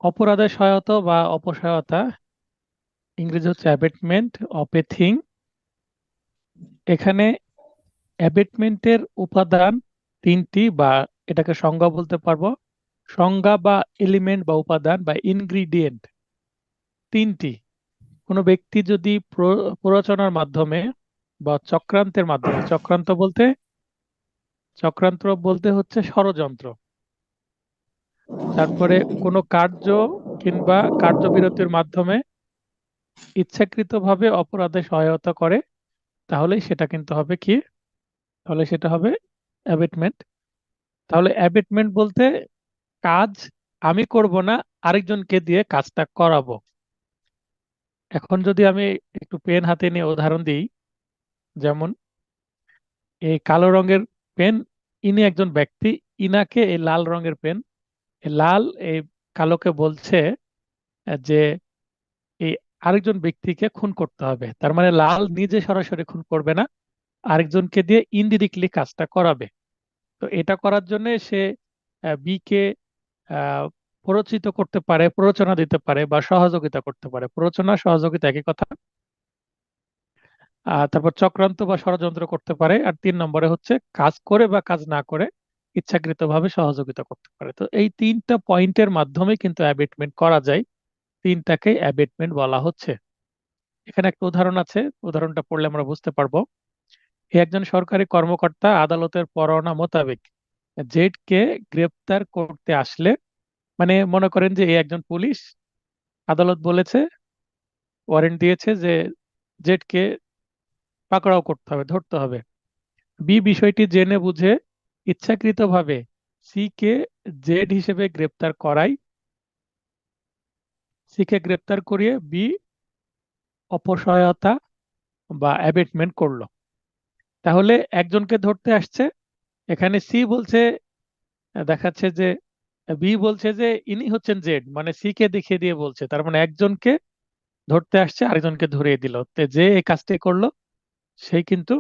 অপরাধের সহায়তা বা অপসহায়তা ইংরেজি হচ্ছে অ্যাবেটমেন্ট অফ এ থিং। এখানে অ্যাবেটমেন্টের উপাদান তিনটি, বা এটাকে সংজ্ঞা বলতে পারবো। সংজ্ঞা বা এলিমেন্ট বা উপাদান বা ইনগ্রিডিয়েন্ট তিনটি। কোনো ব্যক্তি যদি প্ররোচনার মাধ্যমে বা চক্রান্তের মাধ্যমে, চক্রান্ত বলতে হচ্ছে ষড়যন্ত্র, তারপরে কোনো কার্য কিংবা কার্যবিরতির মাধ্যমে ইচ্ছাকৃতভাবে অপরাধে সহায়তা করে, তাহলেই সেটা কিন্তু হবে কি, তাহলে সেটা হবে অ্যাবেটমেন্ট। তাহলে অ্যাবেটমেন্ট বলতে কাজ আমি করব না, আরেকজনকে দিয়ে কাজটা করাবো। এখন যদি আমি একটু পেন হাতে নিয়ে উদাহরণ দিই, যেমন এই কালো রঙের পেন, ইনি একজন ব্যক্তি, ইনাকে এই লাল রঙের পেন, এই লাল এই কালোকে বলছে যে এই আরেকজন ব্যক্তিকে খুন করতে হবে। তার মানে লাল নিজে সরাসরি খুন করবে না, আরেকজনকে দিয়ে ইনডিরেক্টলি কাজটা করাবে। তো এটা করার জন্য সে বি কে আহ, প্ররোচিত করতে পারে, প্ররোচনা দিতে পারে বা সহযোগিতা করতে পারে। প্ররোচনা সহযোগিতা একই কথা। তারপর চক্রান্ত বা ষড়যন্ত্র করতে পারে। আর 3 নম্বরে হচ্ছে কাজ করে বা কাজ না করে ইচ্ছাকৃতভাবে সহযোগিতা করতে পারে। তো এই 3টা পয়েন্টের মাধ্যমে কিন্তু অ্যাবেটমেন্ট করা যায়। 3টাকে অ্যাবেটমেন্ট বলা হচ্ছে। এখানে একটা উদাহরণ আছে, উদাহরণটা পড়লে আমরা বুঝতে পারবো। একজন সরকারি কর্মকর্তা আদালতের পরোয়ানা মোতাবেক জেডকে গ্রেপ্তার করতে আসলে, মানে মনে করেন যে এই একজন পুলিশ, আদালত বলেছে, ওয়ারেন্ট দিয়েছে যে জেডকে পাকড়াও করতে হবে, ধরতে হবে। বি বিষয়টি জেনে বুঝে ইচ্ছাকৃতভাবে সি কে জেড হিসেবে গ্রেপ্তার করায়, সি কে গ্রেপ্তার করিয়ে বি অপসহায়তা বা অ্যাবেটমেন্ট করলো। তাহলে একজনকে ধরতে আসছে, এখানে সি বলছে, দেখাচ্ছে যে বি বলছে যে ইনি হচ্ছেন জেড, মানে সি কে দেখিয়ে দিয়ে বলছে, তার মানে একজনকে ধরতে আসছে, আরেকজনকে ধরিয়ে দিল। তো যে এই কাজটি করলো সেই কিন্তু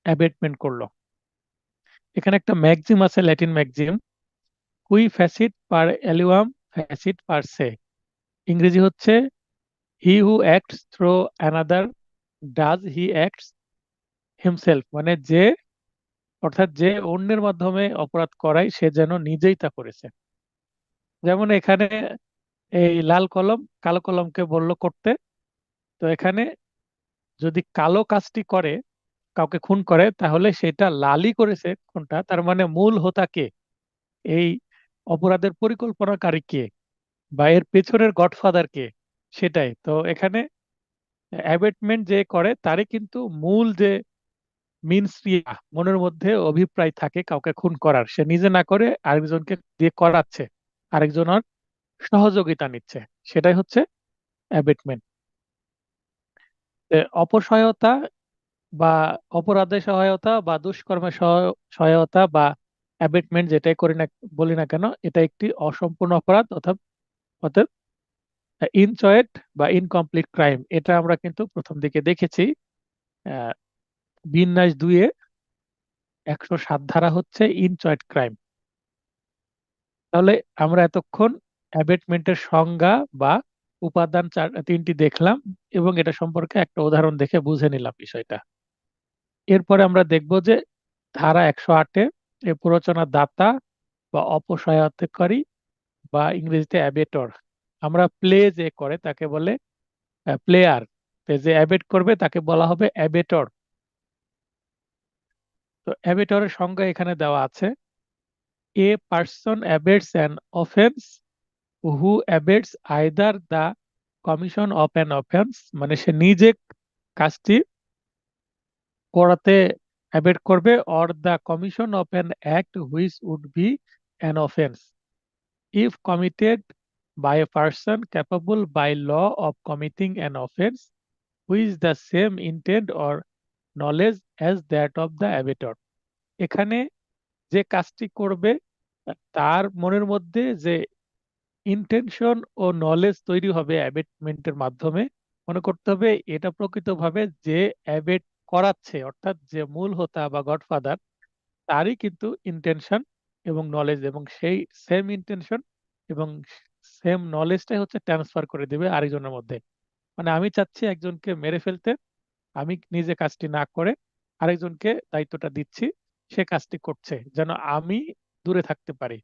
অ্যাবেটমেন্ট করলো। এখানে একটা ম্যাক্সিম আছে, ল্যাটিন ম্যাক্সিম, কুই ফ্যাসিট পার এলিউয়াম ফ্যাসিট পার সে। ইংরেজি হচ্ছে he who acts through another does he acts himself. মানে যে, অর্থাৎ যে অন্যের মাধ্যমে অপরাধ করায় সে যেন নিজেই তা করেছে। যেমন এখানে এই লাল কলম কালো কলমকে বলল করতে। তো এখানে যদি কালো কাজটি করে, কাউকে খুন করে, তাহলে সেটা লালই করেছে খুনটা, তার মানে মূল হোতা কে, এই অপরাধের পরিকল্পনাকারী কে বা এর পেছনের গডফাদার কে, সেটাই তো। এখানে অ্যাবেটমেন্ট যে করে তারই কিন্তু মূল যে মিনস ক্রিয়া, মনের মধ্যে অভিপ্রায় থাকে কাউকে খুন করার, সে নিজে না করে আরেকজনকে দিয়ে করাচ্ছে, আরেকজনের সহযোগিতা নিচ্ছে, সেটাই হচ্ছে অ্যাবেটমেন্ট। অপসহায়তা বা অপরাধে সহায়তা বা দুষ্কর্মে সহায়তা বা অ্যাবেটমেন্ট যেটাই করি না, বলি না কেন, এটা একটি অসম্পূর্ণ অপরাধ, অর্থাৎ অর্থাৎ ইনচয়েট বা ইনকমপ্লিট ক্রাইম। এটা আমরা কিন্তু প্রথম দিকে দেখেছি। আহ, বিন্যাস 2-এ 107 ধারা হচ্ছে ইনচয়েট ক্রাইম। তাহলে আমরা এতক্ষণ অ্যাবেটমেন্টের সংজ্ঞা বা উপাদান 3টি দেখলাম, এবং এটা সম্পর্কে একটা উদাহরণ দেখে বুঝে নিলাম বিষয়টা। এরপরে আমরা দেখব যে ধারা 108-এ এই প্ররোচনা দাতা বা অপসহায়তাকারী বা ইংরেজিতে অ্যাবেটর, আমরা প্লে যে করে তাকে বলে প্লেয়ার, যে অ্যাবেট করবে তাকে বলা হবে অ্যাবেটর। তো অ্যাবেটরের সংজ্ঞা এখানে দেওয়া আছে। A person abets an offence who abets either the commission of an offence, মানে সে নিজে কাজটি করাতে অ্যাবেট করবে, or the commission of an act which would be an offence if committed by a person capable by law of committing an offense with the same intent or knowledge as that of the abettor। এখানে যে কাজটি করবে তার মনের মধ্যে যে intention ও knowledge তৈরি হবে অ্যাবেটমেন্টের মাধ্যমে, মনে করতে হবে এটা প্রকৃতভাবে যে অ্যাবেট করাচ্ছে, অর্থাৎ যে মূল হোতা বা গডফাদার, তারই কিন্তু ইন্টেনশন এবং নলেজ, এবং সেই সেম ইন্টেনশন এবং সেম নলেজটাই হচ্ছে ট্রান্সফার করে দিবে আরেকজনের মধ্যে। মানে আমি চাচ্ছি একজনকে মেরে ফেলতে, আমি নিজে কাজটি না করে আরেকজনকে দায়িত্বটা দিচ্ছি, সে কাজটি করছে যেন আমি দূরে থাকতে পারি।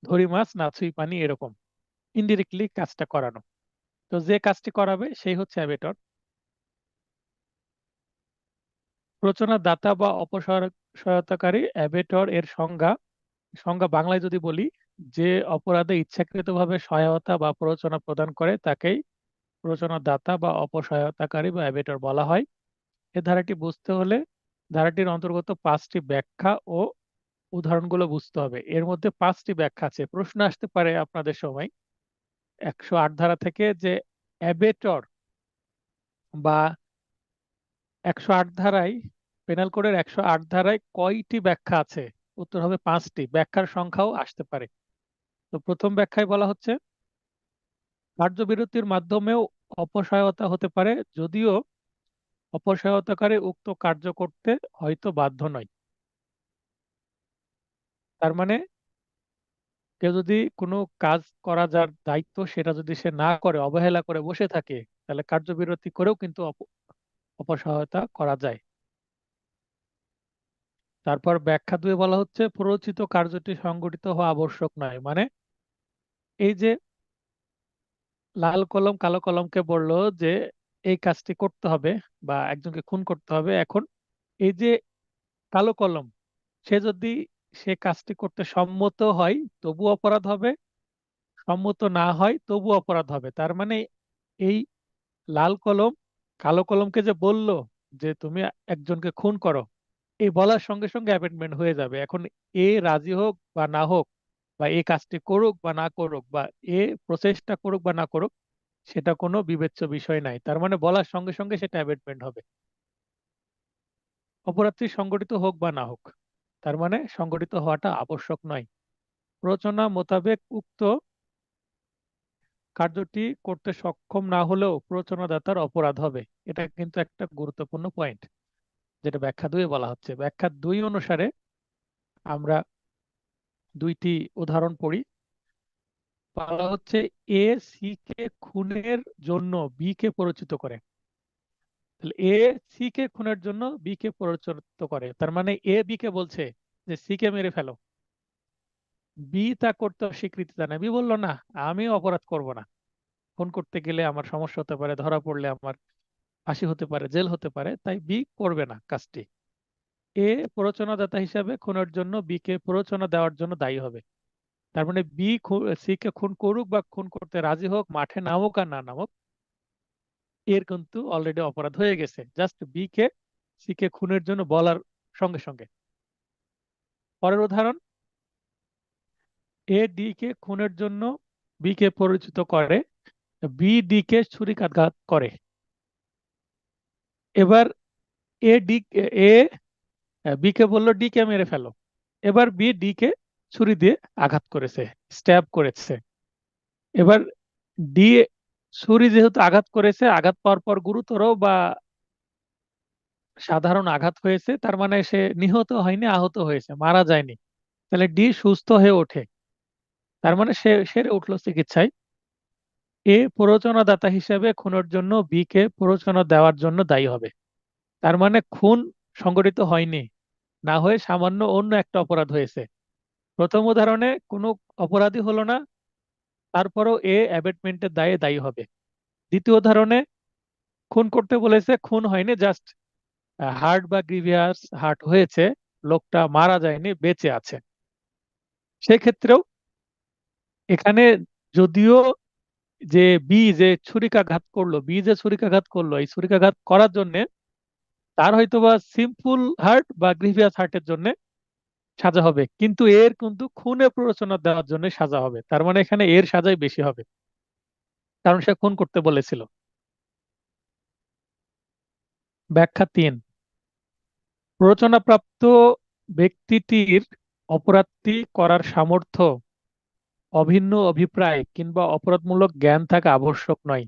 ধরি মাছ না ছুঁই পানি, এরকম ইনডিরেক্টলি কাজটা করানো। তো যে কাজটি করাবে সেই হচ্ছে অ্যাবেটর। প্ররোচনা দাতা বা অপসহায়তাকারী অ্যাবেটর এর সংজ্ঞা, সংজ্ঞা বাংলায় যদি বলি, যে অপরাধে ইচ্ছাকৃতভাবে সহায়তা বা প্ররোচনা প্রদান করে তাকেই প্ররোচনা দাতা বা অপসহায়তাকারী বা অ্যাবেটর বলা হয়। এ ধারাটি বুঝতে হলে ধারাটির অন্তর্গত 5টি ব্যাখ্যা ও উদাহরণগুলো বুঝতে হবে। এর মধ্যে 5টি ব্যাখ্যা আছে। প্রশ্ন আসতে পারে আপনাদের সময় 108 ধারা থেকে যে অ্যাবেটর বা 108 ধারায়, পেনাল কোডের 108 ধারায় কয়টি ব্যাখ্যা আছে? উত্তর হবে 5টি। ব্যাখ্যার সংখ্যাও আসতে পারে। তো প্রথম ব্যাখ্যায় বলা হচ্ছে, কার্যবিরতির মাধ্যমেও অপসহায়তা হতে পারে, যদিও অপসহায়তাকারী উক্ত কার্য করতে হয়তো বাধ্য নয়। তার মানে কেউ যদি কোনো কাজ করা যার দায়িত্ব সেটা যদি সে না করে, অবহেলা করে বসে থাকে, তাহলে কার্যবিরতি করেও কিন্তু অপসহায়তা করা যায়। তারপর ব্যাখ্যা 2 বলা হচ্ছে, প্ররোচিত কার্যটি সংগঠিত হওয়া আবশ্যক নয়। মানে এই যে লাল কলম কালো কলমকে বললো যে এই কাজটি করতে হবে বা একজনকে খুন করতে হবে, এখন এই যে কালো কলম, সে যদি সে কাজটি করতে সম্মত হয় তবু অপরাধ হবে, সম্মত না হয় তবু অপরাধ হবে। তার মানে এই লাল কলম কালো কলমকে যে বলল যে তুমি একজনকে খুন করো, এই বলার সঙ্গে সঙ্গে অ্যাপয়েন্টমেন্ট হয়ে যাবে। এখন এ রাজি হোক বা না হোক, বা এ কাজটি করুক বা না করুক, বা এ প্রসেসটা করুক বা না করুক, সেটা কোনো বিবেচ্য বিষয় নাই। তার মানে বলার সঙ্গে সঙ্গে সেটা অ্যাবেটমেন্ট হবে। অপরাধটি সংগঠিত হোক বা না হোক, তার মানে সংগঠিত হওয়াটা আবশ্যক নয়। প্ররোচনা মোতাবেক উক্ত কার্যটি করতে সক্ষম না হলেও প্ররোচনাদাতার অপরাধ হবে। এটা কিন্তু একটা গুরুত্বপূর্ণ পয়েন্ট, যেটা ব্যাখ্যা 2 বলা হচ্ছে। ব্যাখ্যা 2 অনুসারে আমরা 2টি উদাহরণ পড়ি। বলা হচ্ছে, এ সি কে খুনের জন্য বি কে প্ররোচিত করে। তাহলে এ সি কে খুনের জন্য বি কে প্ররোচিত করে, তার মানে এ বি কে বলছে যে সি কে মেরে ফেলো। বি তা করতে অস্বীকৃতি জানায়। বি বললো না, আমি অপরাধ করব না, ফোন করতে গেলে আমার সমস্যা হতে পারে, ধরা পড়লে আমার ফাঁসি হতে পারে, জেল হতে পারে, তাই বি করবে না কাজটি। এ প্ররোচনাদাতা হিসাবে খুনের জন্য বি কে প্ররোচনা দেওয়ার জন্য দায়ী হবে। তার মানে বি সি কে খুন করুক বা খুন করতে রাজি হোক, মাঠে নামুক আর না নামুক, এর কিন্তু অলরেডি অপরাধ হয়ে গেছে just be K C K খুনের জন্য বলার সঙ্গে সঙ্গে। পরের উদাহরণ, এ ডি কে খুনের জন্য বি কে পরিচিত করে, বি ডি কে ছুরিকাঘাত করে। এবার এ ডি এ বি কে বললো ডি কে মেরে ফেলো। এবার বি ডি কে ছুরি দিয়ে আঘাত করেছে, স্ট্যাব করেছে। এবার ডি ছুরি যেহেতু আঘাত করেছে, আঘাত পাওয়ার পর গুরুতর বা সাধারণ আঘাত হয়েছে, তার মানে সে নিহত হয়নি, আহত হয়েছে, মারা যায়নি। তাহলে ডি সুস্থ হয়ে ওঠে, তার মানে সে সেরে উঠলো চিকিৎসায়। এ প্ররোচনাদাতা হিসেবে খুনের জন্য বি কে প্ররোচনা দেওয়ার জন্য দায়ী হবে। তার মানে খুন সংগঠিত হয়নি, না হয়ে সামান্য অন্য একটা অপরাধ হয়েছে। প্রথম উদাহরণে কোনো অপরাধী হলো না, তারপরও এ অ্যাবেটমেন্টের দায়ে দায়ী হবে। দ্বিতীয় উদাহরণে খুন করতে বলেছে, খুন হয়নি, জাস্ট হার্ট বা গ্রিভিয়াস হার্ট হয়েছে, লোকটা মারা যায়নি, বেঁচে আছে। সেক্ষেত্রেও এখানে যদিও যে বি যে ছুরিকাঘাত করলো, এই ছুরিকাঘাত করার জন্য তার হয়তো বা সিম্পল হার্ট বা গ্রিভিয়াস হার্টের জন্য সাজা হবে, কিন্তু এর কিন্তু খুনে প্ররোচনা দেওয়ার জন্য সাজা হবে। তার মানে এখানে এর সাজাই বেশি হবে, কারণ সে খুন করতে বলেছিল। ব্যাখ্যা 3, প্ররোচনাপ্রাপ্ত ব্যক্তিটির অপরাধটি করার সামর্থ্য, অভিন্ন অভিপ্রায় কিংবা অপরাধমূলক জ্ঞান থাকা আবশ্যক নয়।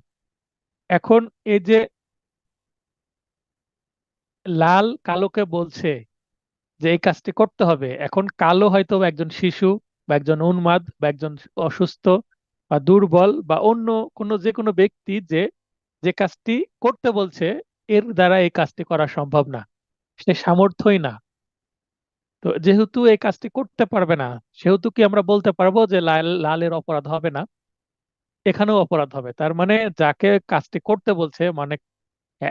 এখন এই যে লাল কালোকে বলছে যে এই কাজটি করতে হবে। এখন কালো হয়তো বা একজন শিশু বা একজন উন্মাদ বা একজন অসুস্থ বা দুর্বল বা অন্য কোনো যে কোনো ব্যক্তি যে যে কাজটি করতে বলছে এর দ্বারা এই কাজটি করা সম্ভব না, সে সামর্থ্যই না। তো যেহেতু এই কাজটি করতে পারবে না, সেহেতু কি আমরা বলতে পারবো যে লালের অপরাধ হবে না? এখানেও অপরাধ হবে। তার মানে যাকে কাজটি করতে বলছে, মানে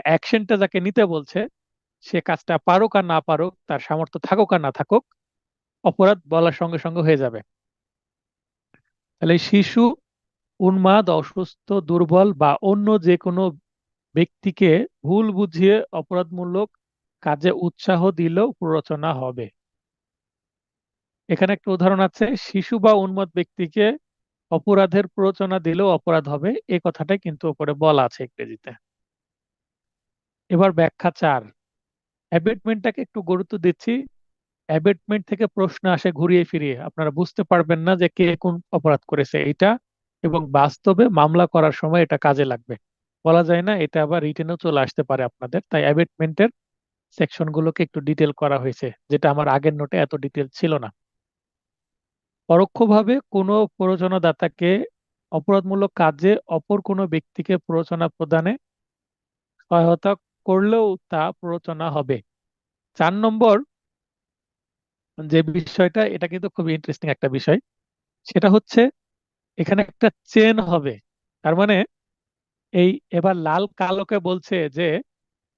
অ্যাকশনটা যাকে নিতে বলছে, সে কাজটা পারুক আর না পারুক, তার সামর্থ্য থাকুক আর না থাকুক, অপরাধ বলার সঙ্গে সঙ্গে হয়ে যাবে। তাহলে এই শিশু, উন্মাদ, অসুস্থ, দুর্বল বা অন্য যে কোনো ব্যক্তিকে ভুল বুঝিয়ে অপরাধমূলক কাজে উৎসাহ দিলেও প্ররোচনা হবে। এখানে একটা উদাহরণ আছে, শিশু বা উন্মাদ ব্যক্তিকে অপরাধের প্ররোচনা দিলেও অপরাধ হবে, এই কথাটাই কিন্তু উপরে বলা আছে ইংরেজিতে। এবার ব্যাখ্যা 4, অ্যাবেটমেন্টটাকে একটু গুরুত্ব দিচ্ছি। অ্যাবেটমেন্ট থেকে প্রশ্ন আসে ঘুরিয়ে ফিরিয়ে, আপনারা বুঝতে পারবেন না যে কে কোন অপরাধ করেছে এটা, এবং বাস্তবে মামলা করার সময় এটা কাজে লাগবে। বলা যায় না, এটা আবার রিটেনেও চলে আসতে পারে আপনাদের, তাই অ্যাবেটমেন্টের সেকশনগুলোকে একটু ডিটেল করা হয়েছে, যেটা আমার আগের নোটে এত ডিটেল ছিল না। পরোক্ষভাবে কোনো প্ররোচনাদাতাকে অপরাধমূলক কাজে অপর কোনো ব্যক্তিকে প্ররোচনা প্রদানে সহায়তা করলেও তা প্ররোচনা হবে। 4 নম্বর যে বিষয়টা, এটা কিন্তু খুব ইন্টারেস্টিং একটা বিষয়, সেটা হচ্ছে এখানে একটা চেন হবে। তার মানে এই এবার লাল কালোকে বলছে যে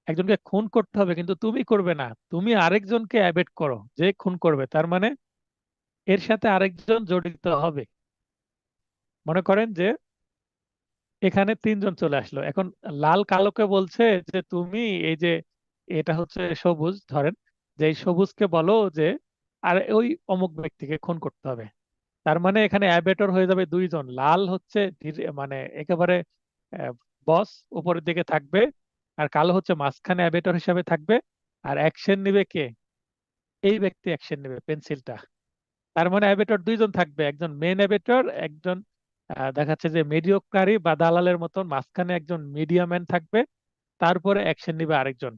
একজনকে খুন করতে হবে, কিন্তু তুমি করবে না, তুমি আরেকজনকে অ্যাবেট করো যে খুন করবে। তার মানে এর সাথে আরেকজন জড়িত হবে। মনে করেন যে এখানে 3 জন চলে আসলো, এখন লাল কালোকে বলছে যে তুমি এই যে, এটা হচ্ছে সবুজ ধরেন, যে এই সবুজকে বলো যে আর ওই অমুক ব্যক্তিকে খুন করতে হবে। তার মানে এখানে অ্যাবেটর হয়ে যাবে 2 জন। লাল হচ্ছে মানে একেবারে বস, উপরের দিকে থাকবে, আর কালো হচ্ছে মাঝখানে অ্যাবেটর হিসাবে থাকবে। আর অ্যাকশন নিবে কে? এই ব্যক্তি অ্যাকশন নেবে, পেন্সিলটা। তার মানে অ্যাবেটর 2 জন থাকবে, একজন মেন অ্যাবেটর, একজন দেখাচ্ছে যে মিডিওক্রারি বা দালালের মতন, মাঝখানে একজন মিডিয়াম্যান থাকবে, তারপরে অ্যাকশন নিবে আরেকজন।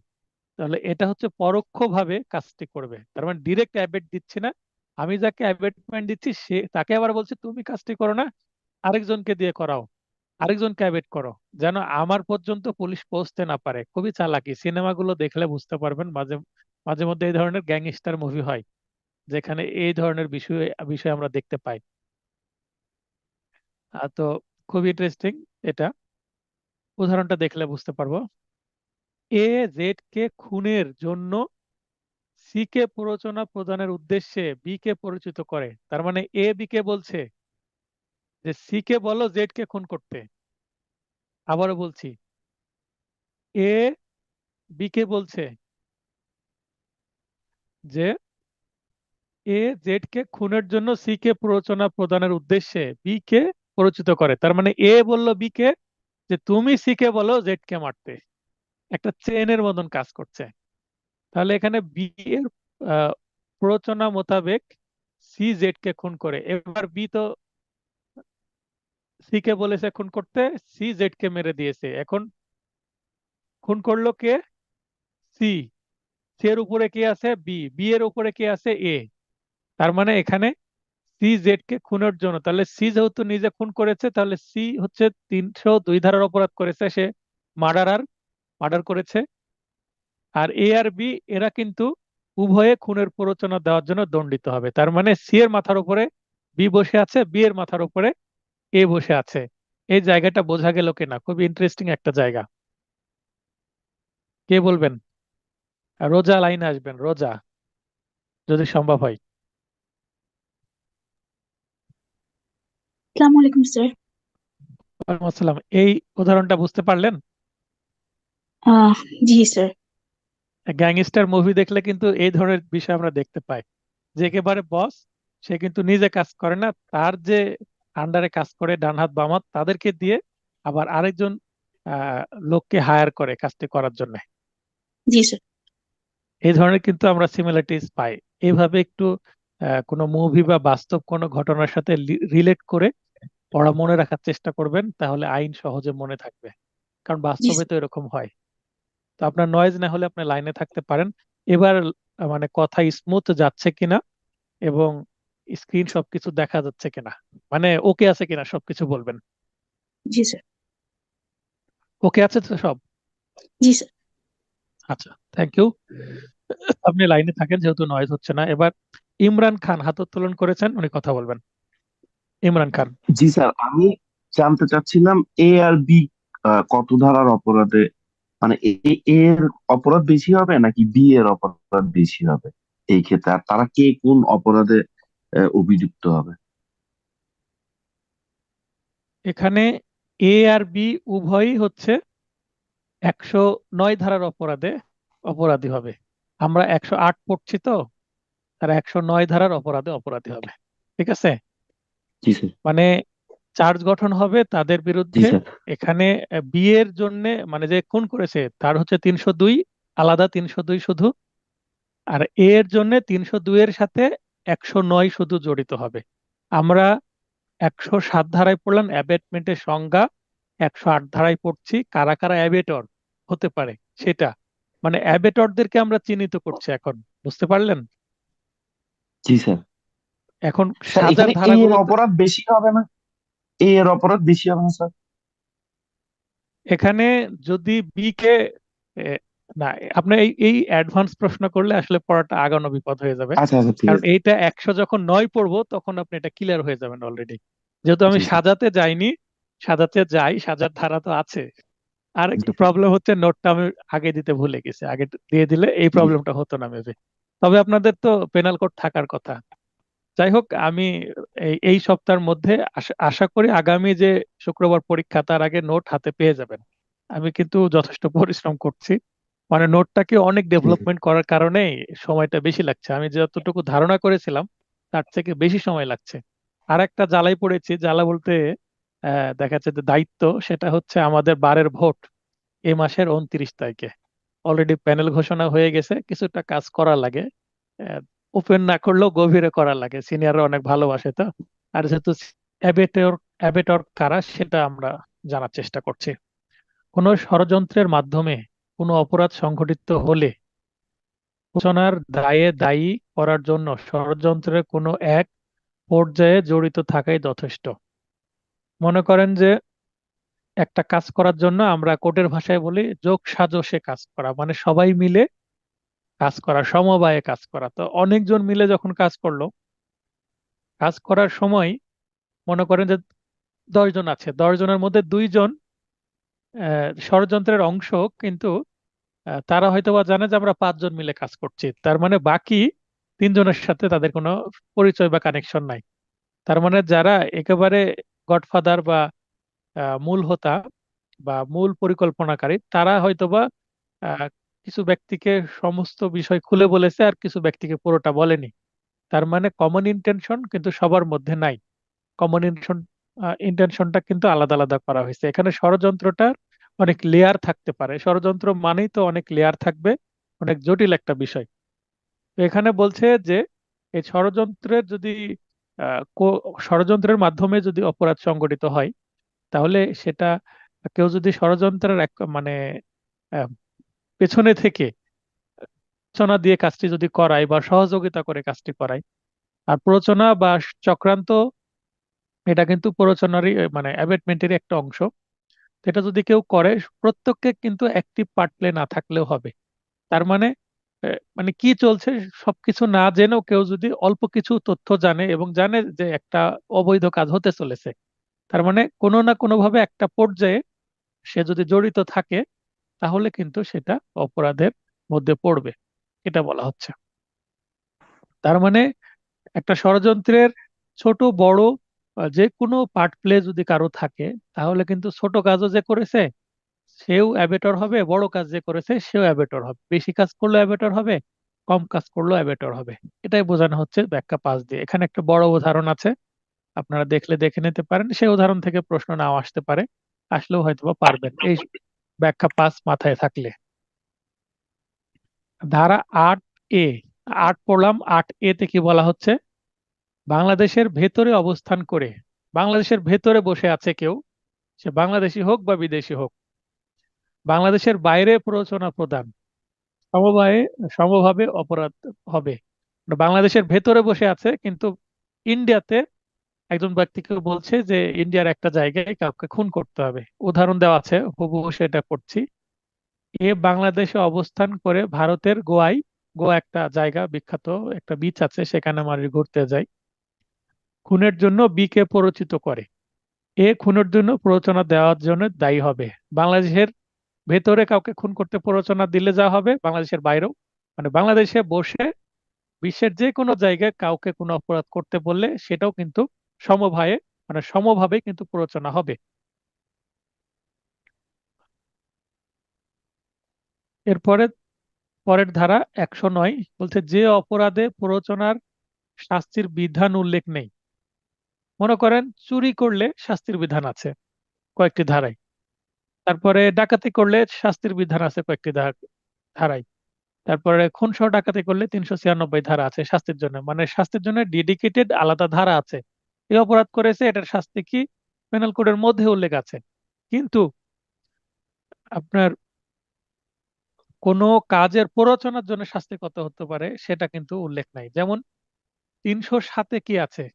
তাহলে এটা হচ্ছে পরোক্ষভাবে কাজটি করবে, তার মানে ডিরেক্ট অ্যাবেট দিচ্ছি না, আমি যাকে অ্যাবেটমেন্ট দিচ্ছি সে তাকে আবার বলছে তুমি কাজটি করো না, আরেকজনকে দিয়ে করাও, আরেকজনকে অ্যাবেট করো, যেন আমার পর্যন্ত পুলিশ পৌঁছতে না পারে। খুবই চালাকি, সিনেমাগুলো দেখলে বুঝতে পারবেন, মাঝে মাঝে মধ্যে এই ধরনের গ্যাংস্টার মুভি হয় যেখানে এই ধরনের বিষয় বিষয় আমরা দেখতে পাই। তো খুব ইন্টারেস্টিং এটা, উদাহরণটা দেখলে বুঝতে পারবো। এ জেড কে খুনের জন্য সি কে প্ররোচনা প্রদানের উদ্দেশ্যে বি কে পরিচিত করে। তার মানে এ বি কে বলছে যে সি কে বলো জেড কে খুন করতে। আবারও বলছি, এ বি কে বলছে যে এ জেড কে খুনের জন্য সি কে প্ররোচনা প্রদানের উদ্দেশ্যে বি কে পরিচিত করে। তার মানে এ বলল বি কে যে তুমি সি কে বলো জেড কে মারতে। একটা চেনের মতন কাজ করছে। তাহলে এখানে বি এর আহ, প্ররোচনা মোতাবেক সি জেড কে খুন করে। এবার বি তো সি কে বলেছে খুন করতে, সি জেড কে মেরে দিয়েছে। এখন খুন করলো কে? সি। সি এর উপরে কে আছে? বি। বি এর উপরে কে আছে? এ। তার মানে এখানে সি জেড কে খুনের জন্য, তাহলে সি যেহেতু নিজে খুন করেছে, তাহলে সি হচ্ছে 302 ধারার অপরাধ করেছে, সে মার্ডারার, মার্ডার করেছে। আর এ আর বি এরা কিন্তু উভয়ে খুনের প্ররোচনা দেওয়ার জন্য দণ্ডিত হবে। তার মানে সি এর মাথার উপরে বি বসে আছে, বি এর মাথার উপরে এ বসে আছে। এই জায়গাটা বোঝা গেল কিনা? খুব ইন্টারেস্টিং একটা জায়গা। কে বলবেন? আর রোজা লাইনে আসবেন, রোজা, যদি সম্ভব হয়। আসসালামু আলাইকুম স্যার। ওয়ালাইকুম আসসালাম। এই উদাহরণটা বুঝতে পারলেন? আহ জি স্যার। গ্যাংস্টার মুভি দেখলে কিন্তু এই ধরনের বিষয় আমরা দেখতে পাই, যে একেবারে বস, সে কিন্তু নিজে কাজ করে না, তার যে আন্ডারে কাজ করে ডান হাত বাম হাত তাদেরকে দিয়ে আবার আরেকজন আহ লোককে হায়ার করে কাজটি করার জন্য। জি স্যার। এই ধরনের কিন্তু আমরা সিমিলারিটিস পাই। এইভাবে একটু কোনো মুভি বা বাস্তব কোনো ঘটনার সাথে রিলেট করে পড়া মনে রাখার চেষ্টা করবেন, তাহলে আইন সহজে মনে থাকবে, কারণ জি বাস্তবে স্যার। তো এরকম হয়। তো আপনার নয়েজ না হলে আপনি লাইনে থাকতে পারেন। এবার মানে কথা স্মুথ যাচ্ছে কিনা এবং স্ক্রিন সবকিছু দেখা যাচ্ছে কিনা, মানে ওকে আছে কিনা সবকিছু বলবেন। জি স্যার। ওকে আছে তো সব? জি স্যার। আচ্ছা, থ্যাংক ইউ। আপনি লাইনে থাকেন যেহেতু নয়েজ হচ্ছে না। এবার ইমরান খান হাত উত্তোলন করেছেন, উনি কথা বলবেন। ইমরান খান। জি স্যার, আমি জানতে চাচ্ছিলাম এ আর বি কত ধারার অপরাধে, মানে এর অপরাধ বেশি হবে নাকি বি এর অপরাধ বেশি হবে এই ক্ষেত্রে, আর তারা কে কোন অপরাধে অভিযুক্ত হবে? এখানে এ আর বি উভয়ই হচ্ছে 109 ধারার অপরাধে অপরাধী হবে। আমরা 108 পড়ছি তো, তারা 109 ধারার অপরাধে অপরাধী হবে। ঠিক আছে? জি স্যার। মানে চার্জ গঠন হবে তাদের জি বিরুদ্ধে। স্যার। এখানে বিয়ের জন্য মানে যে খুন করেছে তার হচ্ছে 302, আলাদা 302 শুধু। আর এর জন্য 302 এর সাথে 109 শুধু জড়িত হবে। আমরা 107 ধারায় পড়লাম অ্যাবেটমেন্টের সংজ্ঞা, 108 ধারায় পড়ছি কারা কারা অ্যাবেটর হতে পারে সেটা। মানে অ্যাবেটরদেরকে আমরা চিহ্নিত করছি এখন, বুঝতে পারলেন? জি স্যার। এখন স্যার, সাজার এখানে এ এর ধারাগুলোতে অপরাধ বেশি হবে না? এ এর অপরাধ বেশি হবে না স্যার? এখানে যদি বি কে এ, না, আপনি এই এই অ্যাডভান্স প্রশ্ন করলে আসলে পড়াটা আগানো বিপদ হয়ে যাবে। আচ্ছা আচ্ছা, ঠিক কারণ আছে। এইটা 100 যখন 9 পড়বো তখন আপনি এটা ক্লিয়ার হয়ে যাবেন অলরেডি। যেহেতু আমি জি স্যার। সাজাতে যাইনি, সাজাতে যাই, সাজার ধারা তো আছে। আর জি একটা স্যার। প্রবলেম হচ্ছে নোটটা আমি আগে দিতে ভুলে গেছি, আগে দিয়ে দিলে এই জি প্রবলেমটা হতো না মেবি। তবে আপনাদের তো পেনাল কোড থাকার কথা। যাই হোক, আমি এই এই সপ্তাহের মধ্যে আশা আশা করি আগামী যে শুক্রবার পরীক্ষা তার আগে নোট হাতে পেয়ে যাবেন। আমি কিন্তু যথেষ্ট পরিশ্রম করছি, মানে নোটটাকে অনেক জি স্যার। ডেভেলপমেন্ট করার কারণে সময়টা বেশি লাগছে। আমি যতটুকু ধারণা করেছিলাম তার থেকে বেশি সময় লাগছে। আর একটা জ্বালায় পড়েছি, জ্বালা বলতে দেখা যাচ্ছে যে দায়িত্ব, সেটা হচ্ছে আমাদের বারের ভোট এই মাসের 29 তারিখে। অলরেডি প্যানেল ঘোষণা হয়ে গেছে, কিছুটা কাজ করা লাগে। ওপেন না করলেও গভীরে করা লাগে, সিনিয়ররা অনেক ভালোবাসে তো। আর যেহেতু অ্যাবেটর অ্যাবেটর কারা সেটা আমরা জানার চেষ্টা করছি। কোনো ষড়যন্ত্রের মাধ্যমে কোনো অপরাধ সংঘটিত হলে প্ররোচনার দায়ে দায়ী করার জন্য ষড়যন্ত্রের কোনো এক পর্যায়ে জড়িত থাকাই যথেষ্ট। মনে করেন যে একটা কাজ করার জন্য আমরা কোর্টের ভাষায় বলি যোগ সাজসে কাজ করা, মানে সবাই মিলে কাজ করা, সমবায়ে কাজ করা। তো অনেকজন মিলে যখন কাজ করলো, কাজ করার সময় মনে করেন যে 10 জন আছে, 10 জনের মধ্যে 2 জন ষড়যন্ত্রের অংশ, কিন্তু তারা হয়তোবা জানে যে আমরা 5 জন মিলে কাজ করছি, তার মানে বাকি 3 জনের সাথে তাদের কোনো পরিচয় বা কানেকশন নাই। তার মানে যারা একেবারে গডফাদার বা মূল হোতা বা মূল পরিকল্পনাকারী, তারা হয়তোবা আহ, কিছু ব্যক্তিকে সমস্ত বিষয় খুলে বলেছে আর কিছু ব্যক্তিকে পুরোটা বলেনি। তার মানে কমন ইন্টেনশন কিন্তু সবার মধ্যে নাই। কমন ইন্টেনশনটা কিন্তু আলাদা আলাদা করা হয়েছে। এখানে ষড়যন্ত্রটার অনেক লেয়ার থাকতে পারে, ষড়যন্ত্র মানেই তো অনেক লেয়ার থাকবে, অনেক জটিল একটা বিষয়। তো এখানে বলছে যে এই ষড়যন্ত্রের যদি ষড়যন্ত্রের মাধ্যমে যদি অপরাধ সংগঠিত হয়, তাহলে সেটা কেউ যদি ষড়যন্ত্রের এক মানে আহ, পেছনে থেকে প্ররোচনা দিয়ে কাজটি যদি করায় বা সহযোগিতা করে কাজটি করায়। আর প্ররোচনা বা চক্রান্ত, এটা কিন্তু প্ররোচনারই মানে অ্যাবেটমেন্টেরই একটা অংশ। তো এটা যদি কেউ করে, প্রত্যেককে কিন্তু অ্যাক্টিভ পার্ট প্লে না থাকলেও হবে। তার মানে মানে কি চলছে সবকিছু না জেনেও কেউ যদি অল্প কিছু তথ্য জানে এবং জানে যে একটা অবৈধ কাজ হতে চলেছে, তার মানে কোনো না কোনো ভাবে একটা পর্যায়ে সে যদি জড়িত থাকে, তাহলে কিন্তু সেটা অপরাধের মধ্যে পড়বে, এটা বলা হচ্ছে। তার মানে একটা ষড়যন্ত্রের ছোট বড় যে কোনো পার্ট প্লে যদি কারো থাকে, তাহলে কিন্তু ছোট কাজও যে করেছে সেও অ্যাবেটর হবে, বড় কাজ যে করেছে সেও অ্যাবেটর হবে, বেশি কাজ করলেও অ্যাবেটর হবে, কম কাজ করলেও অ্যাবেটর হবে। এটাই বোঝানো হচ্ছে ব্যাখ্যা 5 দিয়ে। এখানে একটা বড় উদাহরণ আছে, আপনারা দেখলে দেখে নিতে পারেন, সেই উদাহরণ থেকে প্রশ্ন নাও আসতে পারে, আসলেও হয়তোবা পারবেন এই ব্যাখ্যা 5 মাথায় থাকলে। ধারা 8 এ, 8 পড়লাম, 8 এ তে কি বলা হচ্ছে? বাংলাদেশের ভেতরে অবস্থান করে, বাংলাদেশের ভেতরে বসে আছে কেউ, সে বাংলাদেশি হোক বা বিদেশি হোক, বাংলাদেশের বাইরে প্ররোচনা প্রদান, সমবায়ে সমভাবে অপরাধ হবে। বাংলাদেশের ভেতরে বসে আছে কিন্তু ইন্ডিয়াতে একজন ব্যক্তিকে বলছে যে ইন্ডিয়ার একটা জায়গায় কাউকে খুন করতে হবে। উদাহরণ দেওয়া আছে, হুবহু সেটা পড়ছি। এ বাংলাদেশে অবস্থান করে ভারতের গোয়ায়, গোয়া একটা জায়গা, বিখ্যাত একটা বিচ আছে, সেখানে মানুষ ঘুরতে যায়। খুনের জন্য বি কে প্ররোচিত করে। এ খুনের জন্য প্ররোচনা দেওয়ার জন্য দায়ী হবে। বাংলাদেশের ভেতরে কাউকে খুন করতে প্ররোচনা দিলে যা হবে, বাংলাদেশের বাইরেও, মানে বাংলাদেশে বসে বিশ্বের যে কোনো জায়গায় কাউকে কোনো অপরাধ করতে বললে সেটাও কিন্তু সমভাবে, মানে সমভাবে কিন্তু প্ররোচনা হবে। এরপরে পরের ধারা 109 বলছে, যে অপরাধে প্ররোচনার শাস্তির বিধান উল্লেখ নেই। মনে করেন চুরি করলে শাস্তির বিধান আছে কয়েকটি ধারায়, তারপরে ডাকাতি করলে শাস্তির বিধান আছে কয়েকটি ধারায়, তারপরে খুন সহ ডাকাতি করলে 396 ধারা আছে শাস্তির জন্য, মানে শাস্তির জন্য ডেডিকেটেড আলাদা ধারা আছে। এই অপরাধ করেছে, এটার শাস্তি কি পেনাল কোডের মধ্যে উল্লেখ আছে। কিন্তু আপনার কোনো কাজের প্ররোচনার জন্য শাস্তি কত হতে পারে সেটা কিন্তু উল্লেখ নাই। যেমন 307-এ কি আছে?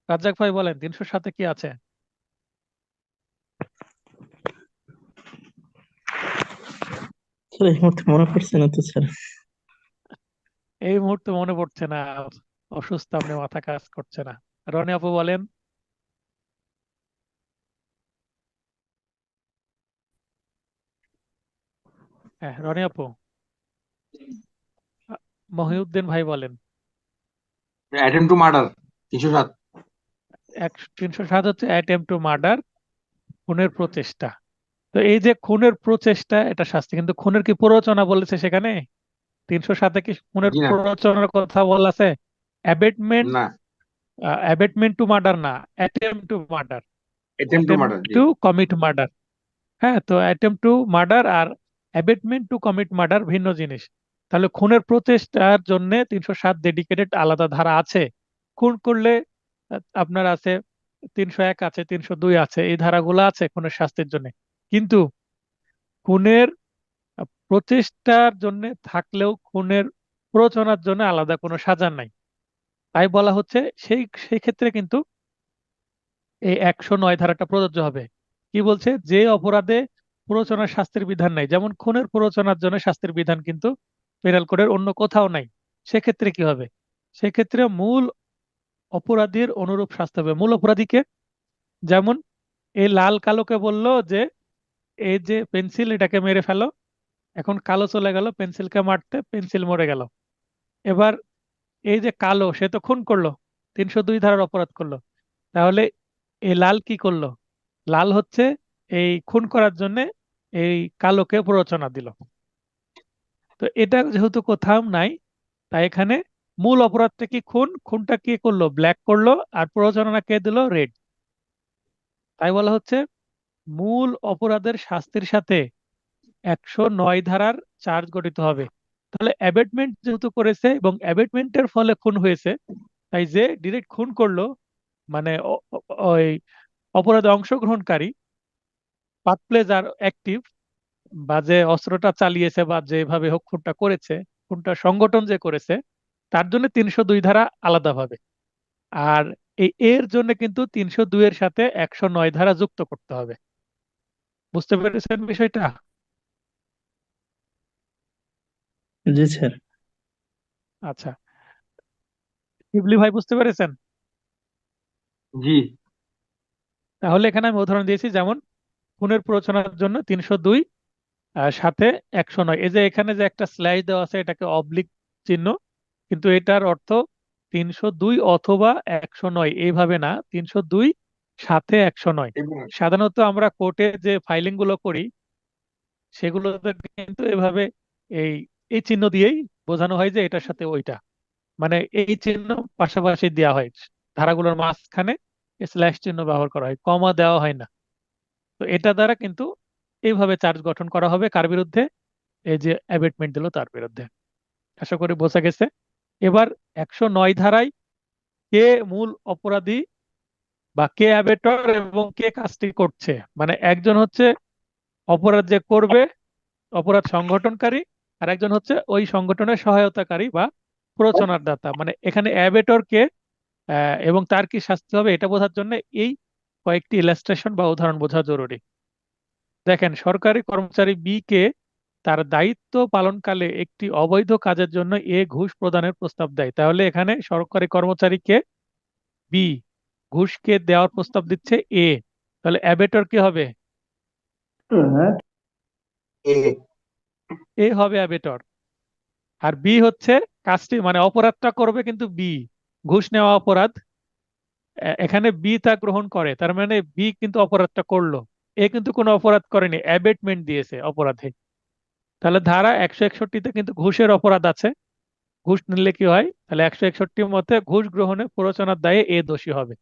রাজ্জাক ভাই বলেন, 307-এ কি আছে? স্যার এই মুহূর্তে মনে পড়ছে না তো স্যার। এই মুহূর্তে মনে পড়ছে না, অসুস্থ, আপনি মাথা কাজ করছে না। রনি আপু বলেন। হ্যাঁ, রনি আপু। মহিউদ্দিন ভাই বলেন। Attempt to murder 307। 307 হচ্ছে অ্যাটেম্প টু মার্ডার, খুনের প্রচেষ্টা। তো এই যে খুনের প্রচেষ্টা, এটা শাস্তি, কিন্তু খুনের কি প্ররোচনা বলেছে সেখানে? 307-এ কি খুনের জি না। প্ররোচনার কথা বলা আছে? অ্যাবেটমেন্ট, না, অ্যাবেটমেন্ট টু মার্ডার না, attempt to murder, attempt to attempt murder. জি। To commit murder. হ্যাঁ, তো অ্যাটেম্প টু মার্ডার আর অ্যাবেটমেন্ট টু কমিট মার্ডার ভিন্ন জিনিস। তাহলে খুনের প্রচেষ্টার জন্য 307 ডেডিকেটেড আলাদা ধারা আছে। খুন করলে আপনার আছে 301 আছে, 302 আছে, এই ধারাগুলো আছে খুনের শাস্তির জন্য। কিন্তু খুনের প্রচেষ্টার জন্য থাকলেও খুনের প্ররোচনার জন্য আলাদা কোনো সাজা নাই। তাই বলা হচ্ছে সেই সেই ক্ষেত্রে কিন্তু এই 109 ধারাটা প্রযোজ্য হবে। কি বলছে? যে অপরাধে প্ররোচনার শাস্তির বিধান নাই, যেমন খুনের প্ররোচনার জন্য শাস্তির বিধান কিন্তু পেনাল কোডের অন্য কোথাও নাই, সেক্ষেত্রে কি হবে? সেক্ষেত্রে মূল অপরাধীর অনুরূপ শাস্তি হবে। মূল অপরাধীকে, যেমন এই লাল কালোকে বললো যে এই যে পেন্সিল, এটাকে মেরে ফেলো। এখন কালো চলে গেল পেন্সিলকে মারতে, পেন্সিল মরে গেল। এবার এই যে কালো, সে তো খুন করলো, 302 ধারার অপরাধ করলো। তাহলে এই লাল কি করলো? লাল হচ্ছে এই খুন করার জন্য এই কালোকে প্ররোচনা দিল। তো এটা যেহেতু কোথাও নাই, তাই এখানে মূল অপরাধটা কি খুন, খুনটা কি করলো? ব্ল্যাক করলো, আর প্ররোচনা কে দিল? রেড। তাই বলা হচ্ছে মূল অপরাধের শাস্তির সাথে 109 ধারার চার্জ গঠিত হবে। তাহলে অ্যাবেটমেন্ট যেহেতু করেছে এবং অ্যাবেটমেন্টের ফলে খুন হয়েছে, তাই যে ডিরেক্ট খুন করলো, মানে ওই অপরাধে অংশগ্রহণকারী, পার্ট প্লেজার অ্যাক্টিভ, বা যে অস্ত্রটা চালিয়েছে বা যেভাবে হোক খুনটা করেছে, খুনটা সংগঠন যে করেছে, তার জন্য 302 ধারা আলাদাভাবে। আর এই এর জন্য কিন্তু 302 এর সাথে 109 ধারা যুক্ত করতে হবে। বুঝতে পেরেছেন বিষয়টা? জি স্যার। আচ্ছা, শিবলি ভাই বুঝতে পেরেছেন? জি। তাহলে এখানে আমি উদাহরণ দিয়েছি, যেমন খুনের প্ররোচনার জন্য 302 সাথে 109। এই যে এখানে যে একটা স্ল্যাশ দেওয়া আছে, এটাকে অবলিক চিহ্ন, কিন্তু এটার অর্থ 302 অথবা 109, এইভাবে না, 302 সাথে 109। এবং সাধারণত আমরা কোর্টে যে ফাইলিং গুলো করি সেগুলোতে কিন্তু এভাবে এই এই চিহ্ন দিয়েই বোঝানো হয় যে এটার সাথে ওইটা, মানে এই চিহ্ন পাশাপাশি দেওয়া হয়, ধারাগুলোর মাঝখানে স্ল্যাশ চিহ্ন ব্যবহার করা হয়, কমা দেওয়া হয় না। তো এটা দ্বারা কিন্তু এইভাবে চার্জ গঠন করা হবে কার বিরুদ্ধে? এই যে অ্যাবেটমেন্ট দিল তার বিরুদ্ধে। আশা করি বোঝা গেছে। এবার 109 ধারায় কে মূল অপরাধী বা কে অ্যাবেটর এবং কে কাজটি করছে, মানে একজন হচ্ছে অপরাধ যে করবে, অপরাধ সংগঠনকারী, আর একজন হচ্ছে ওই সংগঠনের সহায়তাকারী বা প্ররোচনাদাতা। মানে এখানে অ্যাবেটরকে এবং তার কি শাস্তি হবে এটা বোঝার জন্য এই কয়েকটি ইলাস্ট্রেশন বা উদাহরণ বোঝা জরুরি। দেখেন, সরকারি কর্মচারী বি কে তার দায়িত্ব পালনকালে একটি অবৈধ কাজের জন্য এ ঘুষ প্রদানের প্রস্তাব দেয়। তাহলে এখানে সরকারি কর্মচারীকে বি, ঘুষকে দেওয়ার প্রস্তাব দিচ্ছে এ, তাহলে অ্যাবেটর কি হবে? এ এ হবে অ্যাবেটর। আর বি হচ্ছে কাজটি মানে অপরাধটা করবে কিন্তু বি, ঘুষ নেওয়া অপরাধ, এখানে বি তা গ্রহণ করে, তার মানে বি কিন্তু অপরাধটা করলো, এ কিন্তু কোনো অপরাধ করেনি, অ্যাবেটমেন্ট দিয়েছে অপরাধে। তাহলে ধারা 161-তে কিন্তু ঘুষের অপরাধ আছে, ঘুষ নিলে কি হয়, তাহলে 161 মতে ঘুষ গ্রহণে প্ররোচনার দায়ে এ দোষী হবে।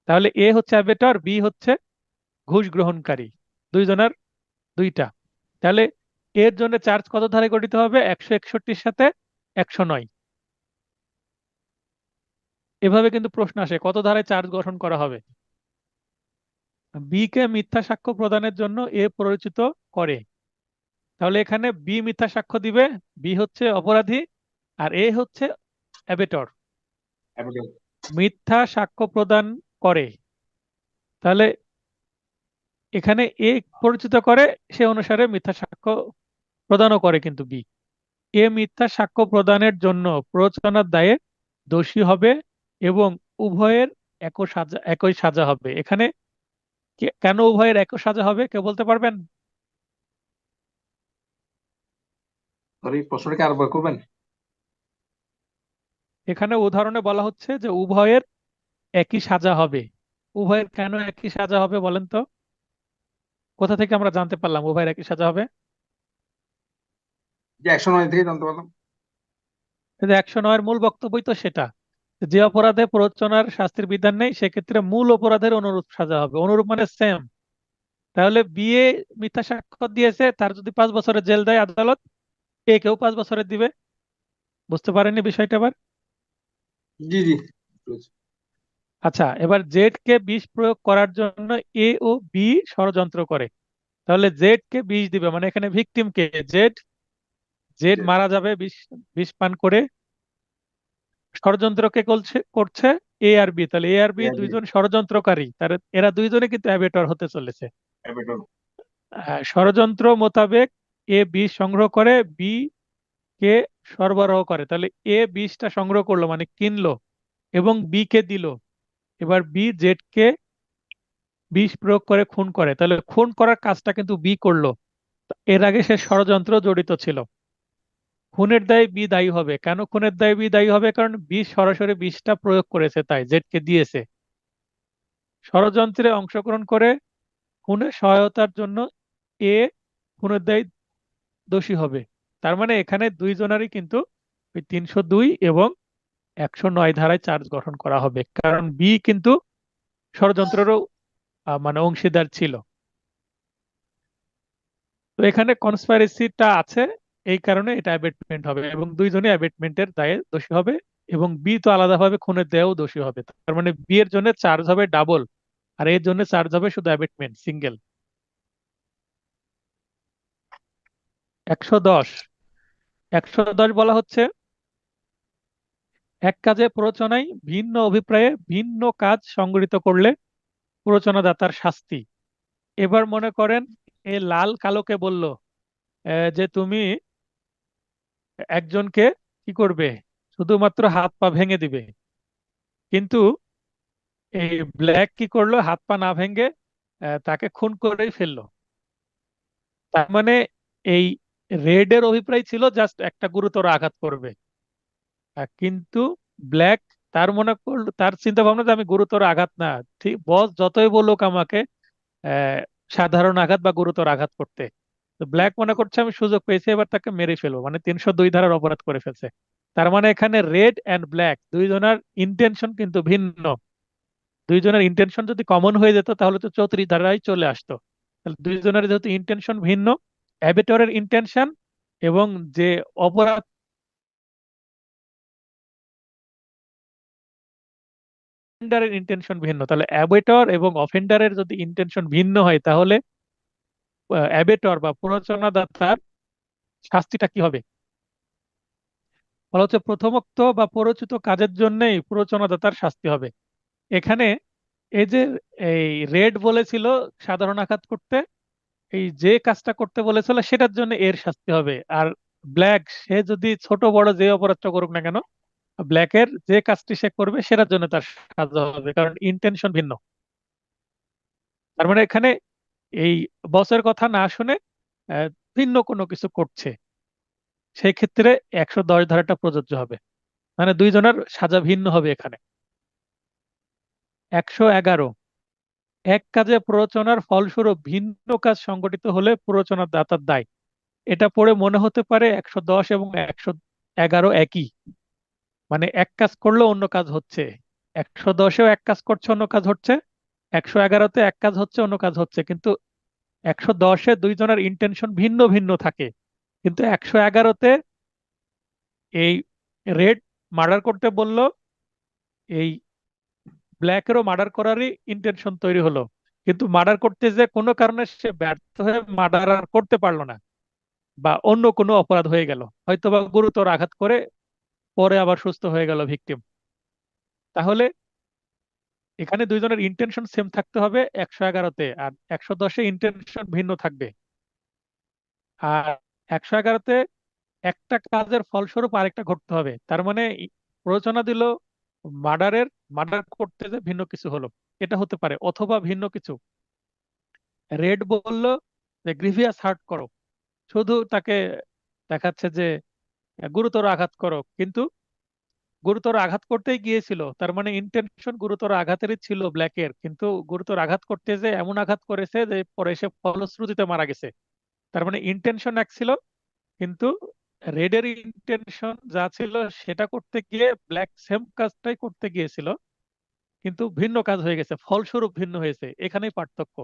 তাহলে এ হচ্ছে অ্যাবেটর, বি হচ্ছে ঘুষ গ্রহণকারী, দুইজনের দুইটা। তাহলে এর জন্য চার্জ কত ধারায় গঠিত হবে? 161-র সাথে 109। এভাবে কিন্তু প্রশ্ন আসে কত ধারায় চার্জ গঠন করা হবে। বি কে মিথ্যা সাক্ষ্য প্রদানের জন্য এ প্ররোচিত করে, তাহলে এখানে বি মিথ্যা সাক্ষ্য দিবে, বি হচ্ছে অপরাধী আর এ হচ্ছে অ্যাবেটর। অ্যাবেটর। মিথ্যা সাক্ষ্য প্রদান করে, তাহলে এখানে এ পরিচিত করে, সে অনুসারে মিথ্যা সাক্ষ্য প্রদানও করে কিন্তু বি। এ মিথ্যা সাক্ষ্য প্রদানের জন্য প্ররোচনার দায়ে দোষী হবে এবং উভয়ের একই সাজা হবে। এখানে কেন উভয়ের একই সাজা হবে কেউ বলতে পারবেন? সরি, প্রশ্নটাকে আরেকবার করবেন? এখানে উদাহরণে বলা হচ্ছে যে উভয়ের একই সাজা হবে। উভয়ের কেন একই সাজা হবে বলেন তো? কোথা থেকে আমরা জানতে পারলাম উভয়ের একই সাজা হবে? যে 109 থেকে জানতে পারলাম। 109-এর মূল বক্তব্যই তো সেটা, যে অপরাধে প্ররোচনার শাস্তির বিধান নেই সেক্ষেত্রে মূল অপরাধের অনুরূপ সাজা হবে। অনুরূপ মানে সেম। তাহলে বিয়ে মিথ্যা সাক্ষ্য দিয়েছে, তার যদি 5 বছরের জেল দেয় আদালত, এ কেউ 5 বছরের দিবে। বুঝতে পারেননি বিষয়টা এবার? জি জি। আচ্ছা, এবার জেড কে বিষ প্রয়োগ করার জন্য এ ও বি ষড়যন্ত্র করে, তাহলে জেড কে বিষ দিবে, মানে এখানে ভিকটিম কে জেড, জেড মারা যাবে বিষ, বিষ পান করে। ষড়যন্ত্র কে করছে করছে এ আর বি, তাহলে এ আর বি দুইজন ষড়যন্ত্রকারী, তার এরা দুইজনে কিন্তু অ্যাবেটর হতে চলেছে। অ্যাবেটর। ষড়যন্ত্র মোতাবেক এ বিষ সংগ্রহ করে বি কে সরবরাহ করে, তাহলে এ বিষটা সংগ্রহ করলো মানে কিনলো এবং বি কে দিল। এবার বি জেড কে বিষ প্রয়োগ করে খুন করে, তাহলে খুন করার কাজটা কিন্তু বি করলো, এর আগে সে ষড়যন্ত্র জড়িত ছিল। খুনের দায়ে বি দায়ী হবে। কেন খুনের দায়ে বি দায়ী হবে? কারণ বি সরাসরি বিষটা প্রয়োগ করেছে, তাই জেড কে দিয়েছে। ষড়যন্ত্রে অংশগ্রহণ করে খুনের সহায়তার জন্য এ খুনের দায়ে দোষী হবে। তার মানে এখানে দুইজনারই কিন্তু ওই 302 এবং 109 ধারায় চার্জ গঠন করা হবে, কারণ বি কিন্তু ষড়যন্ত্রেরও মানে অংশীদার ছিল। তো এখানে কনস্পাইরেসিটা আছে, এই কারণে এটা অ্যাবেটমেন্ট হবে এবং দুইজনে অ্যাবেটমেন্টের দায়ে দোষী হবে এবং বি তো আলাদাভাবে খুনের দায়েও দোষী হবে। তার মানে বি এর জন্য চার্জ হবে ডাবল আর এর জন্য চার্জ হবে শুধু অ্যাবেটমেন্ট সিঙ্গেল। 110, 110 বলা হচ্ছে এক কাজে প্ররোচনায় ভিন্ন অভিপ্রায়ে ভিন্ন কাজ সংগঠিত করলে প্ররোচনাদাতার শাস্তি। এবার মনে করেন এ লাল কালোকে বলল যে তুমি একজনকে কি করবে, শুধুমাত্র হাত পা ভেঙে দিবে, কিন্তু এই ব্ল্যাক কি করলো, হাত পা না ভেঙে তাকে খুন করেই ফেললো। তার মানে এই রেডের অভিপ্রায় ছিল জাস্ট একটা গুরুতর আঘাত করবে, কিন্তু ব্ল্যাক তার মনে করলো, তার চিন্তা ভাবনা যে আমি গুরুতর আঘাত না, ঠিক বস যতই বলুক আমাকে আহ, সাধারণ আঘাত বা গুরুতর আঘাত করতে, তো ব্ল্যাক মনে করছে আমি সুযোগ পেয়েছি এবার তাকে মেরে ফেলবো, মানে 302 ধারার অপরাধ করে ফেলছে। তার মানে এখানে রেড এন্ড ব্ল্যাক দুইজনের ইন্টেনশন কিন্তু ভিন্ন। দুইজনের ইন্টেনশন যদি কমন হয়ে যেত তাহলে তো 34 ধারায় চলে আসতো। তাহলে দুইজনের যেহেতু ইন্টেনশন ভিন্ন, অ্যাবেটরের ইন্টেনশন এবং যে অপরাধ অফেন্ডারের ইন্টেনশন ভিন্ন, তাহলে অ্যাবেটর এবং অফেন্ডারের যদি ইন্টেনশন ভিন্ন হয় তাহলে অ্যাবেটর বা প্ররোচনাদাতার শাস্তিটা কি হবে? বলা হচ্ছে প্রথমোক্ত বা প্ররোচিত কাজের জন্যই প্ররোচনাদাতার শাস্তি হবে। এখানে এই যে এই রেড বলেছিল সাধারণ আঘাত করতে, এই যে কাজটা করতে বলেছিল সেটার জন্য এর শাস্তি হবে। আর ব্ল্যাক সে যদি ছোট বড় যে অপরাধটা করুক না কেন, ব্ল্যাকের যে কাজটি সে করবে সেটার জন্য তার সাজা হবে, কারণ ইন্টেনশন ভিন্ন। তার মানে এখানে এই বসের কথা না শুনে আহ, ভিন্ন কোনো কিছু করছে, সেই ক্ষেত্রে 110 ধারাটা প্রযোজ্য হবে। মানে দুইজনের সাজা ভিন্ন হবে এখানে। 111, এক কাজে প্ররোচনার ফলস্বরূপ ভিন্ন কাজ সংগঠিত হলে প্ররোচনার দাতার দায়। এটা পড়ে মনে হতে পারে 110 এবং 111 একই, মানে এক কাজ করলেও অন্য কাজ হচ্ছে। 110-এও এক কাজ করছে অন্য কাজ হচ্ছে, 111-তে এক কাজ হচ্ছে অন্য কাজ হচ্ছে, কিন্তু 110-এ দুইজনের ইন্টেনশন ভিন্ন ভিন্ন থাকে। কিন্তু 111-তে এই রেড মার্ডার করতে বলল, এই ব্ল্যাকেরও মার্ডার করারই ইন্টেনশন তৈরি হলো, কিন্তু মার্ডার করতে যে কোনো কারণে সে ব্যর্থ হয়ে মার্ডার আর করতে পারলো না, বা অন্য কোনো অপরাধ হয়ে গেল, হয়তো বা গুরুতর আঘাত করে পরে আবার সুস্থ হয়ে গেল ভিকটিম। তাহলে এখানে দুইজনের ইন্টেনশন সেম থাকতে হবে 111-তে, আর 110-এ ইন্টেনশন ভিন্ন থাকবে। আর 111-তে একটা কাজের ফলস্বরূপ আরেকটা ঘটতে হবে। তার মানে প্ররোচনা দিল মার্ডার করতে যে ভিন্ন কিছু হলো, এটা হতে পারে, অথবা ভিন্ন কিছু। রেড বলল যে গ্রিভিয়াস হার্ট করো, শুধু তাকে দেখাচ্ছে যে গুরুতর আঘাত করো, কিন্তু গুরুতর আঘাত করতেই গিয়েছিল, তার মানে ইন্টেনশন গুরুতর আঘাতেরই ছিল ব্ল্যাকের, কিন্তু গুরুতর আঘাত করতে যে এমন আঘাত করেছে যে পরে সে ফলশ্রুতিতে মারা গেছে। তার মানে ইন্টেনশন এক ছিল, কিন্তু রেডের ইন্টেনশন যা ছিল সেটা করতে গিয়ে ব্ল্যাক সেম কাজটাই করতে গিয়েছিল, কিন্তু ভিন্ন কাজ হয়ে গেছে, ফলস্বরূপ ভিন্ন হয়েছে, এখানেই পার্থক্য।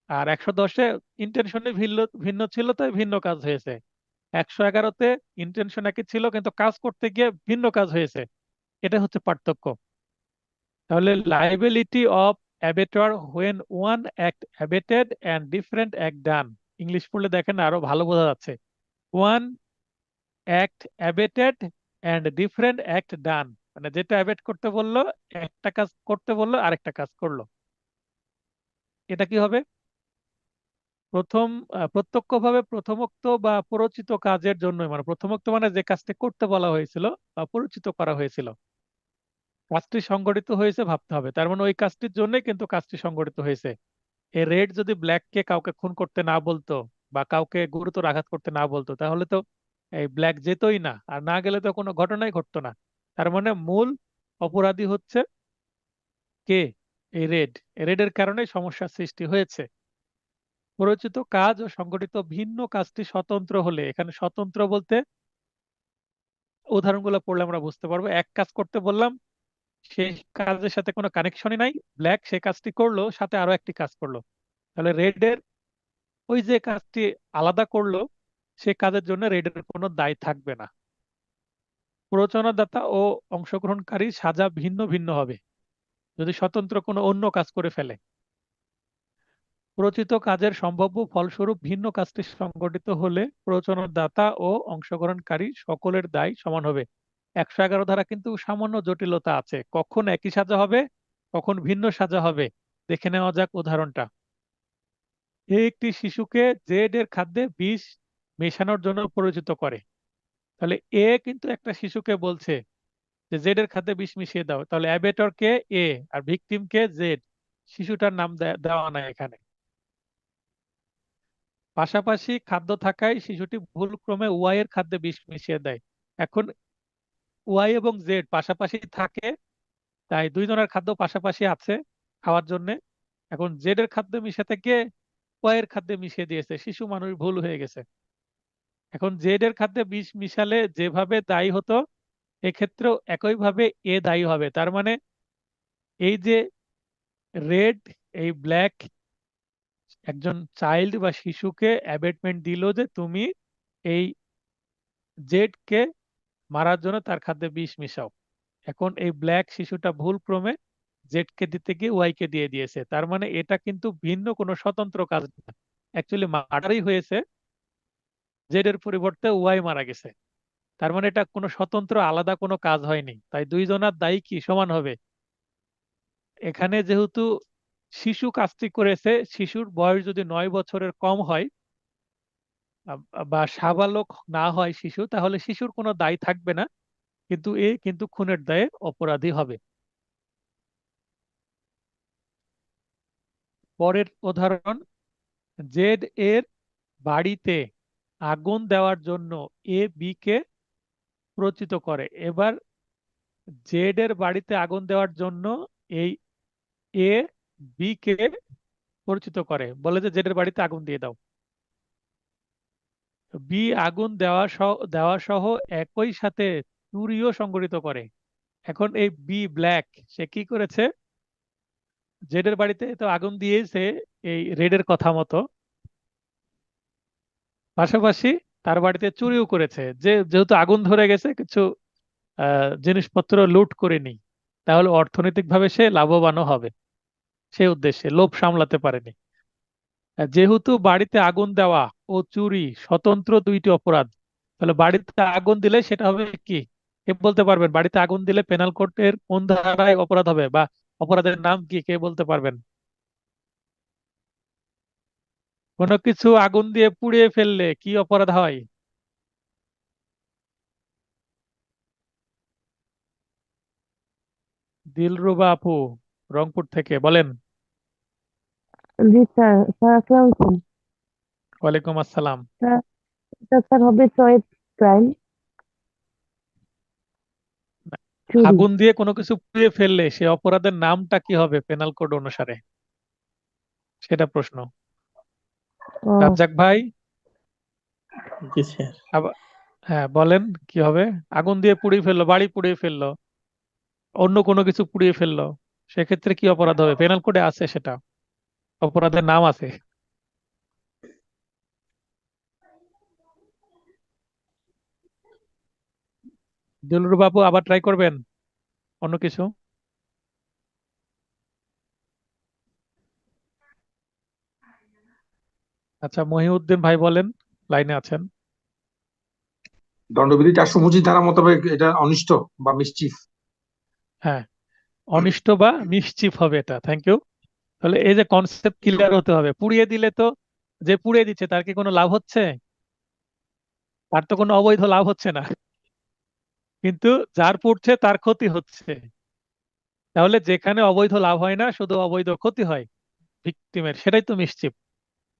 আর 110-এ ইন্টেনশনে ভিন্ন ভিন্ন ছিল তাই ভিন্ন কাজ হয়েছে। 111-তে ইন্টেনশন একই ছিল কিন্তু কাজ করতে গিয়ে ভিন্ন কাজ হয়েছে, এটা হচ্ছে পার্থক্য। তাহলে liability of abettor when one act abetted and different act done. English পড়লে দেখেন আরো ভালো বোঝা যাচ্ছে। One act abetted and different act done, মানে যেটা অ্যাবেট করতে বললো, একটা কাজ করতে বললো আরেকটা কাজ করলো, এটা কি হবে? প্রথম প্রত্যক্ষভাবে প্রথমোক্ত বা প্ররোচিত কাজের জন্য, মানে প্রথমোক্ত মানে যে কাজটি করতে বলা হয়েছিল বা পরিচিত করা হয়েছিল, কাজটি সংগঠিত হয়েছে ভাবতে হবে, তার মানে ওই কাজটির জন্যই কিন্তু কাজটি সংগঠিত হয়েছে। এই রেড যদি ব্ল্যাককে কাউকে খুন করতে না বলতো বা কাউকে গুরুতর আঘাত করতে না বলতো, তাহলে তো এই ব্ল্যাক যেতই না, আর না গেলে তো কোনো ঘটনাই ঘটতো না। তার মানে মূল অপরাধী হচ্ছে কে? এই রেড। রেডের কারণে সমস্যার সৃষ্টি হয়েছে। পরিচিত কাজ ও সংগঠিত ভিন্ন কাজটি স্বতন্ত্র হলে, এখানে স্বতন্ত্র বলতে উদাহরণগুলো পড়লে আমরা বুঝতে পারবো। এক কাজ করতে বললাম, সেই কাজের সাথে কোনো কানেকশনই নাই, ব্ল্যাক সেই কাজটি করলো সাথে আরো একটি কাজ করলো, তাহলে রেডের ওই যে কাজটি আলাদা করলো সে কাজের জন্য রেডের কোনো দায় থাকবে না। প্ররোচনাদাতা ও অংশগ্রহণকারী সাজা ভিন্ন ভিন্ন হবে যদি স্বতন্ত্র কোনো অন্য কাজ করে ফেলে। প্রচিত কাজের সম্ভাব্য ফলস্বরূপ ভিন্ন কাজটি সংগঠিত হলে প্ররোচনাদাতা ও অংশগ্রহণকারী সকলের দায় সমান হবে। 111 ধারা কিন্তু সামান্য জটিলতা আছে, কখন একই সাজা হবে কখন ভিন্ন সাজা হবে। দেখে নেওয়া যাক উদাহরণটা। একটি শিশুকে জেড এর খাদ্যে বিষ মেশানোর জন্য পরিচিত করে। তাহলে এ কিন্তু একটা শিশুকে বলছে যে জেড এর খাদ্যে বিষ মিশিয়ে দাও, তাহলে অ্যাবেটর কে? এ। আর ভিকটিম কে? জেড। শিশুটার নাম দেওয়া নাই এখানে। পাশাপাশি খাদ্য থাকায় শিশুটি ভুলক্রমে ওয়াই এর খাদ্যে বিষ মিশিয়ে দেয়। এখন ওয়াই এবং জেড পাশাপাশি থাকে, তাই দুইজনের খাদ্য পাশাপাশি আছে খাওয়ার জন্য। এখন জেড এর খাদ্য মিশাতে গিয়ে ওয়াই এর খাদ্যে মিশিয়ে দিয়েছে, শিশু মানুষ ভুল হয়ে গেছে। এখন জেড এর খাদ্যে বিষ মিশালে যেভাবে দায়ী হতো, এক্ষেত্রেও একইভাবে এ দায়ী হবে। তার মানে এই যে রেড, এই ব্ল্যাক একজন চাইল্ড বা শিশুকে অ্যাবেটমেন্ট দিল যে তুমি এই জেড কে মারার জন্য তার খাদ্যে বিষ মিশাও। এখন এই ব্ল্যাক শিশুটা ভুল ক্রমে জেড কে দিতে গিয়ে ওয়াই কে দিয়ে দিয়েছে, তার মানে এটা কিন্তু ভিন্ন কোনো স্বতন্ত্র কাজ না, অ্যাকচুয়ালি মার্ডারই হয়েছে, জেড এর পরিবর্তে ওয়াই মারা গেছে। তার মানে এটা কোনো স্বতন্ত্র আলাদা কোনো কাজ হয়নি, তাই দুইজনার দায়ী কি সমান হবে। এখানে যেহেতু শিশু কাজটি করেছে, শিশুর বয়স যদি 9 বছরের কম হয় বা সাবালক না হয় শিশু, তাহলে শিশুর কোনো দায় থাকবে না, কিন্তু এ কিন্তু খুনের দায়ে অপরাধী হবে। পরের উদাহরণ, জেড এর বাড়িতে আগুন দেওয়ার জন্য এ বি কে প্ররোচিত করে। এবার জেড এর বাড়িতে আগুন দেওয়ার জন্য এই এ বি কে পরিচিত করে, বলে যে জেড এর বাড়িতে আগুন দিয়ে দাও। বি আগুন দেওয়া সহ একই সাথে চুরিও সংগঠিত করে। এখন এই বি ব্ল্যাক, সে কি করেছে, জেড এর বাড়িতে তো আগুন দিয়েছে এই রেড এর কথা মতো, পাশাপাশি তার বাড়িতে চুরিও করেছে। যেহেতু আগুন ধরে গেছে, কিছু জিনিসপত্র লুট করে নি, তাহলে অর্থনৈতিকভাবে সে লাভবানও হবে। সেই উদ্দেশ্যে লোভ সামলাতে পারেনি। যেহেতু বাড়িতে আগুন দেওয়া ও চুরি স্বতন্ত্র দুইটি অপরাধ, তাহলে বাড়িতে আগুন দিলে সেটা হবে কি, কে বলতে পারবেন? বাড়িতে আগুন দিলে পেনাল কোডের কোন ধারায় অপরাধ হবে, বা অপরাধের নাম কি, কে বলতে পারবেন? কোনো কিছু আগুন দিয়ে পুড়িয়ে ফেললে কি অপরাধ হয়? দিলরুবা আপু, রংপুর থেকে বলেন। জি স্যার। স্যার আসসালামু আলাইকুম। ওয়ালাইকুম আসসালাম। স্যার, এটা স্যার হবে চয়েস ক্রাইম, চুরি। আগুন দিয়ে কোনো কিছু পুড়িয়ে ফেললে সে অপরাধের নামটা কি হবে পেনাল কোড অনুসারে, সেটা প্রশ্ন। ও রাজ্জাক ভাই, জি স্যার। আবার হ্যাঁ বলেন কি হবে। আগুন দিয়ে পুড়িয়ে ফেললো, বাড়ি পুড়িয়ে ফেললো, অন্য কোনো কিছু পুড়িয়ে ফেললো, সেক্ষেত্রে কি অপরাধ হবে? পেনাল কোডে আছে সেটা, অপরাধের নাম আছে। দিলরু বাবু আবার ট্রাই করবেন অন্য কিছু। আচ্ছা, মহিউদ্দিন ভাই বলেন, লাইনে আছেন। দণ্ডবিধি 425 ধারা মোতাবেক এটা অনিষ্ট বা মিসচিফ। হ্যাঁ, অনিষ্ট বা মিসচিফ হবে এটা, থ্যাংক ইউ। তাহলে এই যে কনসেপ্ট ক্লিয়ার হতে হবে, পুড়িয়ে দিলে তো যে পুড়িয়ে দিচ্ছে তার কি কোনো লাভ হচ্ছে? তার তো কোনো অবৈধ লাভ হচ্ছে না, কিন্তু যার পুড়ছে তার ক্ষতি হচ্ছে। তাহলে যেখানে অবৈধ লাভ হয় না, শুধু অবৈধ ক্ষতি হয় ভিকটিমের, সেটাই তো মিসচিফ।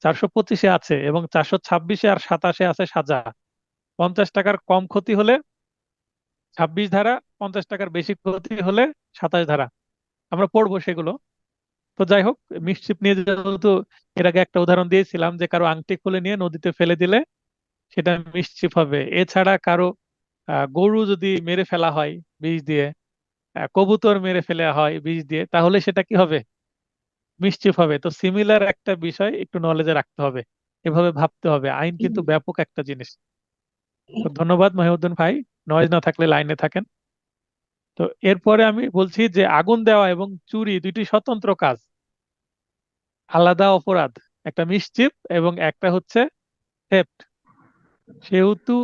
425-এ আছে, এবং 426-এ আর 27-এ আছে সাজা। 50 টাকার কম ক্ষতি হলে 26 ধারা, 50 টাকার বেশি ক্ষতি হলে 27 ধারা। আমরা পড়বো সেগুলো। তো যাই হোক, মিসচিপ নিয়ে যেহেতু এর আগে একটা উদাহরণ দিয়েছিলাম যে কারো আংটি খুলে নিয়ে নদীতে ফেলে দিলে সেটা মিসচিপ হবে। এছাড়া কারো গরু যদি মেরে ফেলা হয় বিষ দিয়ে, কবুতর মেরে ফেলা হয় বিষ দিয়ে, তাহলে সেটা কি হবে? মিসচিপ হবে। তো সিমিলার একটা বিষয় একটু নলেজে রাখতে হবে, এভাবে ভাবতে হবে। আইন কিন্তু ব্যাপক একটা জিনিস। তো ধন্যবাদ মহিউদ্দিন ভাই, নয়েজ না থাকলে লাইনে থাকেন। তো এরপরে আমি বলছি যে আগুন দেওয়া এবং চুরি দুইটি স্বতন্ত্র কাজ, আলাদা অপরাধ। একটা মিসচিফ এবং একটা হচ্ছে থেফট। সেহেতু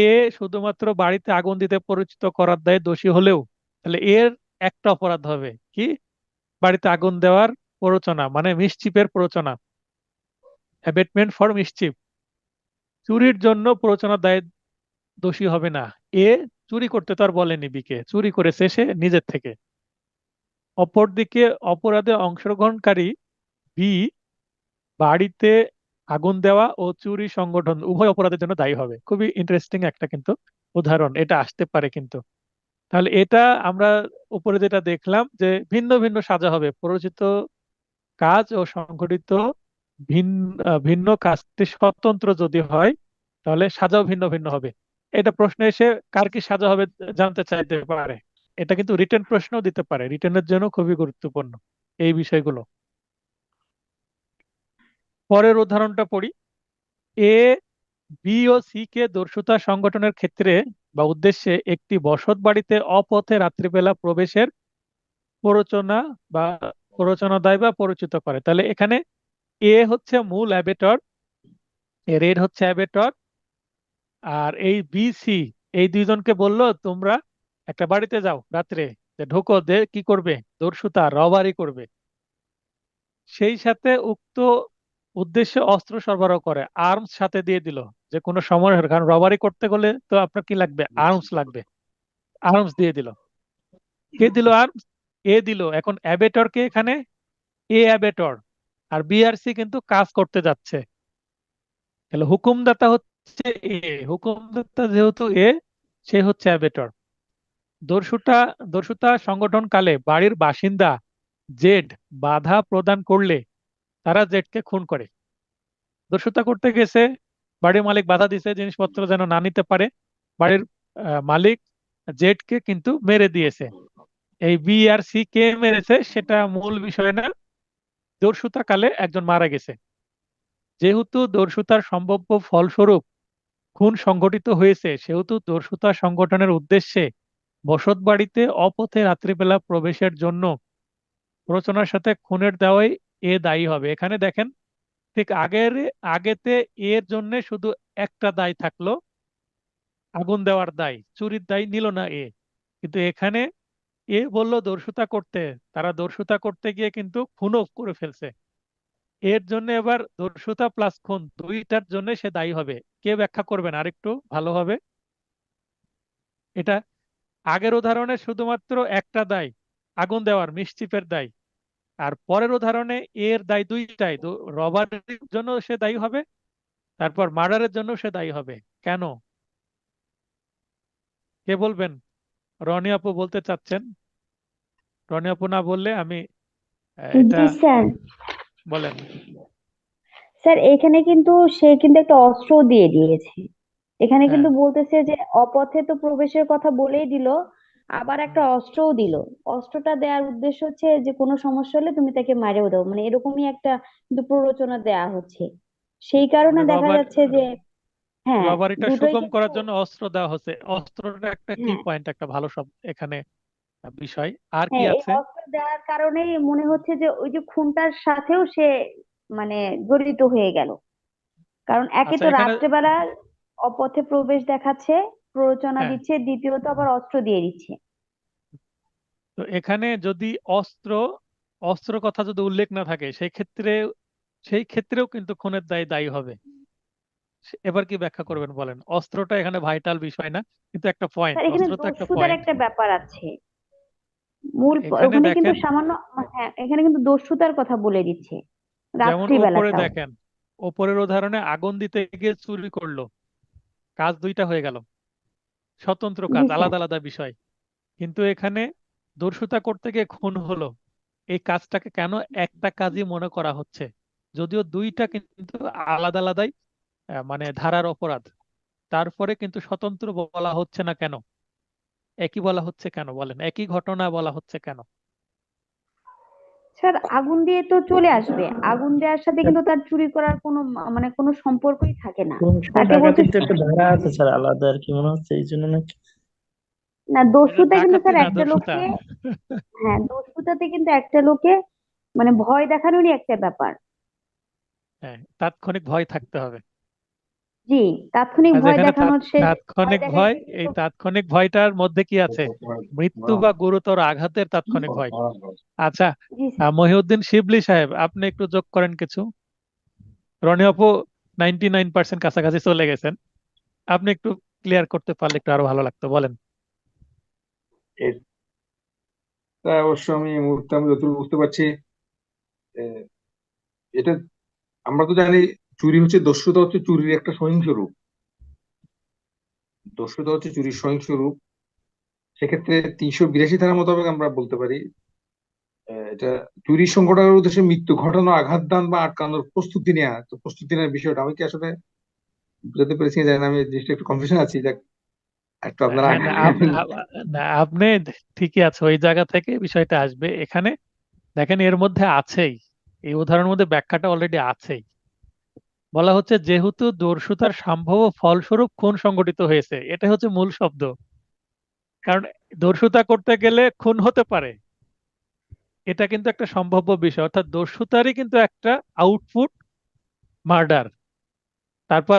এ শুধুমাত্র বাড়িতে আগুন দিতে পরিচিত করার দায়ে দোষী হলেও, তাহলে এর একটা অপরাধ হবে কি, বাড়িতে আগুন দেওয়ার প্ররোচনা, মানে মিসচিফের প্ররোচনা, অ্যাবেটমেন্ট ফর মিসচিফ। চুরির জন্য প্ররোচনার দায়ে দোষী হবে না। এ চুরি করতে তো আর বলেনি বিকে, চুরি করেছে সে নিজের থেকে। অপরদিকে অপরাধে অংশগ্রহণকারী বি বাড়িতে আগুন দেওয়া ও চুরি সংগঠন উভয় অপরাধের জন্য দায়ী হবে। খুবই ইন্টারেস্টিং একটা কিন্তু উদাহরণ, এটা আসতে পারে কিন্তু। তাহলে এটা আমরা উপরে যেটা দেখলাম যে ভিন্ন ভিন্ন সাজা হবে, প্ররোচিত কাজ ও সংগঠিত ভিন্ন কাজটি স্বতন্ত্র যদি হয়, তাহলে সাজাও ভিন্ন ভিন্ন হবে। এটা প্রশ্নে এসে কার কি সাজা হবে জানতে চাইতে পারে। এটা কিন্তু রিটেন প্রশ্নও দিতে পারে, রিটেনের জন্য খুবই গুরুত্বপূর্ণ এই বিষয়গুলো। পরের উদাহরণটা পড়ি। A B O C K দস্যুতা সংগঠনের ক্ষেত্রে বা উদ্দেশ্যে একটি বসত বাড়িতে অপথে রাত্রিবেলা প্রবেশের প্ররোচনা বা প্ররোচনা দেয় বা পরিচিত করে। তাহলে এখানে এ হচ্ছে মূল অ্যাবেটর, রেড হচ্ছে অ্যাবেটর, আর এই বি সি এই দুইজনকে বললো তোমরা একটা বাড়িতে যাও রাত্রে, যে ঢোকো, দে কি করবে, দস্যুতা রবারি করবে। সেই সাথে উক্ত উদ্দেশ্যে অস্ত্র সরবরাহ করে, আর্মস সাথে দিয়ে দিল, যে কোনো সময়, কারণ রবারি করতে গেলে তো আপনার কি লাগবে, আর্মস লাগবে, আর্মস দিয়ে দিল। কে দিল আর্মস? এ দিল। এখন অ্যাবেটর কে এখানে? এ অ্যাবেটর, আর বিআরসি কিন্তু কাজ করতে যাচ্ছে। তাহলে হুকুমদাতা হচ্ছে এ, হুকুমদাতা যেহেতু এ, সে হচ্ছে অ্যাবেটর। দস্যুতা দস্যুতা সংগঠনকালে বাড়ির বাসিন্দা জেড বাধা প্রদান করলে তারা জেডকে খুন করে। দস্যুতা করতে গেছে, বাড়ির মালিক বাধা দিছে জিনিসপত্র যেন না নিতে পারে, বাড়ির মালিক জেডকে কিন্তু মেরে দিয়েছে। এই বি আর সি কে মেরেছে সেটা মূল বিষয় না, দস্যুতা কালে একজন মারা গেছে। যেহেতু দস্যুতার সম্ভাব্য ফলস্বরূপ খুন সংঘটিত হয়েছে, সেহেতু দস্যুতা সংগঠনের উদ্দেশ্যে বসত বাড়িতে অপথে রাত্রিবেলা প্রবেশের জন্য প্ররোচনার সাথে খুনের দেওয়াই এ দায়ী হবে। এখানে দেখেন, ঠিক আগেতে এর জন্য শুধু একটা দায় থাকলো, আগুন দেওয়ার দায়, চুরির দায় নিল না এ। কিন্তু এখানে এ বলল দস্যুতা করতে, তারা দস্যুতা করতে গিয়ে কিন্তু খুনও করে ফেলছে। এর জন্য এবার দস্যুতা প্লাস খুন দুইটার জন্য সে দায়ী হবে। কে ব্যাখ্যা করবেন আরেকটু ভালোভাবে এটা? আগের উদাহরণে শুধুমাত্র একটা দায়, আগুন দেওয়ার, মিসচিফের দায়। আর পরের উদাহরণে এর দায় দুইটাই, রবারির জন্য সে দায়ী হবে, তারপর মার্ডারের জন্য সে দায়ী হবে। কেন? কে বলবেন? রনি আপু বলতে চাচ্ছেন? রনি আপু না বললে আমি এটা জি স্যার। বলেন। স্যার এখানে কিন্তু সে কিন্তু একটা অস্ত্র দিয়ে দিয়েছে। এখানে হ্যাঁ। কিন্তু বলতেছে যে অপথে তো প্রবেশের কথা বলেই দিল, আবার একটা হুম। অস্ত্রও দিল। অস্ত্রটা দেওয়ার উদ্দেশ্য হচ্ছে যে কোনো সমস্যা হলে তুমি তাকে মারেও দাও, মানে এরকমই একটা কিন্তু প্ররোচনা দেয়া হচ্ছে। সেই কারণে মানে দেখা যাচ্ছে যে হ্যাঁ, রবারিটা দুটোই সুগম কিন্তু করার জন্য অস্ত্র দেওয়া হচ্ছে। অস্ত্রটা একটা কি হ্যাঁ পয়েন্ট, একটা ভালো সব এখানে বিষয়। আর কি হ্যাঁ, এই আছে? অস্ত্র দেওয়ার কারণেই মনে হচ্ছে যে ওই যে খুনটার সাথেও সে মানে জড়িত হয়ে গেল। কারণ একে আচ্ছা তো এখানে, রাত্রেবেলা অপথে প্রবেশ দেখাচ্ছে, প্ররোচনা হ্যাঁ, দিচ্ছে, দ্বিতীয়ত আবার অস্ত্র দিয়ে দিচ্ছে। তো এখানে যদি অস্ত্র অস্ত্র কথা যদি উল্লেখ না থাকে, সেই ক্ষেত্রেও কিন্তু খুনের দায় দায়ী হবে। এবার কি ব্যাখ্যা করবেন বলেন? অস্ত্রটা এখানে ভাইটাল বিষয় না, কিন্তু একটা পয়েন্ট, স্যার এখানে অস্ত্র তো একটা দস্যুতার পয়েন্ট। একটা ব্যাপার আছে, মূল এখানে ওখানে কিন্তু দেখেন, সামান্য, হ্যাঁ এখানে কিন্তু দস্যুতার কথা বলে দিচ্ছে যেমন ওপরে রাত্রিবেলাটাও। দেখেন, ওপরের উদাহরণে আগুন দিতে গিয়ে চুরি করলো, কাজ দুইটা হয়ে গেল, স্বতন্ত্র জি কাজ, স্যার। আলাদা আলাদা বিষয়। কিন্তু এখানে দস্যুতা করতে গিয়ে খুন হলো, এই কাজটাকে কেন একটা কাজই মনে করা হচ্ছে? যদিও দুইটা কিন্তু আলাদা আলাদাই মানে ধারার অপরাধ, তারপরে কিন্তু স্বতন্ত্র বলা হচ্ছে না কেন? একই বলা হচ্ছে কেন বলেন? একই ঘটনা বলা হচ্ছে কেন? স্যার আগুন দিয়ে তো চলে আসবে, আগুন দেওয়ার সাথে কিন্তু তার চুরি করার কোনো মানে কোনো সম্পর্কই থাকে না। খুন তাকে বলছে ডাকাতির তো একটা ধারা আছে স্যার আলাদা আর কি, মনে হচ্ছে এই জন্য নাকি। না, এটা দস্যুতা কিন্তু ডাকাতি স্যার না, একটা দস্যুতা। লোককে, হ্যাঁ দস্যুতাতে কিন্তু একটা লোকে মানে ভয় দেখানোরই একটা ব্যাপার। হ্যাঁ, তাৎক্ষণিক ভয় থাকতে হবে। জি, তাৎক্ষণিক আর ভয় যেখানে দেখানোর সে ভয় তাৎক্ষণিক দেখায় ভয়, এই কিন্তু। তাৎক্ষণিক ভয়টার মধ্যে কি আছে? মৃত্যু বা গুরুতর আঘাতের তাৎক্ষণিক ভয়। আচ্ছা, জি স্যার। মহিউদ্দিন শিবলি সাহেব, আপনি একটু যোগ করেন কিছু। রনি আপু 99% কাছাকাছি চলে গেছেন, আপনি একটু ক্লিয়ার করতে পারলে একটু আরো ভালো লাগতো, বলেন। এটা অবশ্য আমি এই মুহূর্তে আমি যতটুকু বুঝতে পারছি, আহ, এটা আমরা তো জানি চুরি হচ্ছে, দস্যুতা হচ্ছে চুরির একটা সহিংস রূপ। দস্যুতা হচ্ছে চুরির সহিংস রূপ। সেক্ষেত্রে 382 ধারা মোতাবেক আমরা বলতে পারি এটা চুরি সংঘটনের উদ্দেশ্যে মৃত্যু ঘটানো, আঘাত দান বা আটকানোর প্রস্তুতি নেওয়া। তো প্রস্তুতি নেওয়ার বিষয়টা আমি কি আসলে বুঝতে পেরেছি জানি না, আমি জিনিসটা একটু কনফিউশন আছি, যাক একটু আপনারা হ্যাঁ, না না, আপনি ঠিকই আছে, ওই জায়গা থেকে বিষয়টা আসবে এখানে। দেখেন এর মধ্যে আছেই, এই উদাহরণের মধ্যে ব্যাখ্যাটা অলরেডি আছেই। বলা হচ্ছে যেহেতু দস্যুতার সম্ভাব্য ফলস্বরূপ খুন সংঘটিত হয়েছে, এটা হচ্ছে মূল শব্দ। কারণ দস্যুতা করতে গেলে খুন হতে পারে, এটা কিন্তু একটা সম্ভাব্য বিষয়, অর্থাৎ দস্যুতারই কিন্তু একটা আউটপুট মার্ডার। তারপর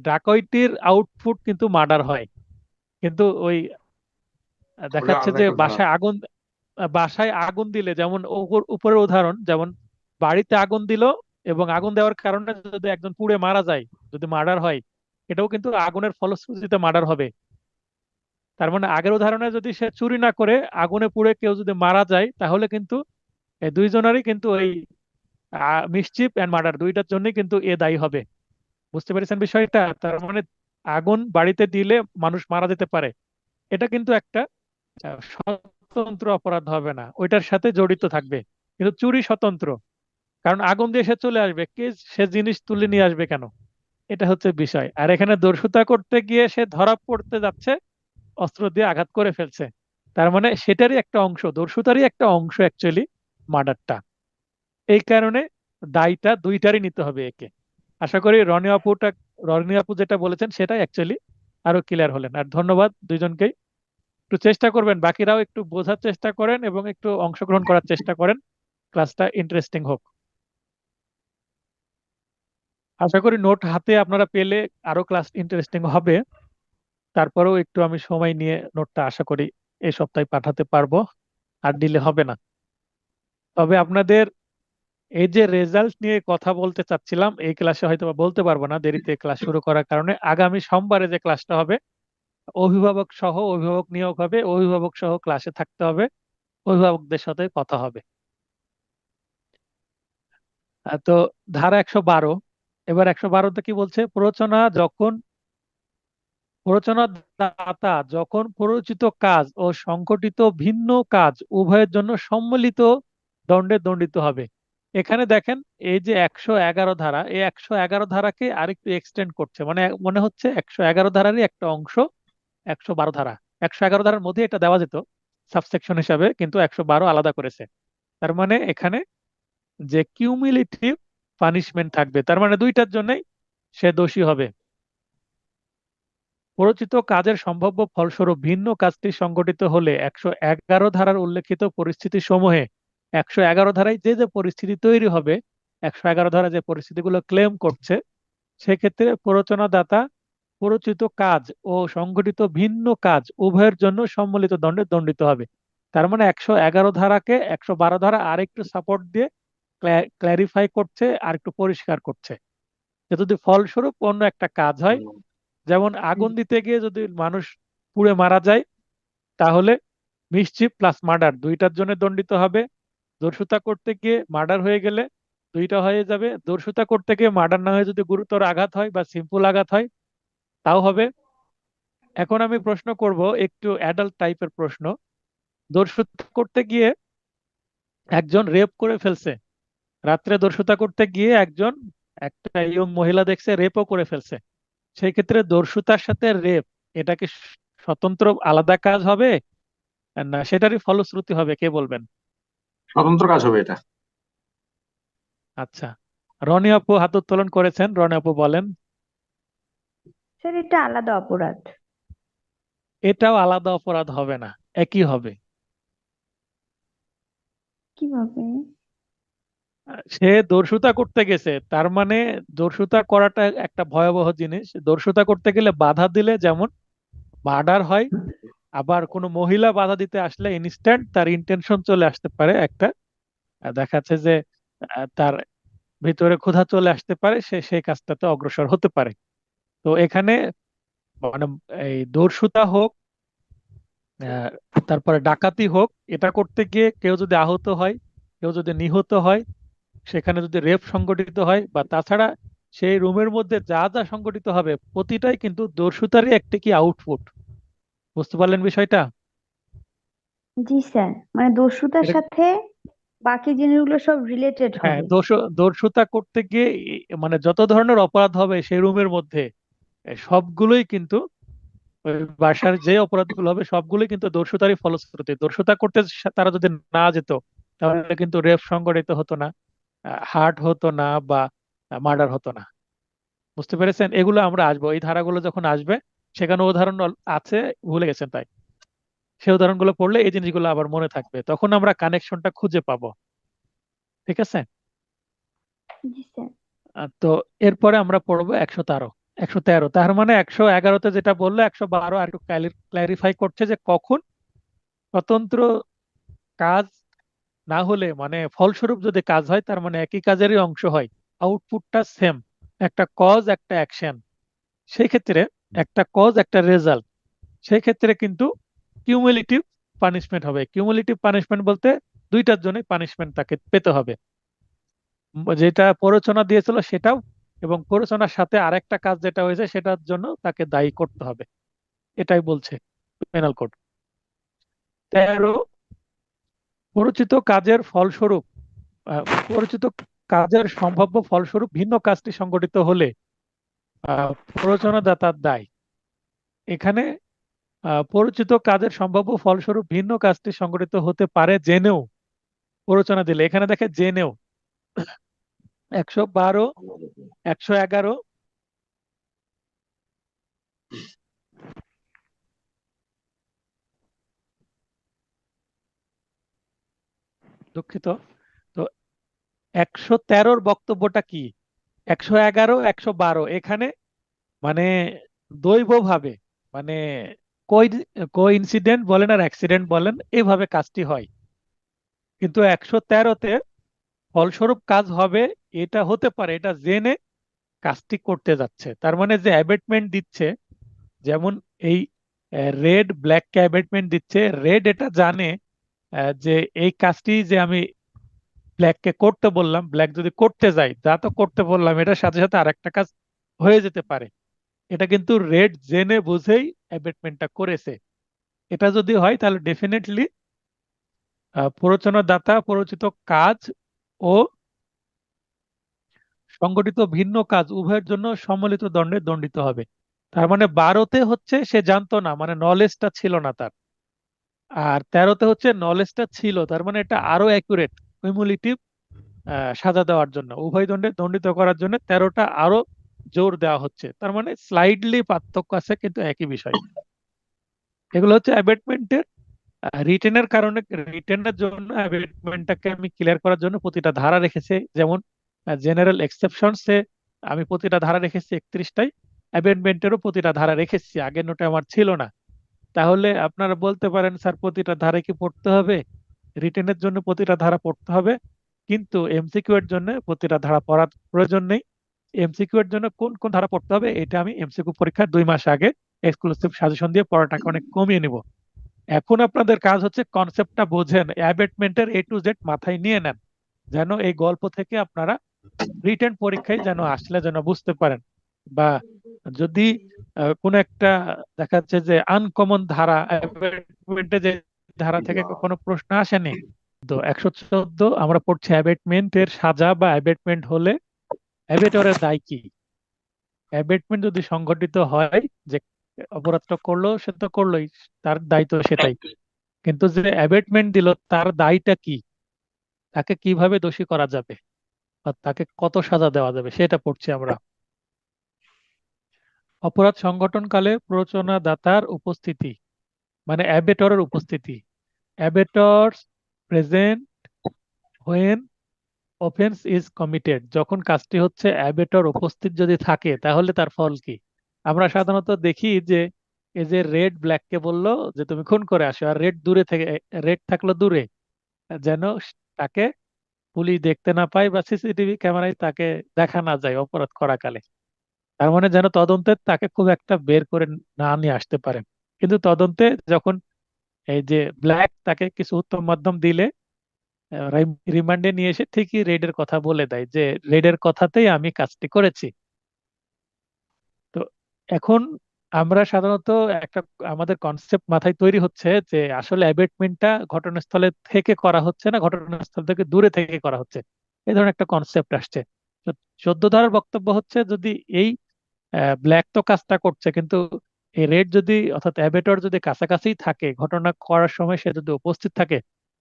ডাকাইতির আউটপুট কিন্তু মার্ডার হয়, কিন্তু ওই ওটা দেখাচ্ছে আলাদা যে একটা ধারা। বাসায় আগুন দিলে, যেমন উপরের উদাহরণ, যেমন বাড়িতে আগুন দিল এবং আগুন দেওয়ার কারণে যদি একজন পুড়ে মারা যায়, যদি মার্ডার হয়, এটাও কিন্তু আগুনের ফলশ্রুতিতে মার্ডার হবে। তার মানে আগের উদাহরণে যদি সে চুরি না করে আগুনে পুড়ে কেউ যদি মারা যায়, তাহলে কিন্তু এই দুইজনেরই কিন্তু ওই মিসচিফ এন্ড মার্ডার দুইটার জন্যই কিন্তু এ দায়ী হবে। বুঝতে পেরেছেন বিষয়টা? তার মানে আগুন বাড়িতে দিলে মানুষ মারা যেতে পারে, এটা কিন্তু একটা স্বতন্ত্র অপরাধ হবে না, ওইটার সাথে জড়িত থাকবে। কিন্তু চুরি স্বতন্ত্র, কারণ আগুন দিয়ে সে চলে আসবে, কে সে জিনিস তুলে নিয়ে আসবে কেন, এটা হচ্ছে বিষয়। আর এখানে দস্যুতা করতে গিয়ে সে ধরা পড়তে যাচ্ছে, অস্ত্র দিয়ে আঘাত করে ফেলছে, তার মানে সেটারই একটা অংশ, দস্যুতারই একটা অংশ অ্যাকচুয়ালি মার্ডারটা। এই কারণে দায়টা দুইটারই নিতে হবে একে। আশা করি রনি আপু যেটা বলেছেন সেটাই অ্যাকচুয়ালি আরো ক্লিয়ার হলেন। আর ধন্যবাদ দুইজনকেই। একটু চেষ্টা করবেন, বাকিরাও একটু বোঝার চেষ্টা করেন এবং একটু অংশগ্রহণ করার চেষ্টা করেন, ক্লাসটা ইন্টারেস্টিং হোক। আশা করি নোট হাতে আপনারা পেলে আরো ক্লাস ইন্টারেস্টিং হবে। তারপরেও একটু আমি সময় নিয়ে নোটটা আশা করি এই সপ্তাহে পাঠাতে পারবো, আর দিলে হবে না। তবে আপনাদের এই যে রেজাল্ট নিয়ে কথা বলতে চাচ্ছিলাম, এই ক্লাসে হয়তো বা বলতে পারবো না, দেরিতে ক্লাস শুরু করার কারণে। আগামী সোমবারে যে ক্লাসটা হবে, অভিভাবক নিয়োগ হবে, অভিভাবক সহ ক্লাসে থাকতে হবে, অভিভাবকদের সাথে কথা হবে। তো ধারা 112, এবার 112তে কি বলছে? প্ররোচনা দাতা যখন প্ররোচিত কাজ ও সংঘটিত ভিন্ন কাজ উভয়ের জন্য সম্মিলিত দণ্ডে দণ্ডিত হবে। এখানে দেখেন, এই যে 111 ধারা, এই 111 ধারাকে আরেকটু এক্সটেন্ড করছে, মানে মনে হচ্ছে 111 ধারারই একটা অংশ 112 ধারা। 111 ধারার মধ্যে এটা দেওয়া যেত সাবসেকশন হিসাবে, কিন্তু 112 আলাদা করেছে। তার মানে এখানে যে কিউমুলেটিভ পানিশমেন্ট থাকবে, তার মানে দুইটার জন্যই সে দোষী হবে। প্ররোচিত কাজের সম্ভাব্য ফলস্বরূপ ভিন্ন কাজটি সংঘটিত হলে 111 ধারার উল্লেখিত পরিস্থিতি সমূহে, 111 ধারায় যে যে পরিস্থিতি তৈরি হবে, 111 ধারা যে পরিস্থিতিগুলো ক্লেম করছে, সেক্ষেত্রে প্ররোচনাদাতা প্ররোচিত কাজ ও সংঘটিত ভিন্ন কাজ উভয়ের জন্য সম্মিলিত দণ্ডে দণ্ডিত হবে। তার মানে 111 ধারাকে 112 ধারা আরেকটু সাপোর্ট দিয়ে ক্ল্যারিফাই করছে, আর একটু পরিষ্কার করছে, যে যদি ফলস্বরূপ অন্য একটা কাজ হয়, যেমন আগুন দিতে গিয়ে যদি মানুষ পুড়ে মারা যায়, তাহলে মিসচিফ প্লাস মার্ডার দুইটার জন্য দণ্ডিত হবে। দস্যুতা করতে গিয়ে মার্ডার হয়ে গেলে দুইটা হয়ে যাবে। দস্যুতা করতে গিয়ে মার্ডার না হয়ে যদি গুরুতর আঘাত হয় বা সিম্পল আঘাত হয়, তাও হবে। এখন আমি প্রশ্ন করব, একটু অ্যাডাল্ট টাইপের প্রশ্ন। দস্যুতা করতে গিয়ে একজন রেপ করে ফেলছে, রাত্রে দস্যুতা করতে গিয়ে একটা ইয়ং মহিলা দেখছে, রেপও করে ফেলছে। সেই ক্ষেত্রে দস্যুতার সাথে রেপ, এটা কি স্বতন্ত্র আলাদা কাজ হবে, না সেটারই ফলশ্রুতি হবে? কে বলবেন? স্বতন্ত্র কাজ হবে এটা। আচ্ছা, রনি আপু হাত উত্তোলন করেছেন, রনি আপু বলেন। স্যার এটা আলাদা অপরাধ। এটাও আলাদা অপরাধ হবে না, একই হবে। কিভাবে? সে দস্যুতা করতে গেছে, তার মানে দস্যুতা করাটা একটা ভয়াবহ জিনিস। দস্যুতা করতে গেলে বাধা দিলে যেমন মার্ডার হয়, আবার কোনো মহিলা বাধা দিতে আসলে ইনস্ট্যান্ট তার ইন্টেনশন চলে আসতে পারে একটা, দেখাচ্ছে যে তার ভিতরে ক্ষুধা চলে আসতে পারে, সে সেই কাজটাতে অগ্রসর হতে পারে। তো এখানে মানে এই দস্যুতা হোক, আহ, তারপরে ডাকাতি হোক, এটা করতে গিয়ে কেউ যদি আহত হয়, কেউ যদি নিহত হয়, সেখানে যদি রেপ সংগঠিত হয়, বা তাছাড়া সেই রুমের মধ্যে যা যা সংগঠিত হবে, প্রতিটাই কিন্তু দস্যুতারই একটি কি আউটপুট। বুঝতে পারলেন বিষয়টা? জি স্যার, মানে দস্যুতার এটা সাথে বাকি জিনিসগুলো সব রিলেটেড হ্যাঁ, হবে। দস্যুতা করতে গিয়ে মানে যত ধরনের অপরাধ হবে সেই রুমের মধ্যে, সবগুলোই কিন্তু ওই বাসার যে অপরাধগুলো হবে সবগুলোই কিন্তু দস্যুতারই ফলশ্রুতি। দস্যুতা করতে তারা যদি না যেত, তাহলে কিন্তু রেপ সংগঠিত হতো না, হার্ট হতো না, বা মার্ডার হতো না। বুঝতে পেরেছেন? এগুলো আমরা আসবো, এই ধারাগুলো যখন আসবে, সেখানে উদাহরণ আছে, ভুলে গেছেন তাই, সেই উদাহরণগুলো পড়লে এই জিনিসগুলো আবার মনে থাকবে, তখন আমরা কানেকশনটা খুঁজে পাবো। ঠিক আছে? জি স্যার। তো এরপরে আমরা পড়বো 113। 113 তার মানে 111তে যেটা বললো 112 আর একটু ক্ল্যারিফাই করছে যে কখন স্বতন্ত্র কাজ না হলে মানে ফলস্বরূপ যদি কাজ হয় তার মানে একই কাজেরই অংশ হয়, আউটপুটটা সেম, একটা কজ একটা অ্যাকশন, সেই ক্ষেত্রে একটা কজ একটা রেজাল্ট, সেই ক্ষেত্রে কিন্তু কিউমুলেটিভ পানিশমেন্ট হবে। কিউমুলেটিভ পানিশমেন্ট বলতে দুইটার জন্য পানিশমেন্ট তাকে পেতে হবে, যেটা প্ররোচনা দিয়েছিল সেটাও, এবং প্ররোচনার সাথে আরেকটা কাজ যেটা হয়েছে সেটার জন্য তাকে দায়ী করতে হবে, এটাই বলছে পেনাল কোড। 13, প্ররোচিত কাজের ফলস্বরূপ প্ররোচিত কাজের সম্ভাব্য ফলস্বরূপ ভিন্ন কাজটি সংগঠিত হলে প্ররোচনাদাতার দায়। এখানে প্ররোচিত কাজের সম্ভাব্য ফলস্বরূপ ভিন্ন কাজটি সংগঠিত হতে পারে জেনেও প্ররোচনা দিলে, এখানে দেখে জেনেও 112, 111, দুঃখিত। তো 113 বক্তব্যটা কি, 111, 112 এখানে মানে দৈবভাবে মানে কোইন্সিডেন্ট বলেন আর অ্যাক্সিডেন্ট বলেন এইভাবে কাজটি হয়, কিন্তু 113তে ফলস্বরূপ কাজ হবে এটা হতে পারে, এটা জেনে কাজটি করতে যাচ্ছে। তার মানে যে অ্যাবেটমেন্ট দিচ্ছে, যেমন এই রেড ব্ল্যাককে অ্যাবেটমেন্ট দিচ্ছে, রেড এটা জানে যে এই কাজটি যে আমি ব্ল্যাককে করতে বললাম, ব্ল্যাক যদি করতে যায়, যা তো করতে বললাম এটার সাথে সাথে আরেকটা কাজ হয়ে যেতে পারে, এটা কিন্তু রেড জেনে বুঝেই অ্যাবেটমেন্টটা করেছে। এটা যদি হয় তাহলে ডেফিনেটলি প্ররোচনাদাতা প্ররোচিত কাজ ও সংগঠিত ভিন্ন কাজ উভয়ের জন্য সম্মিলিত দণ্ডে দণ্ডিত হবে। তার মানে 12তে হচ্ছে সে জানতো না, মানে নলেজটা ছিল না তার, আর 13তে হচ্ছে নলেজটা ছিল, তার মানে এটা আরো অ্যাকুরেট কিউমুলেটিভ সাজা দেওয়ার জন্য, উভয় দণ্ডে দণ্ডিত করার জন্য 13টা আরো জোর দেওয়া হচ্ছে। তার মানে স্লাইডলি পার্থক্য আছে কিন্তু একই বিষয়। এগুলো হচ্ছে অ্যাবেটমেন্টের রিটেনের কারণে, রিটেনের জন্য অ্যাবেটমেন্টটাকে আমি ক্লিয়ার করার জন্য প্রতিটা ধারা রেখেছি, যেমন জেনারেল এক্সেপশনসে আমি প্রতিটা ধারা রেখেছি 31টাই, অ্যাবেটমেন্টেরও প্রতিটা ধারা রেখেছি, আগের নোটে আমার ছিল না। তাহলে আপনারা বলতে পারেন স্যার প্রতিটা ধারা কি পড়তে হবে, রিটেনের জন্য প্রতিটা ধারা পড়তে হবে, কিন্তু এমসিকিউ এর জন্য প্রতিটা ধারা পড়ার প্রয়োজন নেই। এমসিকিউ এর জন্য কোন কোন ধারা পড়তে হবে এটা আমি এমসিকিউ পরীক্ষার 2 মাস আগে এক্সক্লুসিভ সাজেশন দিয়ে পড়াটাকে অনেক কমিয়ে নিব। এখন আপনাদের কাজ হচ্ছে কনসেপ্টটা বোঝেন, অ্যাবেটমেন্টের এ টু জেড মাথায় নিয়ে নেন, যেন এই গল্প থেকে আপনারা রিটেন পরীক্ষায় যেন আসলে যেন বুঝতে পারেন। বা যদি কোনো একটা দেখা যাচ্ছে যে আনকমন ধারা, অ্যাবেটমেন্টে যে ধারা থেকে কোনো প্রশ্ন আসেনি, তো 114 আমরা পড়ছি অ্যাবেটমেন্টের সাজা বা অ্যাবেটমেন্ট হলে অ্যাবেটরের দায় কি। অ্যাবেটমেন্ট যদি সংঘটিত হয়, যে অপরাধটা করলো সে তো করলোই, তার দায়িত্ব সেটাই, কিন্তু যে অ্যাবেটমেন্ট দিল তার দায়টা কি, তাকে কিভাবে দোষী করা যাবে বা তাকে কত সাজা দেওয়া যাবে সেটা পড়ছি আমরা। অপরাধ সংঘটনকালে প্ররোচনাদাতার উপস্থিতি, মানে অ্যাবেটরের উপস্থিতি, abettors present when offence is committed, যখন কাজটি হচ্ছে অ্যাবেটর উপস্থিত যদি থাকে তাহলে তার ফল কি। আমরা সাধারণত দেখি যে এই যে রেড ব্ল্যাককে বললো যে তুমি খুন করে আসো, আর রেড দূরে থেকে, রেড থাকলো দূরে, যেন তাকে পুলিশ দেখতে না পায় বা সিসিটিভি ক্যামেরায় তাকে দেখা না যায় অপরাধ করাকালে, তার মানে যেন তদন্তে তাকে খুব একটা বের করে না নিয়ে আসতে পারে। কিন্তু তদন্তে যখন এই যে ব্ল্যাক তাকে কিছু উত্তম মাধ্যম দিলে রিমান্ডে নিয়ে এসে ঠিকই রেডের কথা বলে দেয় যে রেডের কথাতেই আমি কাজটি করেছি। তো এখন আমরা সাধারণত একটা আমাদের কনসেপ্ট মাথায় তৈরি হচ্ছে যে আসলে অ্যাবেটমেন্টটা ঘটনাস্থলে থেকে করা হচ্ছে না, ঘটনাস্থল থেকে দূরে থেকে করা হচ্ছে, এই ধরনের একটা কনসেপ্ট আসছে। তো 14 ধারার বক্তব্য হচ্ছে যদি এই ব্ল্যাক তো কাজটা করছে, কিন্তু এই রেড যদি অর্থাৎ অ্যাবেটর যদি কাছাকাছি থাকে, ঘটনা করার সময় সে যদি উপস্থিত থাকে,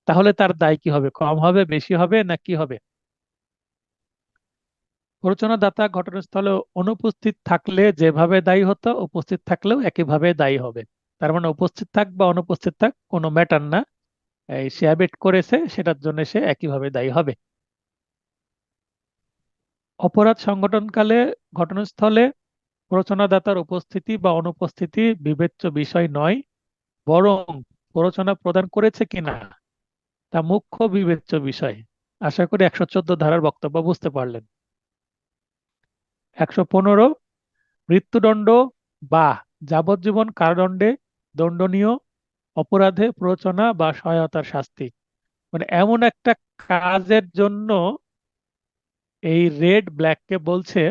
তাহলে তার দায় কি হবে, কম হবে বেশি হবে না কি হবে। প্ররোচনাদাতা ঘটনাস্থলে অনুপস্থিত থাকলে যেভাবে দায়ী হতো উপস্থিত থাকলেও একইভাবে দায়ী হবে। তার মানে উপস্থিত থাক বা অনুপস্থিত থাক কোনো ম্যাটার না, এই সে অ্যাবেট করেছে সেটার জন্য সে একইভাবে দায়ী হবে। অপরাধ সংঘটনকালে ঘটনাস্থলে প্ররোচনাদাতার উপস্থিতি বা অনুপস্থিতি বিবেচ্য বিষয় নয়, বরং প্ররোচনা প্রদান করেছে কিনা তা মুখ্য বিবেচ্য বিষয়। আশা করি 114 ধারার বক্তব্য বুঝতে পারলেন। 115 মৃত্যুদণ্ড বা যাবজ্জীবন কারাদণ্ডে দণ্ডনীয় অপরাধে প্ররোচনা বা সহায়তার শাস্তি। মানে এমন একটা কাজের জন্য এই রেড ব্ল্যাককে বলছে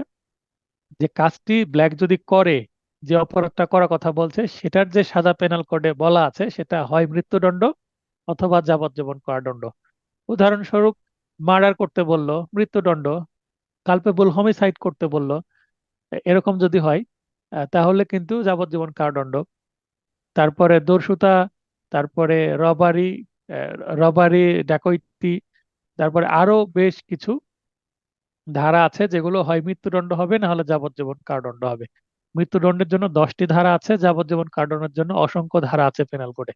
যে কাজটি ব্ল্যাক যদি করে, যে অপরাধটা করার কথা বলছে সেটার যে সাজা পেনাল কোডে বলা আছে সেটা হয় মৃত্যুদণ্ড অথবা যাবজ্জীবন কারাদণ্ড। উদাহরণস্বরূপ মার্ডার করতে বলল, মৃত্যুদণ্ড। কালপেবল হোমিসাইড করতে বলল, এরকম যদি হয় তাহলে কিন্তু যাবজ্জীবন কারাদণ্ড। তারপরে দস্যুতা, তারপরে রবারি, রবারি, ডাকাইতি, তারপরে আরো বেশ কিছু ধারা আছে যেগুলো হয় মৃত্যুদণ্ড হবে, না হলে যাবজ্জীবন কারাদণ্ড হবে। মৃত্যুদণ্ডের জন্য 10টি ধারা আছে, যাবজ্জীবন কারাদণ্ডের জন্য অসংখ্য ধারা আছে পেনাল কোডে।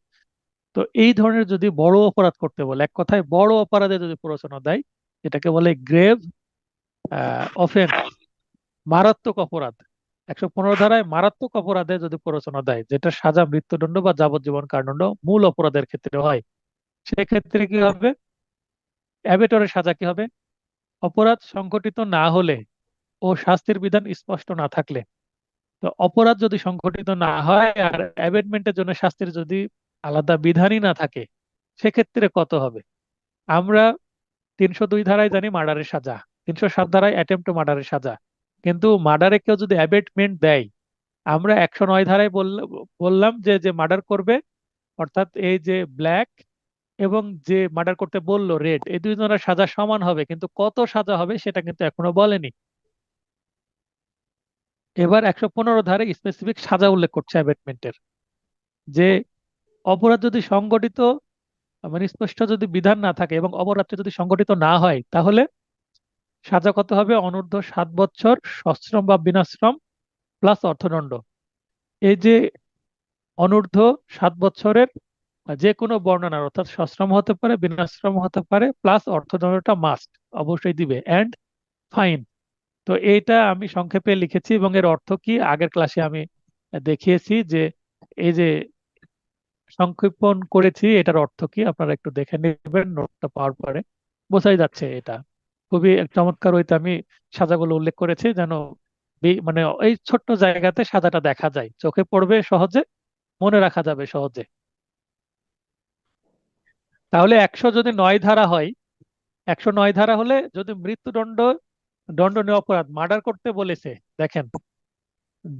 তো এই ধরনের যদি বড় অপরাধ করতে বলে, এক কথায় বড় অপরাধে যদি প্ররোচনা দেয়, এটাকে বলে গ্রেভ অফেন্স, মারাত্মক অপরাধ। 115 ধারায় মারাত্মক অপরাধে যদি প্ররোচনা দেয়, যেটা সাজা মৃত্যুদণ্ড বা যাবজ্জীবন কারাদণ্ড মূল অপরাধের ক্ষেত্রে হয়, সেক্ষেত্রে কি হবে? অ্যাবেটরের সাজা কি হবে? অপরাধ সংঘটিত না হলে ও শাস্তির বিধান স্পষ্ট না থাকলে। তো অপরাধ যদি সংঘটিত না হয় আর অ্যাবেটমেন্টের জন্য শাস্তির যদি আলাদা বিধানই না থাকে, সেক্ষেত্রে কত হবে? আমরা 302 ধারায় জানি মার্ডারের সাজা, 307 ধারায় অ্যাটেম্প্ট টু মার্ডারের সাজা। কিন্তু মার্ডারে কেউ যদি অ্যাবেটমেন্ট দেয়, আমরা 109 ধারায় বললাম যে যে মার্ডার করবে, অর্থাৎ এই যে ব্ল্যাক এবং যে মার্ডার করতে বললো রেড, এই দুইজনের সাজা সমান হবে, কিন্তু কত সাজা হবে সেটা কিন্তু এখনো বলেনি। এবার 115 ধারায় স্পেসিফিক সাজা উল্লেখ করছে অ্যাবেটমেন্টের, যে অপরাধ যদি সংগঠিত, মানে স্পষ্ট যদি বিধান না থাকে এবং অপরাধটা যদি সংগঠিত না হয়, তাহলে সাজা কত হবে? অনূর্ধ্ব 7 বছর সশ্রম বা বিনাশ্রম প্লাস অর্থদণ্ড। এই যে অনূর্ধ্ব 7 বছরের যে কোনো বর্ণনার, অর্থাৎ সশ্রম হতে পারে, বিনাশ্রম হতে পারে, প্লাস অর্থদণ্ডটা মাস্ট অবশ্যই দিবে, এন্ড ফাইন। তো এইটা আমি সংক্ষেপে লিখেছি এবং এর অর্থ কি আগের ক্লাসে আমি দেখিয়েছি, যে এই যে সংক্ষেপণ করেছি এটার অর্থ কি আপনারা একটু দেখে নেবেন নোটটা পাওয়ার পরে, বোঝাই যাচ্ছে। এটা খুবই চমৎকার হইতে আমি সাজাগুলো উল্লেখ করেছি, যেন মানে এই ছোট্ট জায়গাতে সাজাটা দেখা যায়, চোখে পড়বে সহজে, মনে রাখা যাবে সহজে। তাহলে 109 ধারা হয়, 109 ধারা হলে যদি মৃত্যুদণ্ড দণ্ডনীয় অপরাধ মার্ডার করতে বলেছে, দেখেন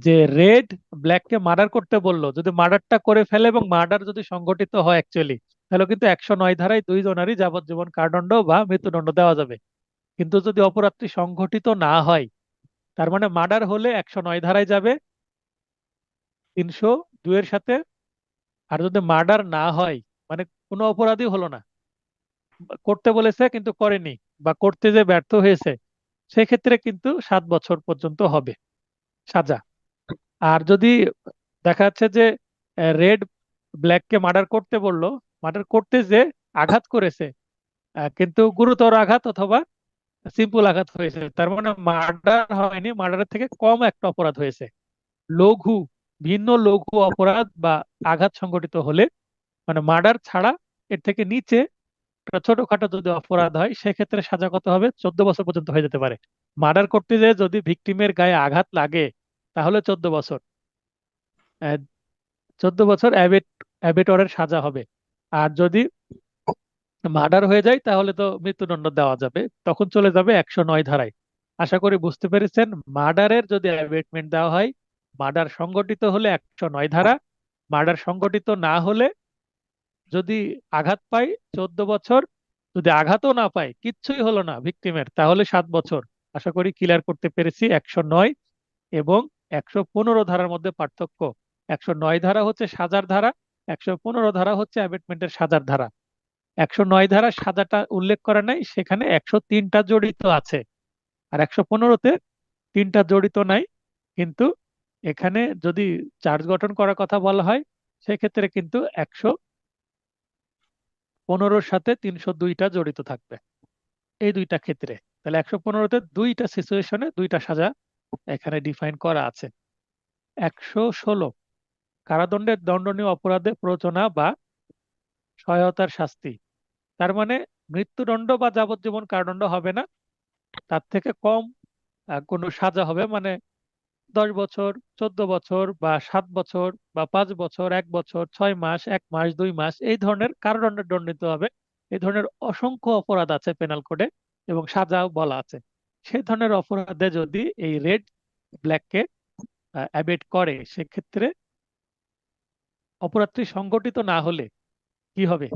যে রেড ব্ল্যাককে মার্ডার করতে বললো, যদি মার্ডারটা করে ফেলে এবং মার্ডার যদি সংগঠিত হয় অ্যাকচুয়ালি, তাহলে কিন্তু 109 ধারায় দুইজনারই যাবজ্জীবন কারাদণ্ড বা মৃত্যুদণ্ড দেওয়া যাবে। কিন্তু যদি অপরাধটি সংগঠিত না হয়, তার মানে মার্ডার হলে 109 ধারায় যাবে 302 এর সাথে। আর যদি মার্ডার না হয়, মানে কোনো অপরাধই হলো না, করতে বলেছে কিন্তু করেনি, বা করতে যে ব্যর্থ হয়েছে, সেক্ষেত্রে কিন্তু 7 বছর পর্যন্ত হবে সাজা। আর যদি দেখা যাচ্ছে যে রেড ব্ল্যাককে মার্ডার করতে বললো, মার্ডার করতে যে আঘাত করেছে, কিন্তু গুরুতর আঘাত অথবা সিম্পল আঘাত হয়েছে, তার মানে মার্ডার হয়নি, মার্ডারের থেকে কম একটা অপরাধ হয়েছে, লঘু, ভিন্ন লঘু অপরাধ বা আঘাত সংঘটিত হলে, মানে মার্ডার ছাড়া এর থেকে নিচে একটা ছোটখাটো যদি অপরাধ হয়, সেক্ষেত্রে সাজা কত হবে? 14 বছর পর্যন্ত হয়ে যেতে পারে। মার্ডার করতে যে যদি ভিকটিমের গায়ে আঘাত লাগে, তাহলে 14 বছর, 14 বছর অ্যাবেটরের সাজা হবে। আর যদি মার্ডার হয়ে যায় তাহলে তো মৃত্যুদণ্ড দেওয়া যাবে, তখন চলে যাবে 109 ধারায়। আশা করি বুঝতে পেরেছেন। মার্ডারের যদি অ্যাবেটমেন্ট দেওয়া হয়, মার্ডার সংগঠিত হলে 109 ধারা, মার্ডার সংগঠিত না হলে যদি আঘাত পায় 14 বছর, যদি আঘাতও না পায়, কিচ্ছুই হলো না ভিকটিমের, তাহলে 7 বছর। আশা করি ক্লিয়ার করতে পেরেছি 109 এবং 115 ধারার মধ্যে পার্থক্য। 109 ধারা হচ্ছে সাজার ধারা, 115 ধারা হচ্ছে অ্যাবেটমেন্টের সাজার ধারা। 109 ধারা সাজাটা উল্লেখ করা নাই, সেখানে 103টা জড়িত আছে, আর 115-তে 3টা জড়িত নাই। কিন্তু এখানে যদি চার্জ গঠন করার কথা বলা হয়, সেক্ষেত্রে কিন্তু 115-র সাথে 302টা জড়িত থাকবে, এই দুইটা ক্ষেত্রে। তাহলে 115-তে দুইটা সিচুয়েশনে দুইটা সাজা এখানে ডিফাইন করা আছে। 116 কারাদণ্ডের দণ্ডনীয় অপরাধে প্ররোচনা বা সহায়তার শাস্তি। তার মানে মৃত্যুদণ্ড বা যাবজ্জীবন কারাদণ্ড হবে না, তার থেকে কম কোনো সাজা হবে, মানে 10 বছর, 14 বছর বা 7 বছর বা 5 বছর, 1 বছর, 6 মাস, 1 মাস, 2 মাস, এই ধরনের কারাদণ্ডে দণ্ডিত হবে। এই ধরনের অসংখ্য অপরাধ আছে পেনাল কোডে এবং সাজাও বলা আছে। সেই ধরনের অপরাধে যদি এই রেড ব্ল্যাককে অ্যাবেট করে, সেক্ষেত্রে অপরাধটি সংগঠিত না হলে কি হবে?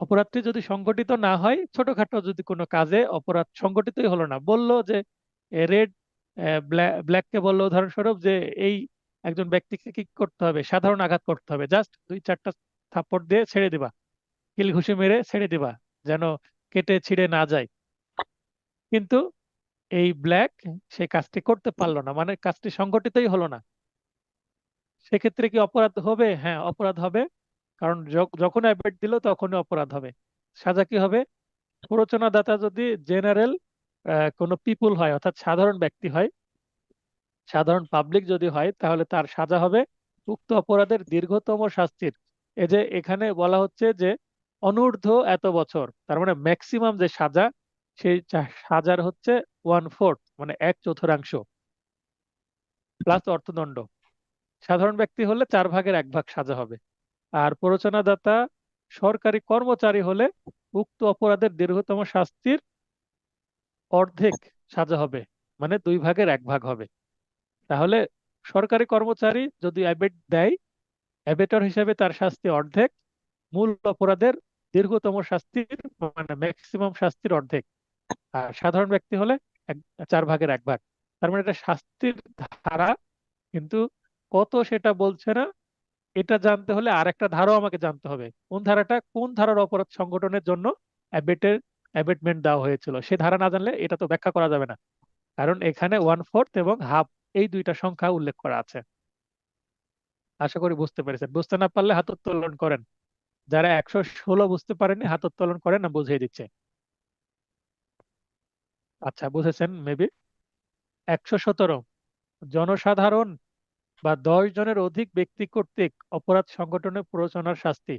অপরাধটি যদি সংগঠিত না হয়, ছোটখাটো যদি কোনো কাজে অপরাধ সংগঠিতই হলো না, বললো যে রেড ব্ল্যাককে বললো উদাহরণস্বরূপ যে এই একজন ব্যক্তিকে কি করতে হবে, সাধারণ আঘাত করতে হবে, জাস্ট 2-4টা থাপ্পড় দিয়ে ছেড়ে দিবা, কিল ঘুষি মেরে ছেড়ে দিবা, যেন কেটে ছিঁড়ে না যায়। কিন্তু এই ব্ল্যাক সেই কাজটি করতে পারলো না, মানে কাজটি সংগঠিতই হলো না। সেক্ষেত্রে কি অপরাধ হবে? হ্যাঁ, অপরাধ হবে, কারণ যখন অ্যাবেট দিল তখনই অপরাধ হবে। সাজা কি হবে? প্ররোচনাদাতা যদি জেনারেল কোনো পিপুল হয়, অর্থাৎ সাধারণ ব্যক্তি হয়, সাধারণ পাবলিক যদি হয়, তাহলে তার সাজা হবে উক্ত অপরাধের দীর্ঘতম শাস্তির। এই যে এখানে বলা হচ্ছে যে অনূর্ধ্ব এত বছর, তার মানে ম্যাক্সিমাম যে সাজা, সেই সাজার হচ্ছে 1/4, মানে 1/4 প্লাস অর্থদণ্ড। সাধারণ ব্যক্তি হলে 4/1 সাজা হবে। আর প্ররোচনাদাতা সরকারি কর্মচারী হলে উক্ত অপরাধের দীর্ঘতম শাস্তির অর্ধেক সাজা হবে, মানে 2/1 হবে। তাহলে সরকারি কর্মচারী যদি অ্যাবেট দেয়, অ্যাবেটর হিসেবে তার শাস্তি অর্ধেক, মূল অপরাধের দীর্ঘতম শাস্তির মানে ম্যাক্সিমাম শাস্তির অর্ধেক। আর সাধারণ ব্যক্তি হলে 4/1। তার মানে এটা শাস্তির ধারা, কিন্তু কত সেটা বলছে না। এটা জানতে হলে আর একটা ধারাও আমাকে জানতে হবে, কোন ধারাটা, কোন ধারার অপরাধ সংগঠনের জন্য অ্যাবেটমেন্ট দেওয়া হয়েছিল, সে ধারা না জানলে এটা তো ব্যাখ্যা করা যাবে না। কারণ এখানে 1/4 এবং হাফ, এই দুইটা সংখ্যা উল্লেখ করা আছে। আশা করি বুঝতে পেরেছেন। বুঝতে না পারলে হাত উত্তোলন করেন। যারা 116 বুঝতে পারেননি হাত উত্তোলন করেন, না বুঝিয়ে দিচ্ছে। আচ্ছা, বুঝেছেন মেবি। 117 জনসাধারণ বা 10 জনের অধিক ব্যক্তি কর্তৃক অপরাধ সংগঠনের প্ররোচনার শাস্তি।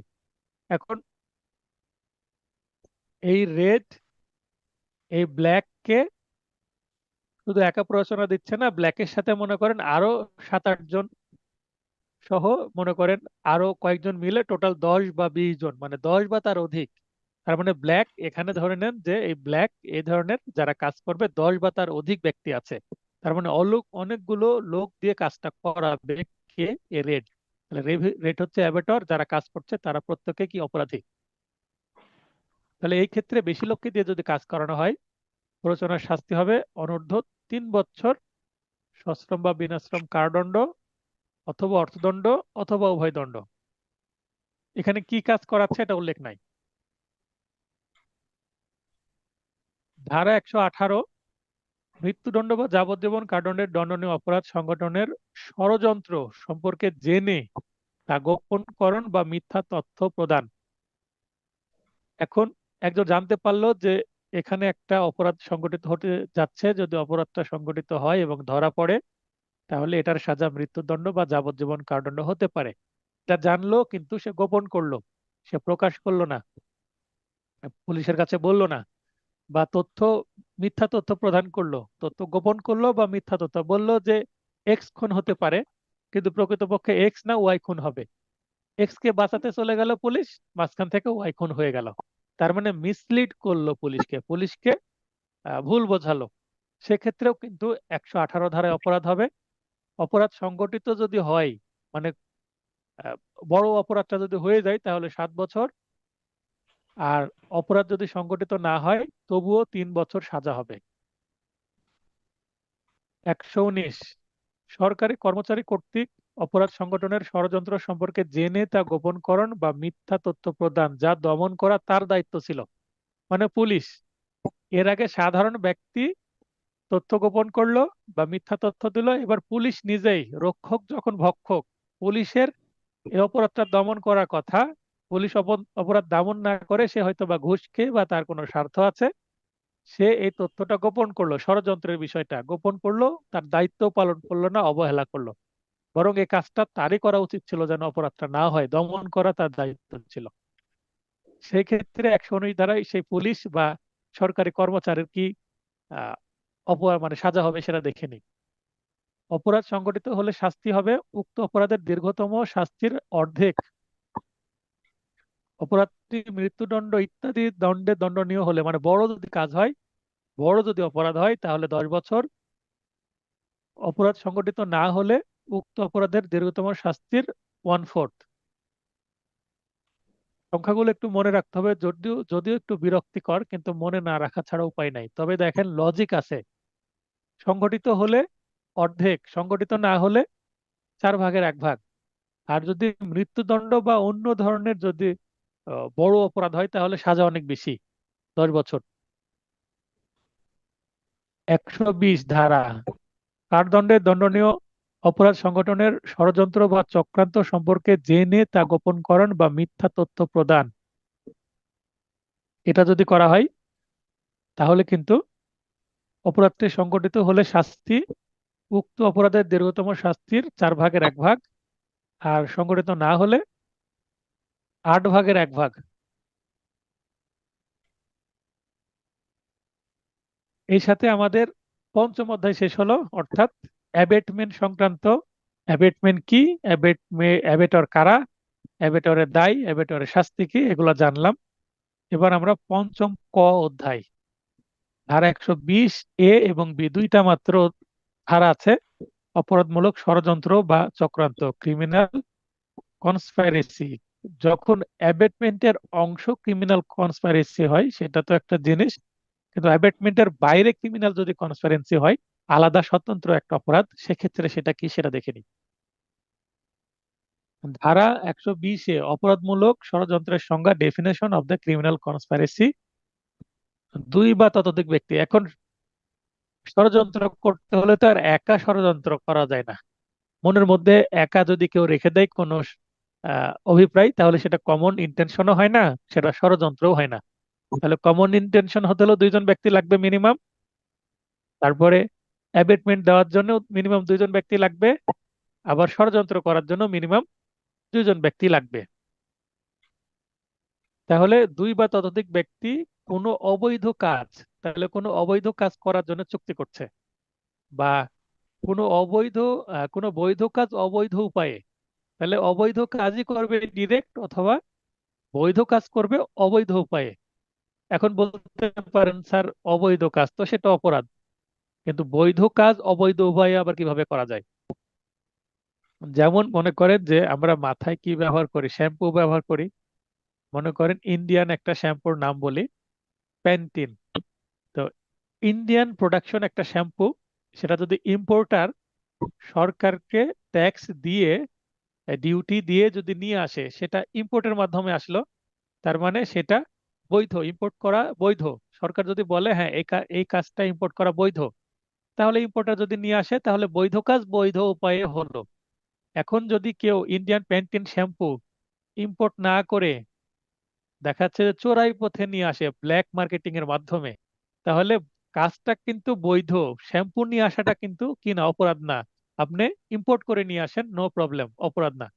এখন এই রেড, এই ব্ল্যাককে শুধু একা প্ররোচনা দিচ্ছে না, ব্ল্যাকের সাথে মনে করেন আরো 7-8 জন সহ, মনে করেন আরো কয়েকজন মিলে টোটাল 10 বা 20 জন, মানে 10 বা তার অধিক। তার মানে ব্ল্যাক এখানে ধরে নেন যে এই ব্ল্যাক এই ধরনের যারা কাজ করবে 10 বা তার অধিক ব্যক্তি আছে। তার মানে অনেকগুলো লোক দিয়ে কাজটা করাবে কে? A red. তাহলে রেড হচ্ছে অ্যাবেটর, যারা কাজ করছে তারা প্রত্যেকে কি অপরাধী। তাহলে এই ক্ষেত্রে বেশি লোককে দিয়ে যদি কাজ করানো হয়, প্ররোচনার শাস্তি হবে অনূর্ধ্ব 3 বছর সশ্রম বা বিনাশ্রম কারাদণ্ড, অথবা অর্থদণ্ড, অথবা উভয় দণ্ড। এখানে কি কাজ করাচ্ছে এটা উল্লেখ নাই। ধারা 118 মৃত্যুদণ্ড বা যাবজ্জীবন কারাদণ্ডের দণ্ডনীয় অপরাধ সংগঠনের ষড়যন্ত্র সম্পর্কে জেনে তা গোপনকরণ বা মিথ্যা তথ্য প্রদান। এখন একজন জানতে পারলো যে এখানে একটা অপরাধ সংগঠিত হতে যাচ্ছে, যদি অপরাধটা সংগঠিত হয় এবং ধরা পড়ে, তাহলে এটার সাজা মৃত্যুদণ্ড বা যাবজ্জীবন কারাদণ্ড হতে পারে। এটা জানলো কিন্তু সে গোপন করলো, সে প্রকাশ করলো না, পুলিশের কাছে বললো না, বা মিথ্যা তথ্য প্রদান করলো, তথ্য গোপন করলো বা মিথ্যা তথ্য বললো যে এক্স খুন হতে পারে, কিন্তু প্রকৃতপক্ষে এক্স না ওয়াই খুন হবে। এক্স কে বাঁচাতে চলে গেল পুলিশ, মাঝখান থেকে ওয়াই খুন হয়ে গেল। তার মানে মিসলিড করলো পুলিশকে, ভুল বোঝালো। সেক্ষেত্রেও কিন্তু 118 ধারায় অপরাধ হবে। অপরাধ সংগঠিত যদি হয়, মানে আহ, বড় অপরাধটা যদি হয়ে যায়, তাহলে 7 বছর। আর অপরাধ যদি সংগঠিত না হয়, তবুও 3 বছর সাজা হবে। 119 সরকারি কর্মচারী কর্তৃক অপরাধ সংগঠনের ষড়যন্ত্র সম্পর্কে জেনে তা গোপনকরণ বা মিথ্যা তথ্য প্রদান, যা দমন করা তার দায়িত্ব ছিল। মানে পুলিশ এর আগে সাধারণ ব্যক্তি তথ্য গোপন করলো বা মিথ্যা তথ্য দিল, এবার পুলিশ নিজেই, রক্ষক যখন ভক্ষক, পুলিশের এই অপরাধটা দমন করার কথা, পুলিশ অপরাধ দমন না করে, সে হয়তো বা ঘুষ খেয়ে বা তার কোনো স্বার্থ আছে, সে এই তথ্যটা গোপন করলো, ষড়যন্ত্রের বিষয়টা গোপন করলো, তার দায়িত্ব পালন করলো না, অবহেলা করলো। বরং এই কাজটা তারই করা উচিত ছিল, যেন অপরাধটা না হয়, দমন করা তার দায়িত্ব ছিল। সেই ক্ষেত্রে 119 ধারায় সেই পুলিশ বা সরকারি কর্মচারীর কি আহ অপরাধ মানে সাজা হবে সেটা দেখে নিই। অপরাধ সংগঠিত হলে শাস্তি হবে উক্ত অপরাধের দীর্ঘতম শাস্তির অর্ধেক। অপরাধটি মৃত্যুদণ্ড ইত্যাদি দণ্ডে দণ্ডনীয় হলে, মানে বড় যদি কাজ হয়, বড় যদি অপরাধ হয়, তাহলে 10 বছর। অপরাধ সংগঠিত না হলে উক্ত অপরাধের দীর্ঘতম শাস্তির 1/4। সংখ্যাগুলো একটু মনে রাখতে হবে, যদিও যদিও একটু বিরক্তিকর, কিন্তু মনে না রাখা ছাড়া উপায় নাই। তবে দেখেন লজিক আছে। সংগঠিত হলে অর্ধেক, সংগঠিত না হলে 4/1 আর যদি মৃত্যুদণ্ড বা অন্য ধরনের যদি বড় অপরাধ হয়, তাহলে সাজা অনেক বেশি, 10 বছর। 120 ধারা, কারাদণ্ডে দণ্ডনীয় অপরাধ সংগঠনের ষড়যন্ত্র বা চক্রান্ত সম্পর্কে জেনে তা গোপনকরণ বা মিথ্যা তথ্য প্রদান, এটা যদি করা হয় তাহলে কিন্তু অপরাধটি সংগঠিত হলে শাস্তি উক্ত অপরাধের দীর্ঘতম শাস্তির 4/1 আর সংগঠিত না হলে 8/1। এই সাথে আমাদের পঞ্চম অধ্যায় শেষ হলো, অর্থাৎ অ্যাবেটমেন্ট সংক্রান্ত। অ্যাবেটমেন্ট কি, অ্যাবেটর কারা, অ্যাবেটরের দায়, অ্যাবেটরের শাস্তি কি, এগুলো জানলাম। এবার আমরা পঞ্চম ক অধ্যায়, ধারা 120 এবং বি, দুইটা মাত্র ধারা আছে। অপরাধমূলক ষড়যন্ত্র বা চক্রান্ত, ক্রিমিনাল কনস্পাইরেসি। যখন অ্যাবেটমেন্টের অংশ ক্রিমিনাল কনস্পাইরেসি হয়, সেটা তো একটা জিনিস, কিন্তু অ্যাবেটমেন্টের বাইরে ক্রিমিনাল যদি কনস্পাইরেন্সি হয়, আলাদা স্বতন্ত্র একটা অপরাধ, সেক্ষেত্রে সেটা কি সেটা দেখে নিই। ধারা 120-এ অপরাধমূলক ষড়যন্ত্রের সংজ্ঞা, definition of the criminal conspiracy. দুই বা ততোধিক ব্যক্তি। এখন ষড়যন্ত্র করতে হলে তো আর একা ষড়যন্ত্র করা যায় না। মনের মধ্যে একা যদি কেউ রেখে দেয় কোনো অভিপ্রায়, তাহলে সেটা কমন ইন্টেনশনও হয় না, সেটা ষড়যন্ত্রও হয় না। তাহলে কমন ইন্টেনশন হতে হলেও 2জন ব্যক্তি লাগবে মিনিমাম। তারপরে অ্যাবেটমেন্ট দেওয়ার জন্য মিনিমাম 2জন ব্যক্তি লাগবে। আবার ষড়যন্ত্র করার জন্য মিনিমাম 2জন ব্যক্তি লাগবে। তাহলে 2 বা ততোধিক ব্যক্তি কোনো অবৈধ কাজ, তাহলে কোনো অবৈধ কাজ করার জন্য চুক্তি করছে, বা কোনো বৈধ কাজ অবৈধ উপায়ে, তাহলে অবৈধ কাজই করবে ডিরেক্ট, অথবা বৈধ কাজ করবে অবৈধ উপায়ে। এখন বলতে পারেন স্যার অবৈধ কাজ তো সেটা অপরাধ, কিন্তু বৈধ কাজ অবৈধ উপায়ে আবার কিভাবে করা যায়? যেমন মনে করেন যে আমরা মাথায় কি ব্যবহার করি, শ্যাম্পু ব্যবহার করি। মনে করেন ইন্ডিয়ান একটা শ্যাম্পুর নাম বলি, প্যান্টিন। তো ইন্ডিয়ান প্রোডাকশন একটা শ্যাম্পু, সেটা যদি ইম্পোর্টার সরকারকে ট্যাক্স দিয়ে, ডিউটি দিয়ে যদি নিয়ে আসে, সেটা ইম্পোর্টের মাধ্যমে আসলো, তার মানে সেটা বৈধ, ইম্পোর্ট করা বৈধ। সরকার যদি বলে হ্যাঁ এই কাজটা ইম্পোর্ট করা বৈধ, তাহলে ইম্পোর্টার যদি নিয়ে আসে, তাহলে বৈধ কাজ বৈধ উপায়ে হলো। এখন যদি কেউ ইন্ডিয়ান প্যান্টিন শ্যাম্পু ইম্পোর্ট না করে দেখা যাচ্ছে যে চোরাই পথে নিয়ে আসে ব্ল্যাক মার্কেটিং এর মাধ্যমে, তাহলে কাজটা কিন্তু বৈধ। শ্যাম্পু নিয়ে আসাটা কিন্তু কি না, অপরাধ না। আপনি ইম্পোর্ট করে নিয়ে আসেন, নো প্রবলেম, অপরাধ না।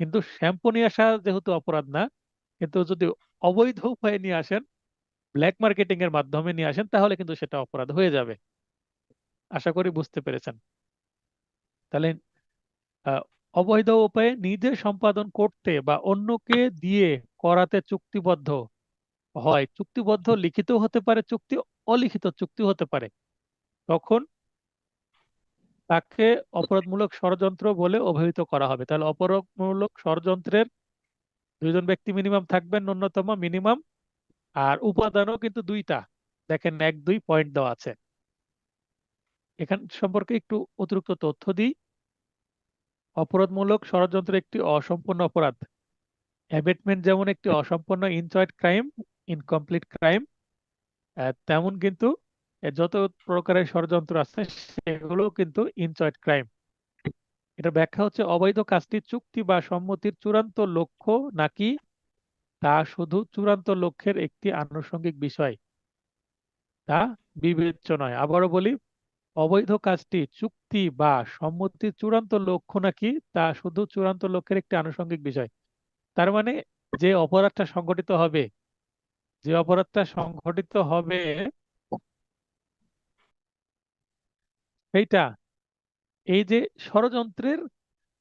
কিন্তু শ্যাম্পু নিয়ে আসা যেহেতু অপরাধ না, কিন্তু যদি অবৈধ উপায়ে নিয়ে আসেন, ব্ল্যাক মার্কেটিং এর মাধ্যমে নিয়ে আসেন, তাহলে কিন্তু সেটা অপরাধ হয়ে যাবে। আশা করি বুঝতে পেরেছেন। তাহলে আহ, অবৈধ উপায়ে নিজে সম্পাদন করতে বা অন্যকে দিয়ে করাতে চুক্তিবদ্ধ হয়, চুক্তিবদ্ধ লিখিত হতে পারে, চুক্তি অলিখিত চুক্তি হতে পারে, তখন তাকে অপরাধমূলক ষড়যন্ত্র বলে অভিহিত করা হবে। তাহলে অপরাধমূলক ষড়যন্ত্রের 2জন ব্যক্তি মিনিমাম থাকবেন, ন্যূনতম মিনিমাম। আর উপাদানও কিন্তু 2টা, দেখেন 1-2 পয়েন্ট দেওয়া আছে। এখান সম্পর্কে একটু অতিরিক্ত তথ্য দিই। অপরাধমূলক ষড়যন্ত্র একটি অসম্পূর্ণ অপরাধ। অ্যাবেটমেন্ট যেমন একটি অসম্পূর্ণ ইনচয়েড ক্রাইম, ইনকমপ্লিট ক্রাইম, তেমন কিন্তু যত প্রকারের ষড়যন্ত্র আছে সেগুলো কিন্তু ইনচয়েড ক্রাইম। এটা ব্যাখ্যা হচ্ছে, অবৈধ কাজটি চুক্তি বা সম্মতির চূড়ান্ত লক্ষ্য নাকি তা শুধু চূড়ান্ত লক্ষ্যের একটি আনুষঙ্গিক বিষয়। তা বিবেচ্য নয়। আবারও বলি, অবৈধ কাজটি চুক্তি বা সম্মতির চূড়ান্ত লক্ষ্য নাকি তা শুধু চূড়ান্ত লক্ষ্যের একটি আনুষঙ্গিক বিষয়। তার মানে যে অপরাধটা সংঘটিত হবে, যে অপরাধটা সংঘটিত হবে সেইটা এই যে ষড়যন্ত্রের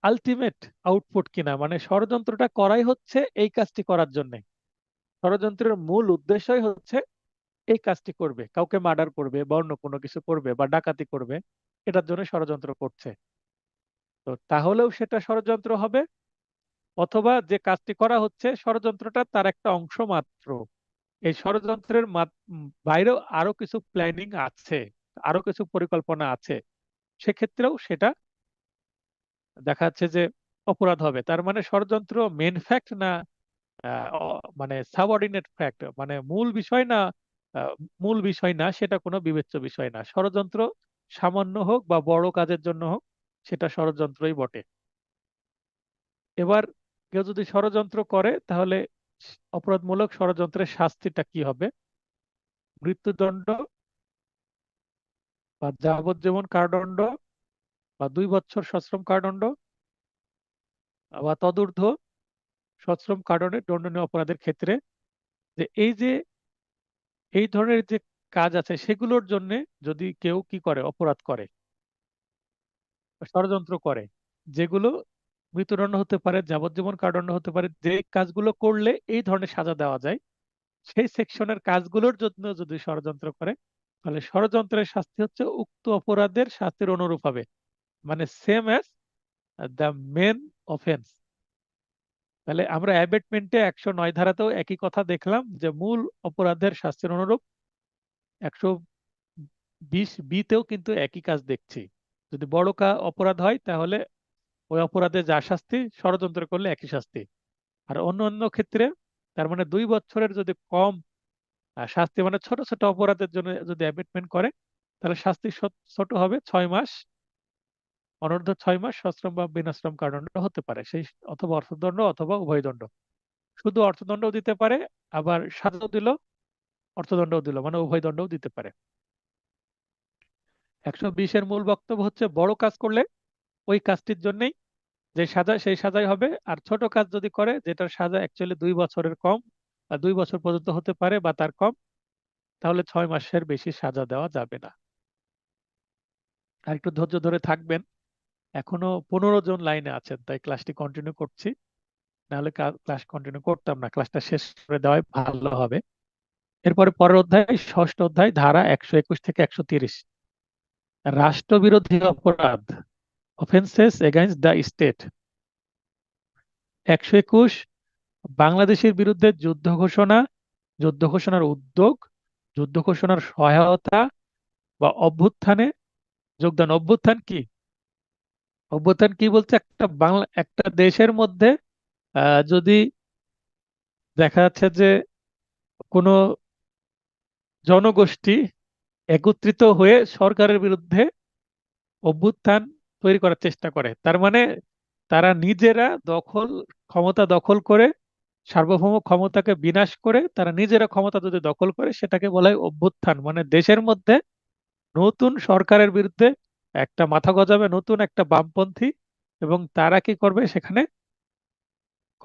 আলটিমেট আউটপুট কিনা, মানে ষড়যন্ত্রটা করাই হচ্ছে এই কাজটি করার জন্য। ষড়যন্ত্রের মূল উদ্দেশ্যই হচ্ছে এই কাজটি করবে, কাউকে মার্ডার করবে বা অন্য কোনো কিছু করবে বা ডাকাতি করবে, এটার জন্য ষড়যন্ত্র করছে। তো তাহলেও সেটা ষড়যন্ত্র হবে, অথবা যে কাজটি করা হচ্ছে ষড়যন্ত্রটা তার একটা অংশ মাত্র। এই ষড়যন্ত্রের বাইরেও আরো কিছু প্ল্যানিং আছে, আরো কিছু পরিকল্পনা আছে, সেক্ষেত্রেও সেটা দেখা যাচ্ছে যে অপরাধ হবে। তার মানে ষড়যন্ত্র মেন ফ্যাক্ট না, মানে সাবঅর্ডিনেট ফ্যাক্ট, মানে মূল বিষয় না, আহ, মূল বিষয় না, সেটা কোনো বিবেচ্য বিষয় না। ষড়যন্ত্র সামান্য হোক বা বড় কাজের জন্য হোক, সেটা ষড়যন্ত্রই বটে। এবার কেউ যদি ষড়যন্ত্র করে, তাহলে অপরাধমূলক ষড়যন্ত্রের শাস্তিটা কি হবে? মৃত্যুদণ্ড বা যাবজ্জীবন কারাদণ্ড বা 2 বছর সশ্রম কারাদণ্ড বা তদূর্ধ্ব সশ্রম কারাদণ্ডে দণ্ডনীয় অপরাধের ক্ষেত্রে, যে এই ধরনের যে কাজ আছে সেগুলোর জন্য যদি কেউ কি করে, অপরাধ করে, ষড়যন্ত্র করে, যেগুলো মৃত্যুদণ্ড হতে পারে, যাবজ্জীবন কারাদণ্ড হতে পারে, যে কাজগুলো করলে এই ধরনের সাজা দেওয়া যায়, সেই সেকশনের কাজগুলোর জন্য যদি ষড়যন্ত্র করে, তাহলে ষড়যন্ত্রের শাস্তি হচ্ছে উক্ত অপরাধের শাস্তির অনুরূপ হবে, মানে same as the main offence. তাহলে আমরা অ্যাবেটমেন্টে 109 ধারাতেও একই কথা দেখলাম, যে মূল অপরাধের শাস্তির অনুরূপ। 120 বিতেও কিন্তু একই কাজ দেখছি। যদি বড় অপরাধ হয়, তাহলে ওই অপরাধে যা শাস্তি, ষড়যন্ত্র করলে একই শাস্তি। আর অন্য অন্য ক্ষেত্রে, তার মানে 2 বছরের যদি কম শাস্তি, মানে ছোট ছোট অপরাধের জন্য যদি অ্যাবেটমেন্ট করে, তাহলে শাস্তি ছোট হবে, 6 মাস, অনূর্ধ্ব 6 মাস সশ্রম বা বিনাশ্রম কারাদণ্ড হতে পারে, সেই অথবা অর্থদণ্ড অথবা উভয়দণ্ড। শুধু অর্থদণ্ডও দিতে পারে, আবার সাজাও দিল, অর্থদণ্ডও দিল, মানে উভয় দণ্ডও দিতে পারে। 120-এর মূল বক্তব্য হচ্ছে, বড় কাজ করলে ওই কাজটির জন্যই যে সাজা, সেই সাজাই হবে। আর ছোট কাজ যদি করে, যেটার সাজা অ্যাকচুয়ালি 2 বছরের কম, 2 বছর পর্যন্ত হতে পারে বা তার কম, তাহলে 6 মাসের বেশি সাজা দেওয়া যাবে না। আর একটু ধৈর্য ধরে থাকবেন, এখনো 15 জন লাইনে আছেন, তাই ক্লাসটি কন্টিনিউ করছি, নাহলে ক্লাস কন্টিনিউ করতাম না, ক্লাসটা শেষ করে দেওয়াই ভালো হবে। এরপরে পরের অধ্যায়, ষষ্ঠ অধ্যায়, ধারা 121 থেকে 130, রাষ্ট্রবিরোধী অপরাধ, অফেন্সেস এগেইনস্ট দ্য স্টেট। 121, বাংলাদেশের বিরুদ্ধে যুদ্ধ ঘোষণা, যুদ্ধ ঘোষণার উদ্যোগ, যুদ্ধ ঘোষণার সহায়তা বা অভ্যুত্থানে যোগদান। অভ্যুত্থান কি? অভ্যুত্থান কি বলছে, একটা দেশের মধ্যে যদি দেখা যাচ্ছে যে কোনো জনগোষ্ঠী একত্রিত হয়ে সরকারের বিরুদ্ধে অভ্যুত্থান তৈরি করার চেষ্টা করে, তার মানে তারা নিজেরা ক্ষমতা দখল করে, সার্বভৌম ক্ষমতাকে বিনাশ করে তারা নিজেরা ক্ষমতা যদি দখল করে, সেটাকে বলা হয় অভ্যুত্থান। মানে দেশের মধ্যে নতুন সরকারের বিরুদ্ধে একটা মাথা গজাবে, নতুন একটা বামপন্থী, এবং তারা কি করবে, সেখানে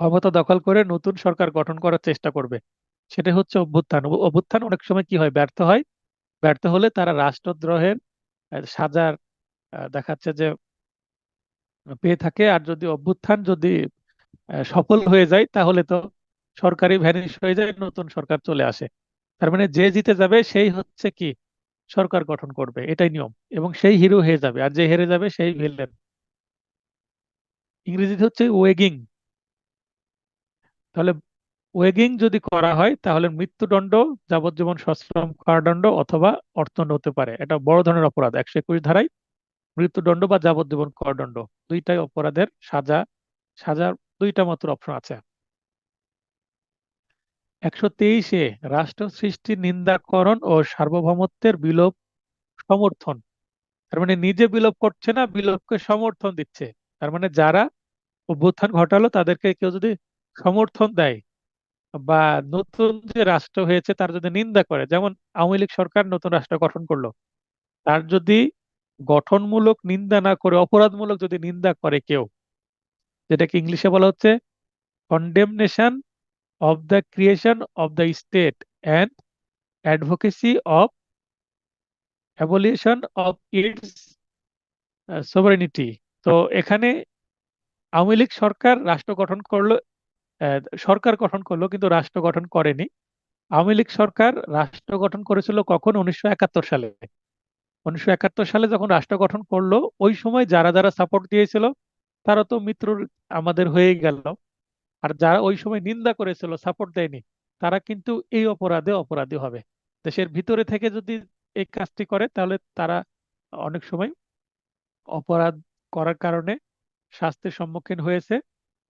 ক্ষমতা দখল করে নতুন সরকার গঠন করার চেষ্টা করবে। সেটা হচ্ছে অভ্যুত্থান। অভ্যুত্থান অনেক সময় কি হয়, ব্যর্থ হয়। ব্যর্থ হলে তারা রাষ্ট্রদ্রোহের সাজার দেখাচ্ছে যে পেয়ে থাকে। আর যদি অভ্যুত্থান যদি সফল হয়ে যায়, তাহলে তো সরকারি ভ্যানিশ হয়ে যায়, নতুন সরকার চলে আসে। তার মানে যে জিতে যাবে সেই হচ্ছে কি, সরকার গঠন করবে, এটাই নিয়ম, এবং সেই হিরো হয়ে যাবে, আর যে হেরে যাবে সেই ভিলেন। ইংরেজিতে হচ্ছে ওয়েগিং। তাহলে ওয়েগিং যদি করা হয়, তাহলে মৃত্যুদণ্ড, যাবজ্জীবন সশ্রম কারাদণ্ড অথবা অর্থদণ্ড হতে পারে। এটা বড় ধরনের অপরাধ। 121 ধারায় মৃত্যুদণ্ড বা যাবজ্জীবন কারাদণ্ড, দুইটাই অপরাধের সাজার দুইটা মাত্র অপশন আছে। 123-এ রাষ্ট্র সৃষ্টি নিন্দাকরণ ও সার্বভৌমত্বের বিলোপ সমর্থন। তার মানে নিজে বিলোপ করছে না, বিলোপকে সমর্থন দিচ্ছে। তার মানে যারা অভ্যুত্থান ঘটালো তাদেরকে কেউ যদি সমর্থন দেয়, বা নতুন যে রাষ্ট্র হয়েছে তার যদি নিন্দা করে, যেমন আওয়ামী লীগ সরকার নতুন রাষ্ট্র গঠন করলো, তার যদি গঠনমূলক নিন্দা না করে অপরাধমূলক যদি নিন্দা করে কেউ, যেটাকে ইংলিশে বলা হচ্ছে condemnation of the creation of the state and advocacy of abolition of its sovereignty. তো এখানে আওয়ামী লীগ সরকার রাষ্ট্র গঠন করলো, সরকার গঠন করলো কিন্তু রাষ্ট্র গঠন করেনি। আওয়ামী লীগ সরকার রাষ্ট্র গঠন করেছিল কখন? 1971 সালে। 1971 সালে যখন রাষ্ট্র গঠন করলো, ওই সময় যারা যারা সাপোর্ট দিয়েছিল তারা তো মিত্র আমাদের হয়ে গেল, আর যারা ওই সময় নিন্দা করেছিল, সাপোর্ট দেয়নি, তারা কিন্তু এই অপরাধে অপরাধী হবে। দেশের ভিতরে থেকে যদি এই কাজটি করে তাহলে তারা অনেক সময় অপরাধ করার কারণে শাস্তির সম্মুখীন হয়েছে,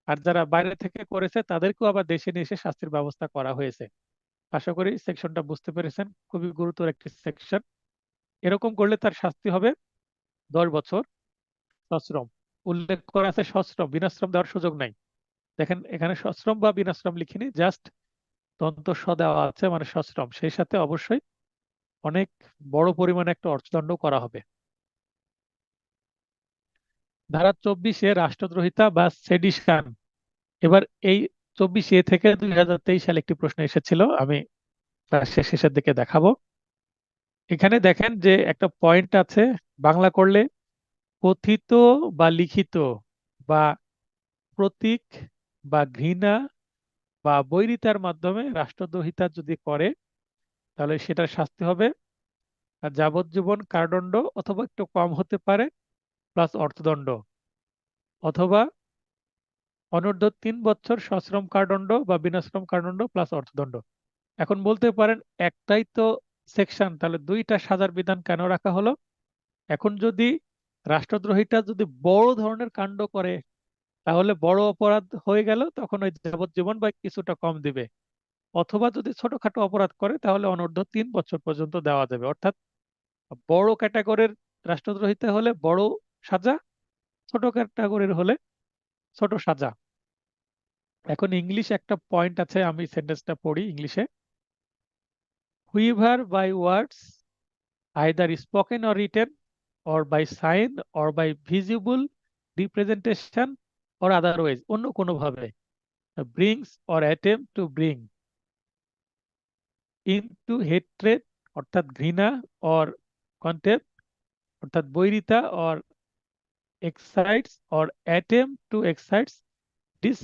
আর যারা বাইরে থেকে করেছে তাদেরকেও আবার দেশে নিয়ে এসে শাস্তির ব্যবস্থা করা হয়েছে। আশা করি সেকশনটা বুঝতে পেরেছেন, খুবই গুরুতর একটি সেকশন। এরকম করলে তার শাস্তি হবে 10 বছর সশ্রম। উল্লেখ করা আছে সশ্রম, বিনাশ্রম দেওয়ার সুযোগ নাই। দেখেন এখানে সশ্রম বা বিনাশ্রম লিখিনি, জাস্ট দন্ত স দেওয়া আছে, মানে সশ্রম। সেই সাথে অবশ্যই অনেক বড় পরিমাণে একটা অর্থদণ্ড করা হবে। ধারা 24-এ রাষ্ট্রদ্রোহিতা বা সেডিশন। এবার এই 24-এ থেকে 2023 সালে একটি প্রশ্ন এসেছিল, আমি ক্লাসের শেষের দিকে দেখাবো। এখানে দেখেন যে একটা পয়েন্ট আছে, বাংলা করলে কথিত বা লিখিত বা প্রতীক বা ঘৃণা বা বৈরিতার মাধ্যমে রাষ্ট্রদ্রোহিতা যদি করে তাহলে সেটার শাস্তি হবে যাবজ্জীবন কারাদণ্ড অথবা একটু কম হতে পারে প্লাস অর্থদণ্ড, অথবা অনূর্ধ্ব 3 বছর সশ্রম কারাদণ্ড বা বিনাশ্রম কারাদণ্ড প্লাস অর্থদণ্ড। এখন বলতে পারেন একটাই তো সেকশন, তাহলে দুইটা সাজার বিধান কেন রাখা হলো? এখন যদি রাষ্ট্রদ্রোহিতা যদি বড় ধরনের কাণ্ড করে তাহলে বড় অপরাধ হয়ে গেল, তখন ওই যাবজ্জীবন বা কিছুটা কম দিবে। অথবা যদি ছোটখাটো অপরাধ করে তাহলে অনূর্ধ্ব 3 বছর পর্যন্ত দেওয়া যাবে। অর্থাৎ বড় ক্যাটাগরির রাষ্ট্রদ্রোহিতা হলে বড় সাজা, ছোট ক্যাটাগরির হলে ছোট সাজা। এখন ইংলিশ একটা পয়েন্ট আছে, আমি সেন্টেন্সটা পড়ি ইংলিশে। Whoever by words either spoken or written or by sign or by visible representation or otherwise, অন্য কোনো ভাবে, brings or attempt to bring into hatred অর্থাৎ ঘৃণা or contempt অর্থাৎ বৈরিতা or excites or attempt to excites dis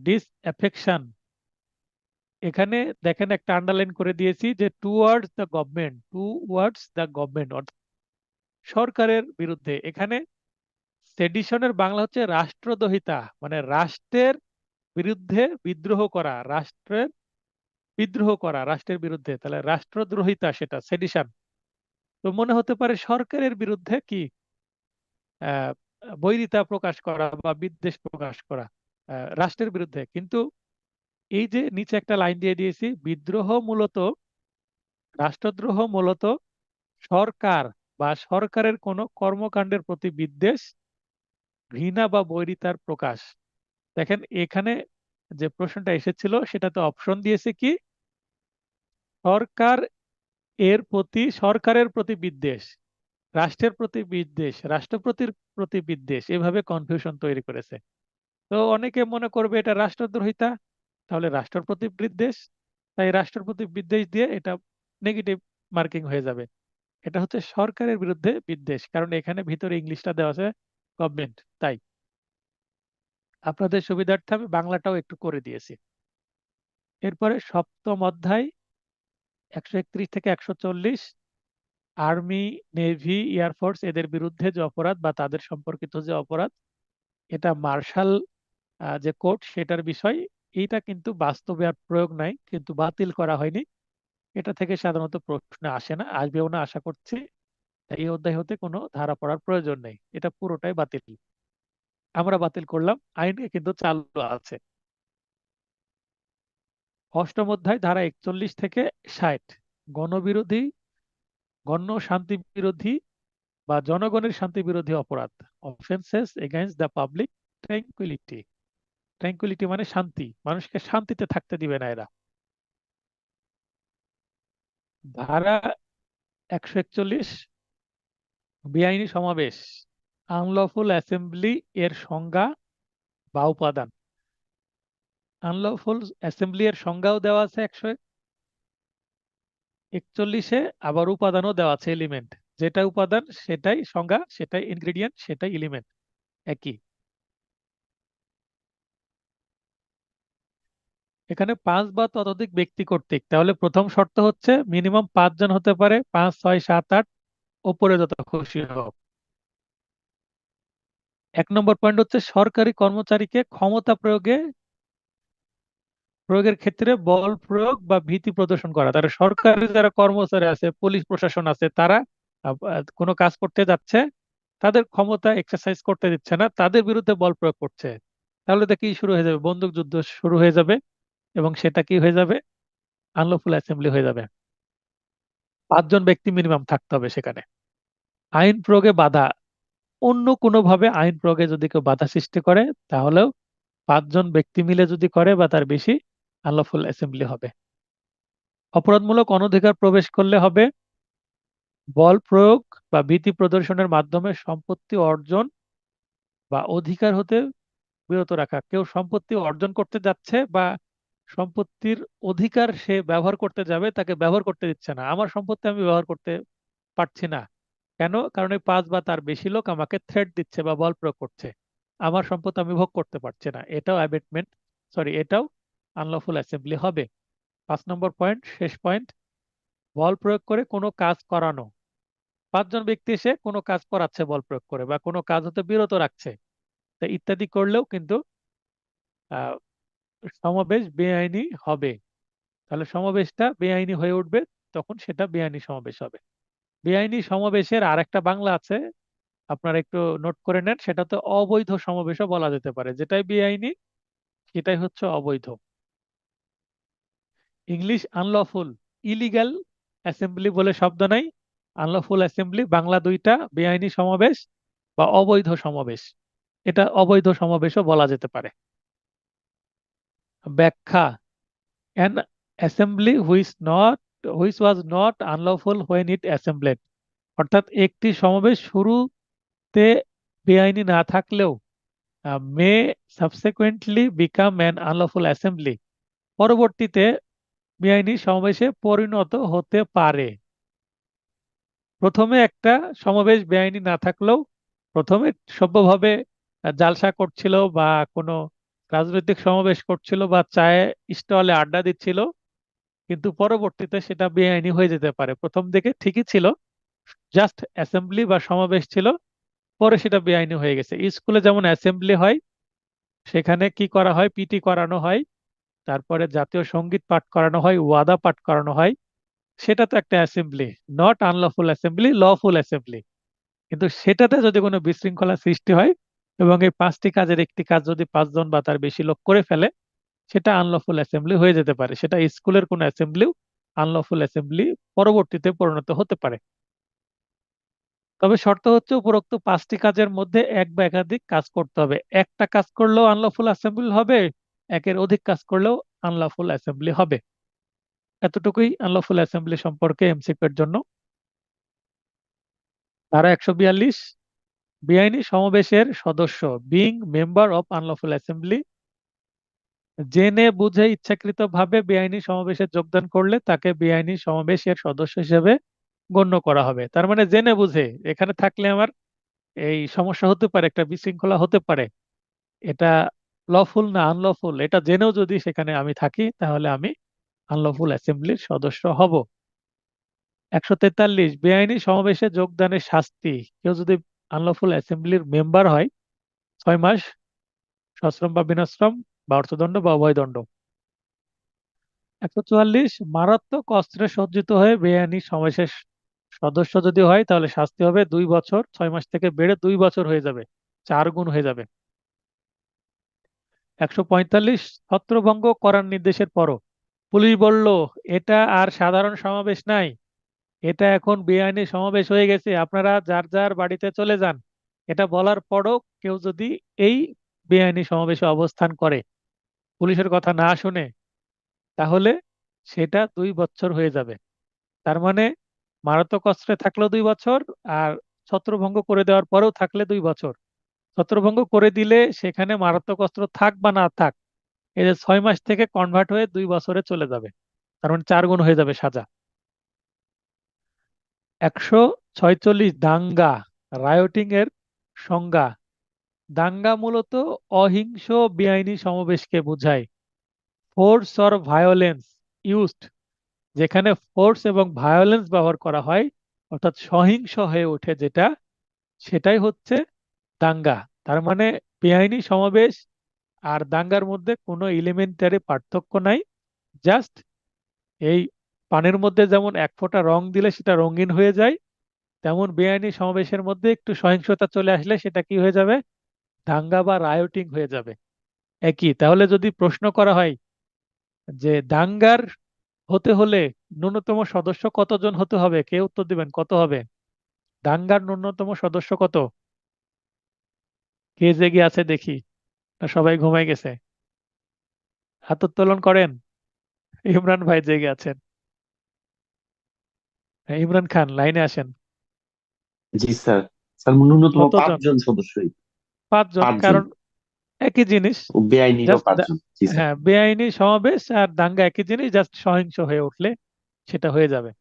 disaffection। এখানে দেখেন একটা underline করে দিয়েছি যে towards the government, towards the government অর্থাৎ সরকারের বিরুদ্ধে। এখানে সেডিশনের বাংলা হচ্ছে রাষ্ট্রদ্রোহিতা, মানে রাষ্ট্রের বিরুদ্ধে বিদ্রোহ করা, রাষ্ট্রের বিদ্রোহ করা রাষ্ট্রের বিরুদ্ধে, তাহলে রাষ্ট্রদ্রোহিতা সেটা সেডিশন। তো মনে হতে পারে সরকারের বিরুদ্ধে কি আহ বৈরিতা প্রকাশ করা বা বিদ্বেষ প্রকাশ করা রাষ্ট্রের বিরুদ্ধে, কিন্তু এই যে নিচে একটা লাইন দিয়ে দিয়েছি, বিদ্রোহ মূলত, রাষ্ট্রদ্রোহ মূলত সরকার বা সরকারের কোনো কর্মকাণ্ডের প্রতি বিদ্বেষ, ঘৃণা বা বৈরিতার প্রকাশ। দেখেন এখানে যে প্রশ্নটা এসেছিল সেটাতে অপশন দিয়েছে কি সরকার এর প্রতি, সরকারের প্রতি বিদ্বেষ, রাষ্ট্রের প্রতি বিদ্বেষ, রাষ্ট্রপতির প্রতি বিদ্বেষ, এভাবে কনফিউশন তৈরি করেছে। তো অনেকে মনে করবে এটা রাষ্ট্রদ্রোহিতা, তাহলে রাষ্ট্রের প্রতি বিদ্বেষ, তাই রাষ্ট্রের প্রতি বিদ্বেষ দিয়ে এটা নেগেটিভ মার্কিং হয়ে যাবে। এটা হচ্ছে সরকারের বিরুদ্ধে বিদ্বেষ, কারণ এখানে ভিতরে ইংলিশটা দেওয়া আছে গভর্নমেন্ট। তাই আপনাদের সুবিধার্থে আমি বাংলাটাও একটু করে দিয়েছি। এরপরে সপ্তম অধ্যায় 131 থেকে 140, আর্মি, নেভি, এয়ারফোর্স এদের বিরুদ্ধে যে অপরাধ বা তাদের সম্পর্কিত যে অপরাধ, এটা মার্শাল যে কোর্ট সেটার বিষয়। এইটা কিন্তু বাস্তবে আর প্রয়োগ নাই, কিন্তু বাতিল করা হয়নি। এটা থেকে সাধারণত প্রশ্ন আসে না, আসবেও না আশা করছি। তাই এই অধ্যায় হতে কোনো ধারা পড়ার প্রয়োজন নেই, এটা পুরোটাই বাতিল, আমরা বাতিল করলাম, আইনে কিন্তু চালু আছে। অষ্টম অধ্যায় ধারা 41 থেকে 60, গণবিরোধী, গণ শান্তি বিরোধী বা জনগণের শান্তি বিরোধী অপরাধ, offences against the public tranquility. Tranquility মানে শান্তি, মানুষকে শান্তিতে থাকতে দিবে না এরা। ধারা 141 বেআইনি সমাবেশ, আনলফুল অ্যাসেম্বলি এর সংজ্ঞা বা উপাদান। আনলফুল অ্যাসেম্বলি এর সংজ্ঞাও দেওয়া আছে 141-এ, আবার উপাদানও দেওয়া আছে, এলিমেন্ট। যেটা উপাদান সেটাই সংজ্ঞা, সেটাই ইনগ্রেডিয়েন্ট, সেটাই এলিমেন্ট, একই। এখানে 5 বা ততোধিক ব্যক্তি কর্তৃক, তাহলে প্রথম শর্ত হচ্ছে মিনিমাম 5 জন হতে পারে, 5, 6, 7, 8, ওপরে যত খুশি হোক। 1 নম্বর পয়েন্ট হচ্ছে সরকারি কর্মচারীকে ক্ষমতা প্রয়োগের ক্ষেত্রে বল প্রয়োগ বা ভীতি প্রদর্শন করা। তারা সরকারি যারা কর্মচারী আছে, পুলিশ প্রশাসন আছে, তারা কোনো কাজ করতে যাচ্ছে, তাদের ক্ষমতা এক্সারসাইজ করতে দিচ্ছে না, তাদের বিরুদ্ধে বল প্রয়োগ করছে, তাহলে তো কি শুরু হয়ে যাবে? বন্দুক যুদ্ধ শুরু হয়ে যাবে, এবং সেটা কি হয়ে যাবে? আনলফুল অ্যাসেম্বলি হয়ে যাবে। 5 জন ব্যক্তি মিনিমাম থাকতে হবে সেখানে। আইন প্রয়োগে বাধা, অন্য কোনোভাবে আইন প্রয়োগে যদি কেউ বাধা সৃষ্টি করে, তাহলেও 5 জন ব্যক্তি মিলে যদি করে বা তার বেশি, আনলফুল অ্যাসেম্বলি হবে। অপরাধমূলক অনধিকার প্রবেশ করলে হবে বল প্রয়োগ বা ভীতি প্রদর্শনের মাধ্যমে সম্পত্তি অর্জন বা অধিকার হতে বিরত রাখা। কেউ সম্পত্তি অর্জন করতে যাচ্ছে বা সম্পত্তির অধিকার সে ব্যবহার করতে যাবে, তাকে ব্যবহার করতে দিচ্ছে না। আমার সম্পত্তি আমি ব্যবহার করতে পারছি না, কেন? কারণ এই 5 বা তার বেশি লোক আমাকে থ্রেট দিচ্ছে বা বল প্রয়োগ করছে, আমার সম্পত্তি আমি ভোগ করতে পারছি না। এটাও অ্যাবেটমেন্ট, সরি, এটাও আনলফুল অ্যাসেম্বলি হবে। 5 নম্বর পয়েন্ট, শেষ পয়েন্ট, বল প্রয়োগ করে কোনো কাজ করানো। 5 জন ব্যক্তি এসে কোনো কাজ করাচ্ছে বল প্রয়োগ করে, বা কোনো কাজ হতে বিরত রাখছে, তা ইত্যাদি করলেও কিন্তু আহ, সমাবেশ বেআইনি হবে। তাহলে সমাবেশটা বেআইনি হয়ে উঠবে, তখন সেটা বেআইনি সমাবেশ হবে। বেআইনি সমাবেশের আর একটা বাংলা আছে, আপনারা একটু নোট করে নেন, সেটা তো অবৈধ সমাবেশও বলা যেতে পারে। যেটাই বেআইনি সেটাই হচ্ছে অবৈধ। ইংলিশ আনলফুল, ইলিগাল অ্যাসেম্বলি বলে শব্দ নাই, আনলফুল অ্যাসেম্বলি, বাংলা দুইটা, বেআইনি সমাবেশ বা অবৈধ সমাবেশ, এটা অবৈধ সমাবেশও বলা যেতে পারে। ব্যাখ্যা, an assembly which was not unlawful when it assembled, অর্থাৎ একটি সমাবেশ শুরুতে বেআইনি না থাকলেও may subsequently become an unlawful assembly, পরবর্তীতে বেআইনি সমাবেশে পরিণত হতে পারে। প্রথমে একটা সমাবেশ বেআইনি না থাকলেও, প্রথমে সভ্যভাবে জালসা করছিল বা কোনো রাজনৈতিক সমাবেশ করছিল বা চায়ে স্টলে আড্ডা দিচ্ছিল, কিন্তু পরবর্তীতে সেটা বেআইনি হয়ে যেতে পারে। প্রথম দিকে ঠিকই ছিল, জাস্ট অ্যাসেম্বলি বা সমাবেশ ছিল, পরে সেটা বেআইনি হয়ে গেছে। স্কুলে যেমন অ্যাসেম্বলি হয়, সেখানে কি করা হয়? পিটি করানো হয়, তারপরে জাতীয় সঙ্গীত পাঠ করানো হয়, ওয়াদা পাঠ করানো হয়, সেটা তো একটা assembly, not unlawful assembly, lawful assembly. কিন্তু সেটাতে যদি কোনো বিশৃঙ্খলা সৃষ্টি হয় এবং এই 5টি কাজের একটি কাজ যদি 5 জন বা তার বেশি লোক করে ফেলে, সেটা আনলফুল অ্যাসেম্বলি হয়ে যেতে পারে। সেটা স্কুলের কোনো অ্যাসেম্বলিও আনলফুল অ্যাসেম্বলি পরবর্তীতে পরিণত হতে পারে। তবে শর্ত হচ্ছে উপরোক্ত 5টি কাজের মধ্যে এক বা একাধিক কাজ করতে হবে। একটা কাজ করলেও আনলফুল অ্যাসেম্বলি হবে, একের অধিক কাজ করলেও আনলফুল অ্যাসেম্বলি হবে। এতটুকুই আনলফুল অ্যাসেম্বলি সম্পর্কে এমসিকিউ এর জন্য। ধারা 142, বেআইনি সমাবেশের সদস্য, being member of unlawful assembly, জেনে বুঝে ইচ্ছাকৃতভাবে বেআইনি সমাবেশে যোগদান করলে তাকে বেআইনি সমাবেশের সদস্য হিসেবে গণ্য করা হবে। তার মানে জেনে বুঝে এখানে থাকলে আমার এই সমস্যা হতে পারে, একটা বিশৃঙ্খলা হতে পারে, এটা লফুল না আনলফুল, এটা জেনেও যদি সেখানে আমি থাকি, তাহলে আমি আনলফুল অ্যাসেম্বলির সদস্য হব। 143, বেআইনি সমাবেশে যোগদানের শাস্তি, কেউ যদি আনলফুল অ্যাসেম্বলির মেম্বার হয়, 6 মাস সশ্রম বা বিনাশ্রম বা অর্থদণ্ড বা উভয়দণ্ড। 144, মারাত্মক অস্ত্রে সজ্জিত হয়ে বেআইনি সমাবেশের সদস্য যদি হয়, তাহলে শাস্তি হবে 2 বছর, 6 মাস থেকে বেড়ে 2 বছর হয়ে যাবে, 4 গুণ হয়ে যাবে। 145, ছত্রভঙ্গ করার নির্দেশের পরও পুলিশ বলল এটা আর সাধারণ সমাবেশ নাই, এটা এখন বেআইনি সমাবেশ হয়ে গেছে, আপনারা যার যার বাড়িতে চলে যান, এটা বলার পরও কেউ যদি এই বেআইনি সমাবেশে অবস্থান করে পুলিশের কথা না শুনে, তাহলে সেটা 2 বছর হয়ে যাবে। তার মানে মারাত্মক অস্ত্রে থাকলেও 2 বছর, আর ছত্রভঙ্গ করে দেওয়ার পরেও থাকলে 2 বছর। ছত্রভঙ্গ করে দিলে সেখানে মারাত্মক অস্ত্র থাক বা না থাক, এই যে 6 মাস থেকে কনভার্ট হয়ে 2 বছরে চলে যাবে। তার মানে 4 গুণ হয়ে যাবে সাজা। 146 দাঙ্গা, রায়োটিং এর সংজ্ঞা। দাঙ্গা মূলত অহিংস বেআইনি সমাবেশকে বোঝায়। ফোর্স অর ভায়োলেন্স ইউজড, যেখানে ফোর্স এবং ভায়োলেন্স ব্যবহার করা হয়, অর্থাৎ সহিংস হয়ে ওঠে যেটা, সেটাই হচ্ছে দাঙ্গা। তার মানে বেআইনি সমাবেশ আর দাঙ্গার মধ্যে কোনো এলিমেন্টারি পার্থক্য নাই। জাস্ট এই পানির মধ্যে যেমন 1 ফোঁটা রং দিলে সেটা রঙিন হয়ে যায়, তেমন বেআইনি সমাবেশের মধ্যে একটু সহিংসতা চলে আসলে সেটা কি হয়ে যাবে, দাঙ্গা বা রায়োটিং হয়ে যাবে। একই। তাহলে যদি প্রশ্ন করা হয় যে দাঙ্গার হতে হলে ন্যূনতম সদস্য কতজন হতে হবে, কে উত্তর দিবেন? কত হবে দাঙ্গার ন্যূনতম সদস্য? কত? কে জেগে আছে দেখি, না সবাই ঘুমাই গেছে? হাত উত্তোলন করেন। ইমরান ভাই জেগে আছেন। হ্যাঁ, ইমরান খান লাইনে আসেন। জি স্যার। স্যার ন্যূনতম কতজন? 5 জন সদস্যই। 5 জন। 5 জন। কারণ একই জিনিস। ও বেআইনিরও জাস্ট 5 জন। জি স্যার। হ্যাঁ, বেআইনি সমাবেশ আর দাঙ্গা একই জিনিস, জাস্ট সহিংস হয়ে উঠলে সেটা হয়ে যাবে।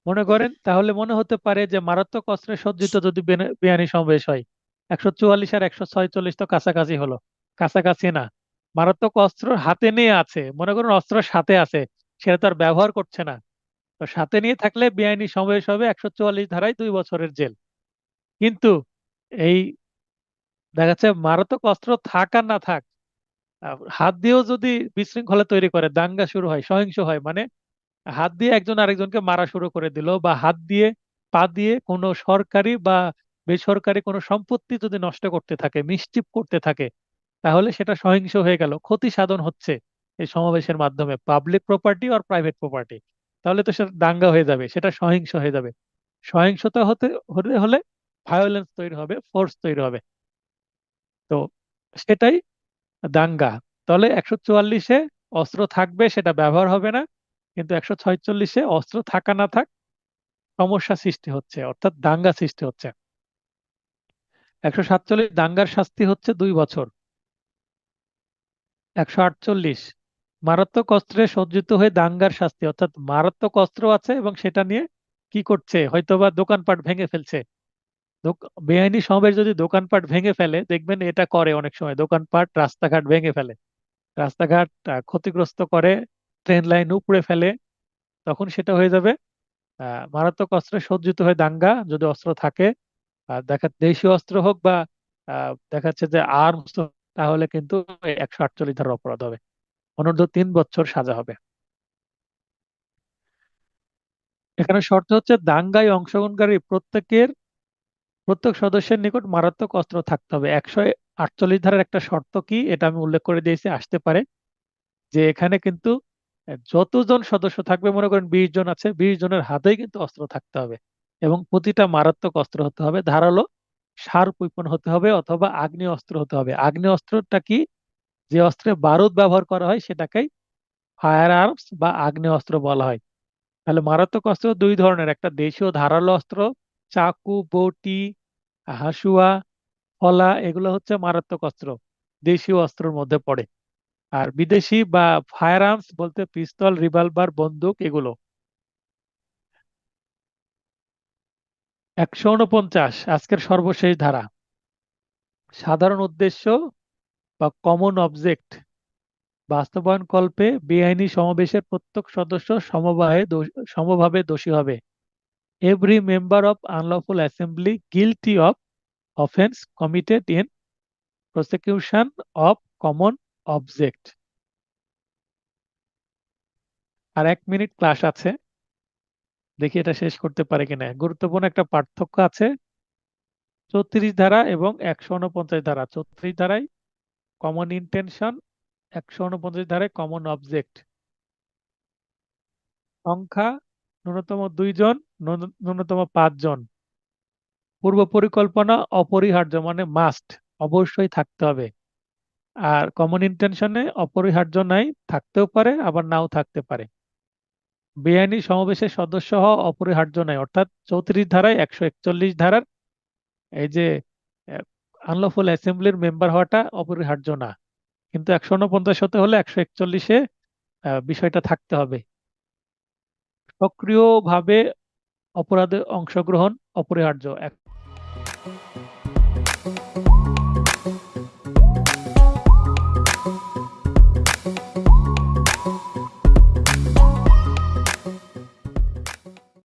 মনে করেন, তাহলে মনে হতে পারে যে মারাত্মক অস্ত্রে সজ্জিত যদি বেআইনি সমাবেশ হয়, 144 আর 146 তো কাছাকাছি হলো। কাছাকাছি না, মারাত্মক অস্ত্র হাতে নিয়ে আছে, মনে করুন অস্ত্র সাথে আছে, সেটা তো আর ব্যবহার করছে না। তো সাথে নিয়ে থাকলে বেআইনি সমাবেশ হবে, 144 ধারায় 2 বছরের জেল। কিন্তু এই দেখা যাচ্ছে মারাত্মক অস্ত্র থাক আর না থাক, হাত দিয়েও যদি বিশৃঙ্খলা তৈরি করে, দাঙ্গা শুরু হয়, সহিংস হয়, মানে হাত দিয়ে একজন আরেকজনকে মারা শুরু করে দিল, বা হাত দিয়ে পা দিয়ে কোনো সরকারি বা বেসরকারি কোনো সম্পত্তি যদি নষ্ট করতে থাকে, মিসচিপ করতে থাকে, তাহলে সেটা সহিংস হয়ে গেল, ক্ষতি সাধন হচ্ছে এই সমাবেশের মাধ্যমে, পাবলিক প্রপার্টি আর প্রাইভেট প্রপার্টি। তাহলে তো সেটা দাঙ্গা হয়ে যাবে, সেটা সহিংস হয়ে যাবে। সহিংসতা হতে হলে হলে ভায়োলেন্স তৈরি হবে, ফোর্স তৈরি হবে। তো সেটাই দাঙ্গা। তাহলে 144-এ অস্ত্র থাকবে, সেটা ব্যবহার হবে না, কিন্তু 146-এ অস্ত্র থাকা না থাক সমস্যা সৃষ্টি হচ্ছে, অর্থাৎ দাঙ্গা সৃষ্টি হচ্ছে। 147 দাঙ্গার শাস্তি হচ্ছে 2 বছর। 148 মারাত্মক অস্ত্রে সজ্জিত হয়ে দাঙ্গার শাস্তি, অর্থাৎ মারাত্মক অস্ত্র আছে এবং সেটা নিয়ে কি করছে, হয়তোবা দোকানপাট ভেঙে ফেলছে। বেআইনি সমাবেশ যদি দোকানপাট ভেঙে ফেলে, দেখবেন এটা করে অনেক সময়, দোকানপাট রাস্তাঘাট ভেঙে ফেলে, রাস্তাঘাট ক্ষতিগ্রস্ত করে, ট্রেন লাইন উপড়ে ফেলে, তখন সেটা হয়ে যাবে মারাত্মক অস্ত্রে সজ্জিত হয়ে দাঙ্গা। যদি অস্ত্র থাকে, দেখা দেশীয় অস্ত্র হোক বা দেখা যাচ্ছে যে আর্মস, তাহলে কিন্তু 148 ধারার অপরাধ হবে, অনূর্ধ্ব 3 বছর সাজা হবে। এখানে শর্ত হচ্ছে দাঙ্গায় অংশগ্রহণকারী প্রত্যেক সদস্যের নিকট মারাত্মক অস্ত্র থাকতে হবে। 148 ধারার একটা শর্ত কি, এটা আমি উল্লেখ করে দিয়েছি, আসতে পারে যে এখানে কিন্তু যতজন সদস্য থাকবে, মনে করেন 20 জন আছে, 20 জনের হাতেই কিন্তু অস্ত্র থাকতে হবে, এবং প্রতিটা মারাত্মক অস্ত্র হতে হবে, ধারালো শার্প উইপন হতে হবে, অথবা আগ্নেয় অস্ত্র হতে হবে। আগ্নেয় অস্ত্রটা কি, যে অস্ত্রে বারুদ ব্যবহার করা হয় সেটাকেই ফায়ার আর্মস বা আগ্নেয় অস্ত্র বলা হয়। তাহলে মারাত্মক অস্ত্র 2 ধরনের, একটা দেশীয় ধারালো অস্ত্র, চাকু, বটি, হাসুয়া, ফলা, এগুলো হচ্ছে মারাত্মক অস্ত্র, দেশীয় অস্ত্রের মধ্যে পড়ে। আর বিদেশি বা ফায়ার আর্মস বলতে পিস্তল, রিভলভার, বন্দুক, এগুলো। 149 আজকের সর্বশেষ ধারা, সাধারণ উদ্দেশ্য বা কমন অবজেক্ট বাস্তবায়ন কল্পে বেআইনি সমাবেশের প্রত্যেক সদস্য সমভাবে দোষী হবে। Every member of unlawful assembly guilty of offence committed in prosecution of common object. আর 1 মিনিট ক্লাস আছে, দেখি এটা শেষ করতে পারে কিনা। গুরুত্বপূর্ণ একটা পার্থক্য আছে 34 ধারা এবং 149 ধারা। 34 ধারায় কমন ইন্টেনশন, 149 ধারায় কমন অবজেক্ট। সংখ্যা ন্যূনতম 2 জন, ন্যূনতম 5 জন। পূর্ব পরিকল্পনা অপরিহার্য, মানে মাস্ট, অবশ্যই থাকতে হবে। আর কমন ইন্টেনশনে অপরিহার্য নাই, থাকতেও পারে আবার নাও থাকতে পারে। বেআইনি সমাবেশের সদস্য হওয়া অপরিহার্য নাই, অর্থাৎ 34 ধারায় 141 ধারার এই যে আনলফুল অ্যাসেম্বলির মেম্বার হওয়াটা অপরিহার্য না, কিন্তু 149 হতে হলে 141-এ বিষয়টা থাকতে হবে। সক্রিয়ভাবে অপরাধে অংশগ্রহণ অপরিহার্য।